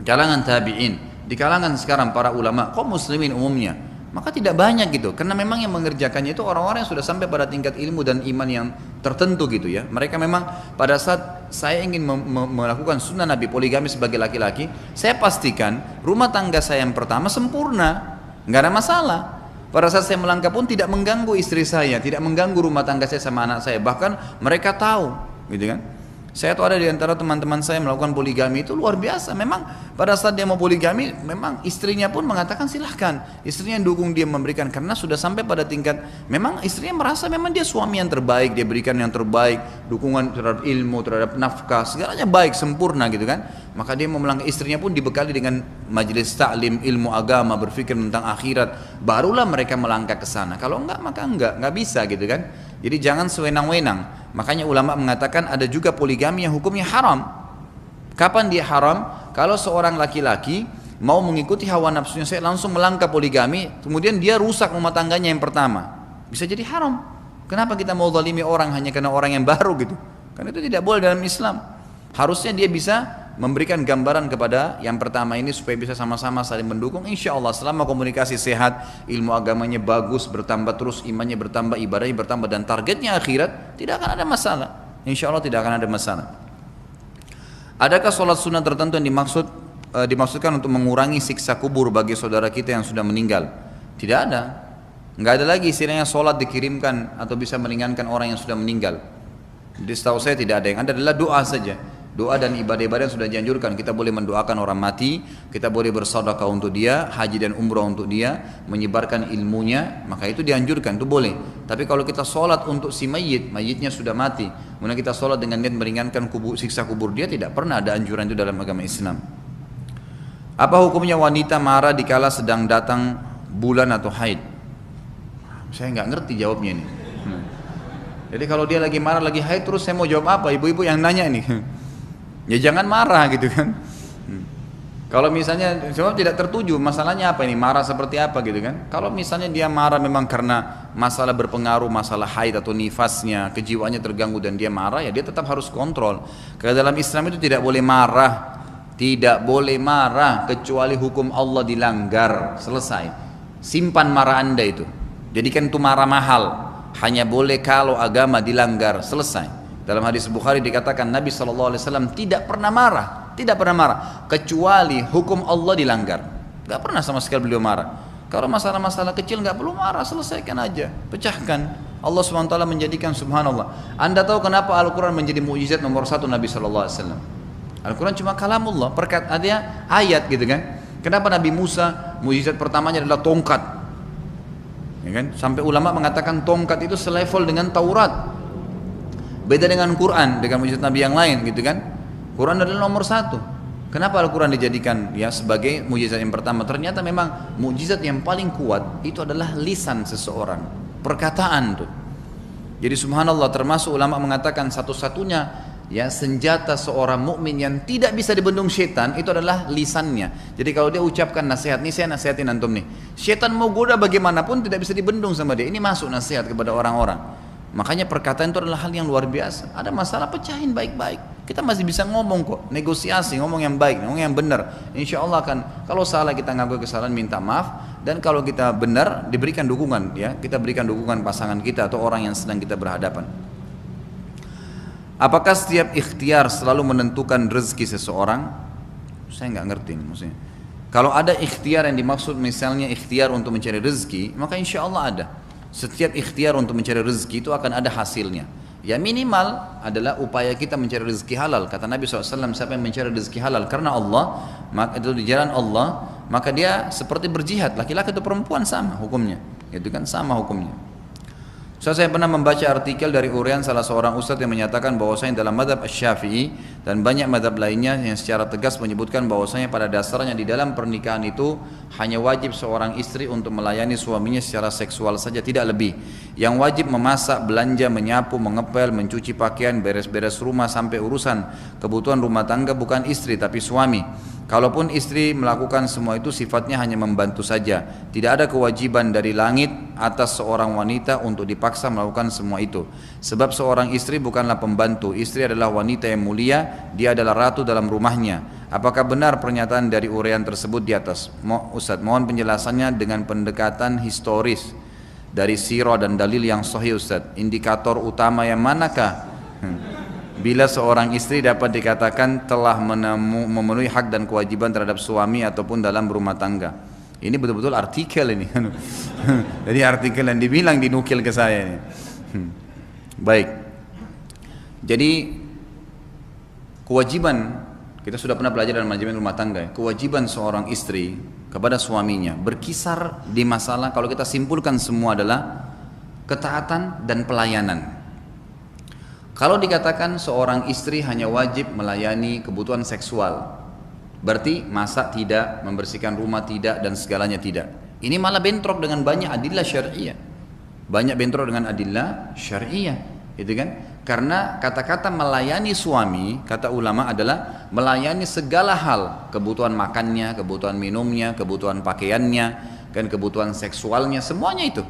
kalangan tabi'in, di kalangan sekarang para ulama, kaum muslimin umumnya, maka tidak banyak gitu, karena memang yang mengerjakannya itu orang-orang yang sudah sampai pada tingkat ilmu dan iman yang tertentu gitu ya. Mereka memang pada saat saya ingin melakukan sunnah Nabi poligami sebagai laki-laki, saya pastikan rumah tangga saya yang pertama sempurna, nggak ada masalah. Pada saat saya melangkah pun tidak mengganggu istri saya, tidak mengganggu rumah tangga saya sama anak saya. Bahkan mereka tahu, gitu kan. Saya tuh ada di antara teman-teman saya melakukan poligami itu luar biasa. Memang pada saat dia mau poligami, memang istrinya pun mengatakan silahkan. Istrinya yang dukung dia memberikan, karena sudah sampai pada tingkat memang istrinya merasa memang dia suami yang terbaik, dia berikan yang terbaik, dukungan terhadap ilmu, terhadap nafkah, segalanya baik, sempurna gitu kan. Maka dia mau melangkah, istrinya pun dibekali dengan majelis taklim ilmu agama, berpikir tentang akhirat, barulah mereka melangkah ke sana. Kalau enggak maka enggak bisa gitu kan. Jadi jangan sewenang-wenang. Makanya ulama mengatakan ada juga poligami yang hukumnya haram. Kapan dia haram? Kalau seorang laki-laki mau mengikuti hawa nafsunya, saya langsung melangkah poligami, kemudian dia rusak rumah tangganya yang pertama, bisa jadi haram. Kenapa kita mau zalimi orang hanya karena orang yang baru gitu? Karena itu tidak boleh dalam Islam. Harusnya dia bisa memberikan gambaran kepada yang pertama ini supaya bisa sama-sama saling mendukung. Insya Allah selama komunikasi sehat, ilmu agamanya bagus, bertambah terus, imannya bertambah, ibadahnya bertambah, dan targetnya akhirat, tidak akan ada masalah. Insya Allah tidak akan ada masalah. Adakah sholat sunnah tertentu yang dimaksudkan untuk mengurangi siksa kubur bagi saudara kita yang sudah meninggal? Tidak ada. Nggak ada lagi istilahnya sholat dikirimkan atau bisa meringankan orang yang sudah meninggal. Jadi setahu saya tidak ada. Yang ada adalah doa saja. Doa dan ibadah-ibadah yang sudah dianjurkan. Kita boleh mendoakan orang mati, kita boleh bersedekah untuk dia, haji dan umrah untuk dia, menyebarkan ilmunya, maka itu dianjurkan, itu boleh. Tapi kalau kita sholat untuk si mayitnya sudah mati, kemudian kita sholat dengan niat meringankan siksa kubur dia, tidak pernah ada anjuran itu dalam agama Islam. Apa hukumnya wanita marah dikala sedang datang bulan atau haid? Saya nggak ngerti jawabnya ini. Jadi kalau dia lagi marah, lagi haid, terus saya mau jawab apa? Ibu-ibu yang nanya ini. Ya jangan marah gitu kan. Kalau misalnya cuma tidak tertuju, masalahnya apa ini? Marah seperti apa gitu kan? Kalau misalnya dia marah memang karena masalah berpengaruh, masalah haid atau nifasnya, kejiwaannya terganggu dan dia marah, ya dia tetap harus kontrol. Karena dalam Islam itu tidak boleh marah. Tidak boleh marah kecuali hukum Allah dilanggar, selesai. Simpan marah Anda itu. Jadikan itu marah mahal. Hanya boleh kalau agama dilanggar, selesai. Dalam hadis Bukhari dikatakan Nabi SAW tidak pernah marah, kecuali hukum Allah dilanggar. Gak pernah sama sekali beliau marah. Kalau masalah-masalah kecil gak perlu marah, selesaikan aja, pecahkan. Allah SWT menjadikan, subhanallah. Anda tahu kenapa Al-Quran menjadi mukjizat nomor 1 Nabi SAW? Al-Quran cuma kalamullah, ada ayat gitu kan. Kenapa Nabi Musa mukjizat pertamanya adalah tongkat, ya kan? Sampai ulama mengatakan tongkat itu selevel dengan Taurat. Beda dengan Quran, dengan mukjizat Nabi yang lain gitu kan. Quran adalah nomor 1. Kenapa Al-Quran dijadikan ya sebagai mukjizat yang pertama? Ternyata memang mukjizat yang paling kuat itu adalah lisan seseorang, perkataan tuh. Jadi subhanallah, termasuk ulama mengatakan satu-satunya ya senjata seorang mukmin yang tidak bisa dibendung setan itu adalah lisannya. Jadi kalau dia ucapkan nasihat, nih saya nasihatin antum nih, setan mau goda bagaimanapun tidak bisa dibendung sama dia. Ini masuk nasihat kepada orang-orang. Makanya perkataan itu adalah hal yang luar biasa. Ada masalah, pecahin baik-baik. Kita masih bisa ngomong kok, negosiasi, ngomong yang baik, ngomong yang benar. Insya Allah kan, kalau salah kita ngaku kesalahan, minta maaf. Dan kalau kita benar, diberikan dukungan, ya kita berikan dukungan pasangan kita atau orang yang sedang kita berhadapan. Apakah setiap ikhtiar selalu menentukan rezeki seseorang? Saya nggak ngerti maksudnya. Kalau ada ikhtiar yang dimaksud misalnya ikhtiar untuk mencari rezeki, maka insya Allah ada. Setiap ikhtiar untuk mencari rezeki itu akan ada hasilnya. Ya minimal adalah upaya kita mencari rezeki halal. Kata Nabi SAW, siapa yang mencari rezeki halal karena Allah, maka itu di jalan Allah, maka dia seperti berjihad. Laki-laki atau perempuan sama hukumnya, itu kan sama hukumnya. Saya pernah membaca artikel dari uraian salah seorang ustadz yang menyatakan bahwasanya dalam madhab Asy-Syafi'i dan banyak madhab lainnya yang secara tegas menyebutkan bahwasanya pada dasarnya di dalam pernikahan itu hanya wajib seorang istri untuk melayani suaminya secara seksual saja, tidak lebih. Yang wajib memasak, belanja, menyapu, mengepel, mencuci pakaian, beres-beres rumah sampai urusan kebutuhan rumah tangga bukan istri tapi suami. Kalaupun istri melakukan semua itu sifatnya hanya membantu saja. Tidak ada kewajiban dari langit atas seorang wanita untuk dipaksa melakukan semua itu. Sebab seorang istri bukanlah pembantu. Istri adalah wanita yang mulia, dia adalah ratu dalam rumahnya. Apakah benar pernyataan dari uraian tersebut di atas? Ustaz, mohon penjelasannya dengan pendekatan historis dari sirah dan dalil yang sahih Ustaz. Indikator utama yang manakah? Bila seorang istri dapat dikatakan telah memenuhi hak dan kewajiban terhadap suami ataupun dalam rumah tangga. Ini betul-betul artikel ini. Jadi artikel yang dibilang dinukil ke saya ini. Baik. Jadi kewajiban, kita sudah pernah belajar dalam manajemen rumah tangga, kewajiban seorang istri kepada suaminya berkisar di masalah, kalau kita simpulkan semua adalah ketaatan dan pelayanan. Kalau dikatakan seorang istri hanya wajib melayani kebutuhan seksual, berarti masak tidak, membersihkan rumah tidak, dan segalanya tidak. Ini malah bentrok dengan banyak adillah syariah. Banyak bentrok dengan adillah syariah, gitu kan? Karena kata-kata melayani suami, kata ulama adalah melayani segala hal, kebutuhan makannya, kebutuhan minumnya, kebutuhan pakaiannya, dan kebutuhan seksualnya, semuanya itu.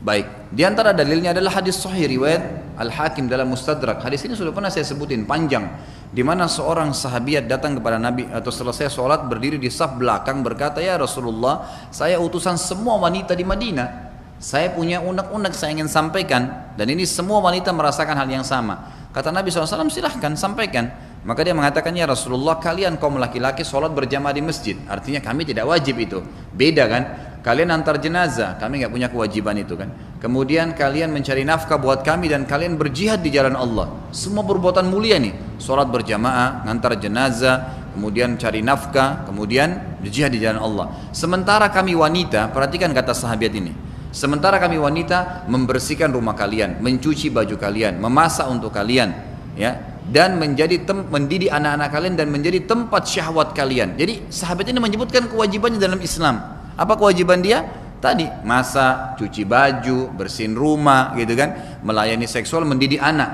Baik, di antara dalilnya adalah hadis sahih riwayat Al-Hakim dalam Mustadrak. Hadis ini sudah pernah saya sebutin panjang, di mana seorang sahabiat datang kepada Nabi atau selesai sholat berdiri di saf belakang berkata, "Ya Rasulullah, saya utusan semua wanita di Madinah. Saya punya unek-unek saya ingin sampaikan, dan ini semua wanita merasakan hal yang sama." Kata Nabi SAW, "Silahkan sampaikan." Maka dia mengatakan, "Ya Rasulullah, kalian kaum laki-laki sholat berjamaah di masjid, artinya kami tidak wajib itu. Beda kan? Kalian antar jenazah, kami nggak punya kewajiban itu kan. Kemudian kalian mencari nafkah buat kami dan kalian berjihad di jalan Allah. Semua perbuatan mulia nih, sholat berjamaah, ngantar jenazah, kemudian cari nafkah, kemudian berjihad di jalan Allah. Sementara kami wanita," perhatikan kata sahabat ini, "sementara kami wanita membersihkan rumah kalian, mencuci baju kalian, memasak untuk kalian, ya, dan mendidik anak-anak kalian dan menjadi tempat syahwat kalian." Jadi sahabat ini menyebutkan kewajibannya dalam Islam. Apa kewajiban dia? Tadi masak, cuci baju, bersihin rumah, gitu kan, melayani seksual, mendidik anak.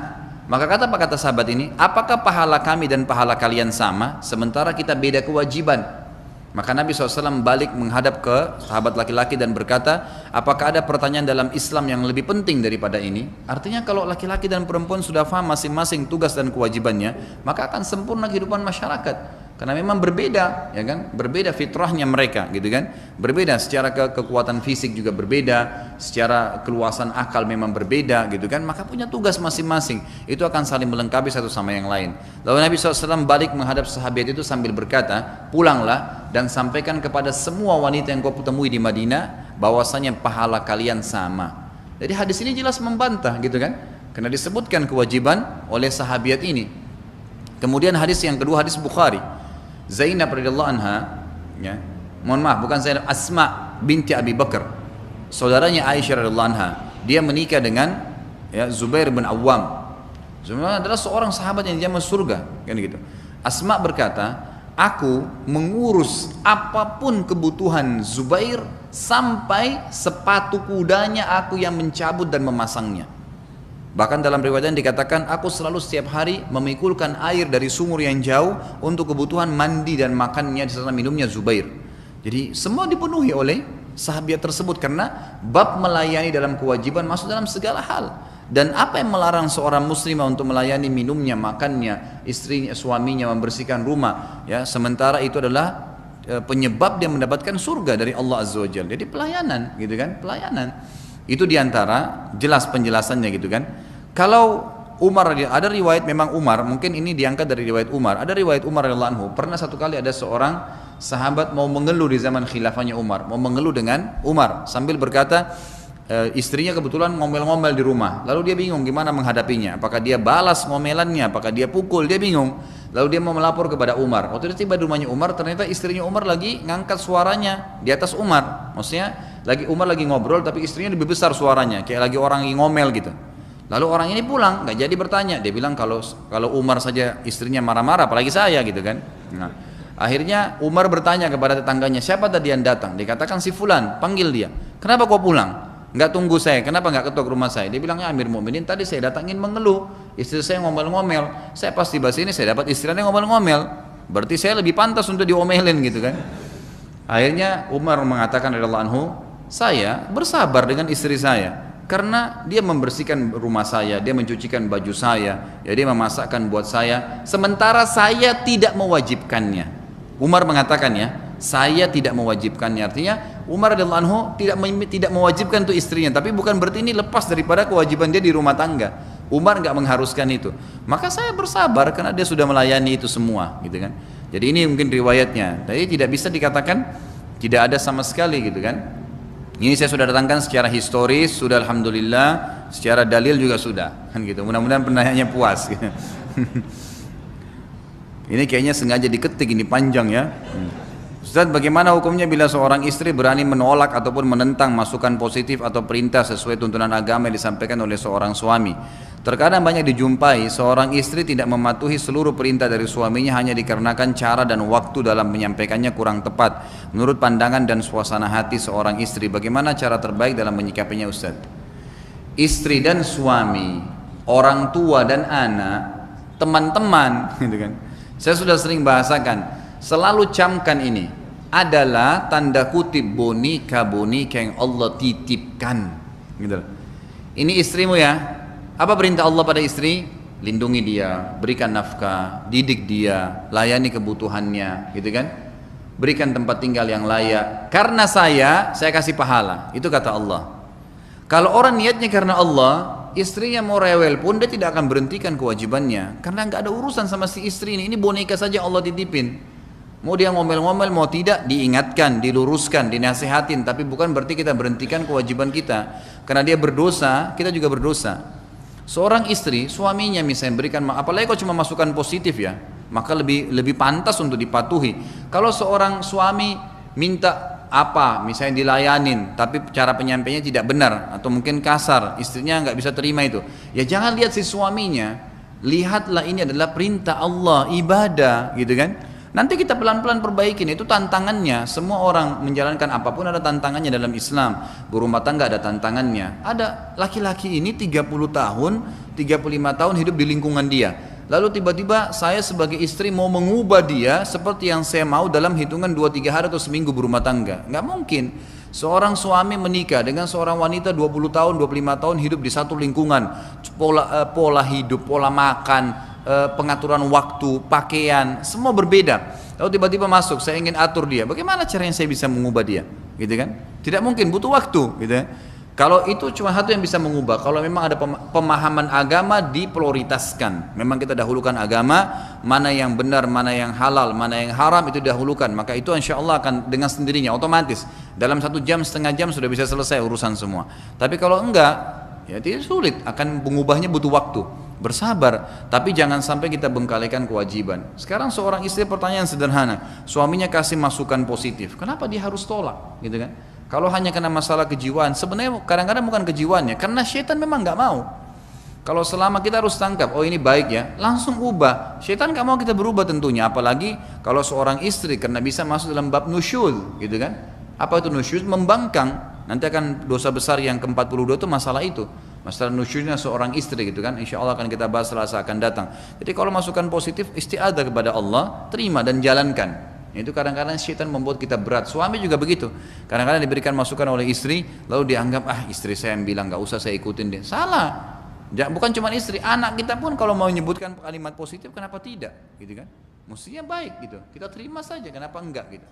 Maka apa kata sahabat ini? Apakah pahala kami dan pahala kalian sama, sementara kita beda kewajiban? Maka Nabi SAW balik menghadap ke sahabat laki-laki dan berkata, apakah ada pertanyaan dalam Islam yang lebih penting daripada ini? Artinya kalau laki-laki dan perempuan sudah paham masing-masing tugas dan kewajibannya, maka akan sempurna kehidupan masyarakat. Karena memang berbeda, ya kan? Berbeda fitrahnya mereka, gitu kan? Berbeda secara kekuatan fisik juga berbeda, secara keluasan akal memang berbeda, gitu kan? Maka punya tugas masing-masing. Itu akan saling melengkapi satu sama yang lain. Lalu Nabi SAW balik menghadap sahabat itu sambil berkata, "Pulanglah dan sampaikan kepada semua wanita yang kau temui di Madinah bahwasanya pahala kalian sama." Jadi hadis ini jelas membantah, gitu kan? Karena disebutkan kewajiban oleh sahabat ini. Kemudian hadis yang kedua, hadis Bukhari. Zainab radhiyallahu anha, ya, mohon maaf, bukan Zainab, Asma binti Abi Bakar, saudaranya Aisyah radhiyallahu anha. Dia menikah dengan, ya, Zubair bin Awwam. Zubair adalah seorang sahabat yang jaman surga, kan gitu. Asma berkata, "Aku mengurus apapun kebutuhan Zubair sampai sepatu kudanya aku yang mencabut dan memasangnya." Bahkan dalam riwayat dikatakan, "Aku selalu setiap hari memikulkan air dari sumur yang jauh untuk kebutuhan mandi dan makannya serta minumnya Zubair." Jadi semua dipenuhi oleh sahabat tersebut karena bab melayani dalam kewajiban masuk dalam segala hal. Dan apa yang melarang seorang muslimah untuk melayani minumnya, makannya, istrinya, suaminya, membersihkan rumah, ya, sementara itu adalah penyebab dia mendapatkan surga dari Allah Azza wa Jalla. Jadi pelayanan, gitu kan? Pelayanan. Itu diantara jelas penjelasannya, gitu kan. Kalau Umar, ada riwayat memang Umar, mungkin ini diangkat dari riwayat Umar. Ada riwayat Umar radhiyallahu anhu, pernah satu kali ada seorang sahabat mau mengeluh di zaman khilafahnya Umar, mau mengeluh dengan Umar sambil berkata, istrinya kebetulan ngomel-ngomel di rumah. Lalu dia bingung gimana menghadapinya. Apakah dia balas ngomelannya, apakah dia pukul, dia bingung. Lalu dia mau melapor kepada Umar. Waktu dia tiba di rumahnya Umar, ternyata istrinya Umar lagi ngangkat suaranya di atas Umar. Maksudnya Umar lagi ngobrol tapi istrinya lebih besar suaranya, kayak lagi orang lagi ngomel gitu. Lalu orang ini pulang, nggak jadi bertanya. Dia bilang kalau Umar saja istrinya marah-marah, apalagi saya, gitu kan. Nah, akhirnya Umar bertanya kepada tetangganya, "Siapa tadi yang datang?" Dikatakan si fulan, panggil dia. "Kenapa kau pulang? Nggak tunggu saya, kenapa nggak ketok rumah saya?" Dia bilang, "Ya Amir Mu'minin, tadi saya datangin mengeluh, istri saya ngomel-ngomel, saya pas tiba sini saya dapat istrinya ngomel-ngomel, berarti saya lebih pantas untuk diomelin," gitu kan. Akhirnya Umar mengatakan radhiyallahu anhu, "Saya bersabar dengan istri saya karena dia membersihkan rumah saya, dia mencucikan baju saya, ya, dia memasakkan buat saya, sementara saya tidak mewajibkannya." Umar mengatakan, ya, saya tidak mewajibkannya. Artinya Umar radhiyallahu anhu tidak mewajibkan untuk istrinya, tapi bukan berarti ini lepas daripada kewajiban dia di rumah tangga. Umar nggak mengharuskan itu. Maka saya bersabar karena dia sudah melayani itu semua, gitu kan. Jadi ini mungkin riwayatnya. Jadi tidak bisa dikatakan Tidak ada sama sekali gitu kan. Ini saya sudah datangkan secara historis, sudah alhamdulillah, secara dalil juga sudah, kan gitu. Mudah-mudahan penanyanya puas. Gitu. Ini kayaknya sengaja diketik, ini panjang ya. Ustaz, bagaimana hukumnya bila seorang istri berani menolak ataupun menentang masukan positif atau perintah sesuai tuntunan agama yang disampaikan oleh seorang suami? Terkadang banyak dijumpai seorang istri tidak mematuhi seluruh perintah dari suaminya hanya dikarenakan cara dan waktu dalam menyampaikannya kurang tepat menurut pandangan dan suasana hati seorang istri. Bagaimana cara terbaik dalam menyikapinya, Ustaz? Istri dan suami, orang tua dan anak, teman-teman, gitu kan. Saya sudah sering bahasakan, selalu camkan ini adalah tanda kutip boneka-boneka yang Allah titipkan, gitu. Ini istrimu ya. Apa perintah Allah pada istri? Lindungi dia, berikan nafkah, didik dia, layani kebutuhannya, gitu kan? Berikan tempat tinggal yang layak. Karena saya kasih pahala. Itu kata Allah. Kalau orang niatnya karena Allah, istrinya mau rewel pun dia tidak akan berhentikan kewajibannya. Karena nggak ada urusan sama si istri ini. Ini boneka saja Allah titipin. Mau dia ngomel-ngomel, mau tidak, diingatkan, diluruskan, dinasihatin. Tapi bukan berarti kita berhentikan kewajiban kita. Karena dia berdosa, kita juga berdosa. Seorang istri, suaminya misalnya berikan, apalagi kalau cuma masukan positif ya, maka lebih pantas untuk dipatuhi. Kalau seorang suami minta apa, misalnya dilayanin, tapi cara penyampainya tidak benar atau mungkin kasar, istrinya nggak bisa terima itu, ya jangan lihat si suaminya, lihatlah ini adalah perintah Allah, ibadah, gitu kan? Nanti kita pelan-pelan perbaikin, itu tantangannya. Semua orang menjalankan apapun ada tantangannya dalam Islam. Berumah tangga ada tantangannya. Ada laki-laki ini 30 tahun, 35 tahun hidup di lingkungan dia. Lalu tiba-tiba saya sebagai istri mau mengubah dia seperti yang saya mau dalam hitungan 2-3 hari atau seminggu berumah tangga. Nggak mungkin. Seorang suami menikah dengan seorang wanita 20 tahun, 25 tahun hidup di satu lingkungan. Pola hidup, pola makan, pengaturan waktu, pakaian, semua berbeda. Lalu tiba-tiba masuk, saya ingin atur dia. Bagaimana caranya saya bisa mengubah dia? Gitu kan? Tidak mungkin, butuh waktu, gitu ya. Kalau itu cuma satu yang bisa mengubah. Kalau memang ada pemahaman agama diprioritaskan. Memang kita dahulukan agama, mana yang benar, mana yang halal, mana yang haram itu dahulukan. Maka itu insya Allah akan dengan sendirinya, otomatis. Dalam 1 jam, setengah jam sudah bisa selesai urusan semua. Tapi kalau enggak, ya tidak sulit. Akan mengubahnya butuh waktu. Bersabar, tapi jangan sampai kita bengkalikan kewajiban. Sekarang seorang istri, pertanyaan sederhana, suaminya kasih masukan positif, kenapa dia harus tolak, gitu kan? Kalau hanya karena masalah kejiwaan, sebenarnya kadang-kadang bukan kejiwaannya, karena syaitan memang nggak mau. Kalau selama kita harus tangkap, oh ini baik ya, langsung ubah. Syaitan nggak mau kita berubah tentunya, apalagi kalau seorang istri karena bisa masuk dalam bab nusyul, gitu kan? Apa itu nusyul? Membangkang. Nanti akan dosa besar yang ke-42 itu masalah itu. Masalah nusyurnya seorang istri gitu kan, insya Allah akan kita bahas Selasa akan datang. Jadi kalau masukan positif, istiadah kepada Allah, terima dan jalankan. Itu kadang-kadang syaitan membuat kita berat. Suami juga begitu. Kadang-kadang diberikan masukan oleh istri, lalu dianggap istri saya yang bilang nggak usah saya ikutin dia. Salah. Bukan cuma istri, anak kita pun kalau mau menyebutkan kalimat positif, kenapa tidak? Gitu kan? Mestinya baik gitu. Kita terima saja, kenapa enggak gitu?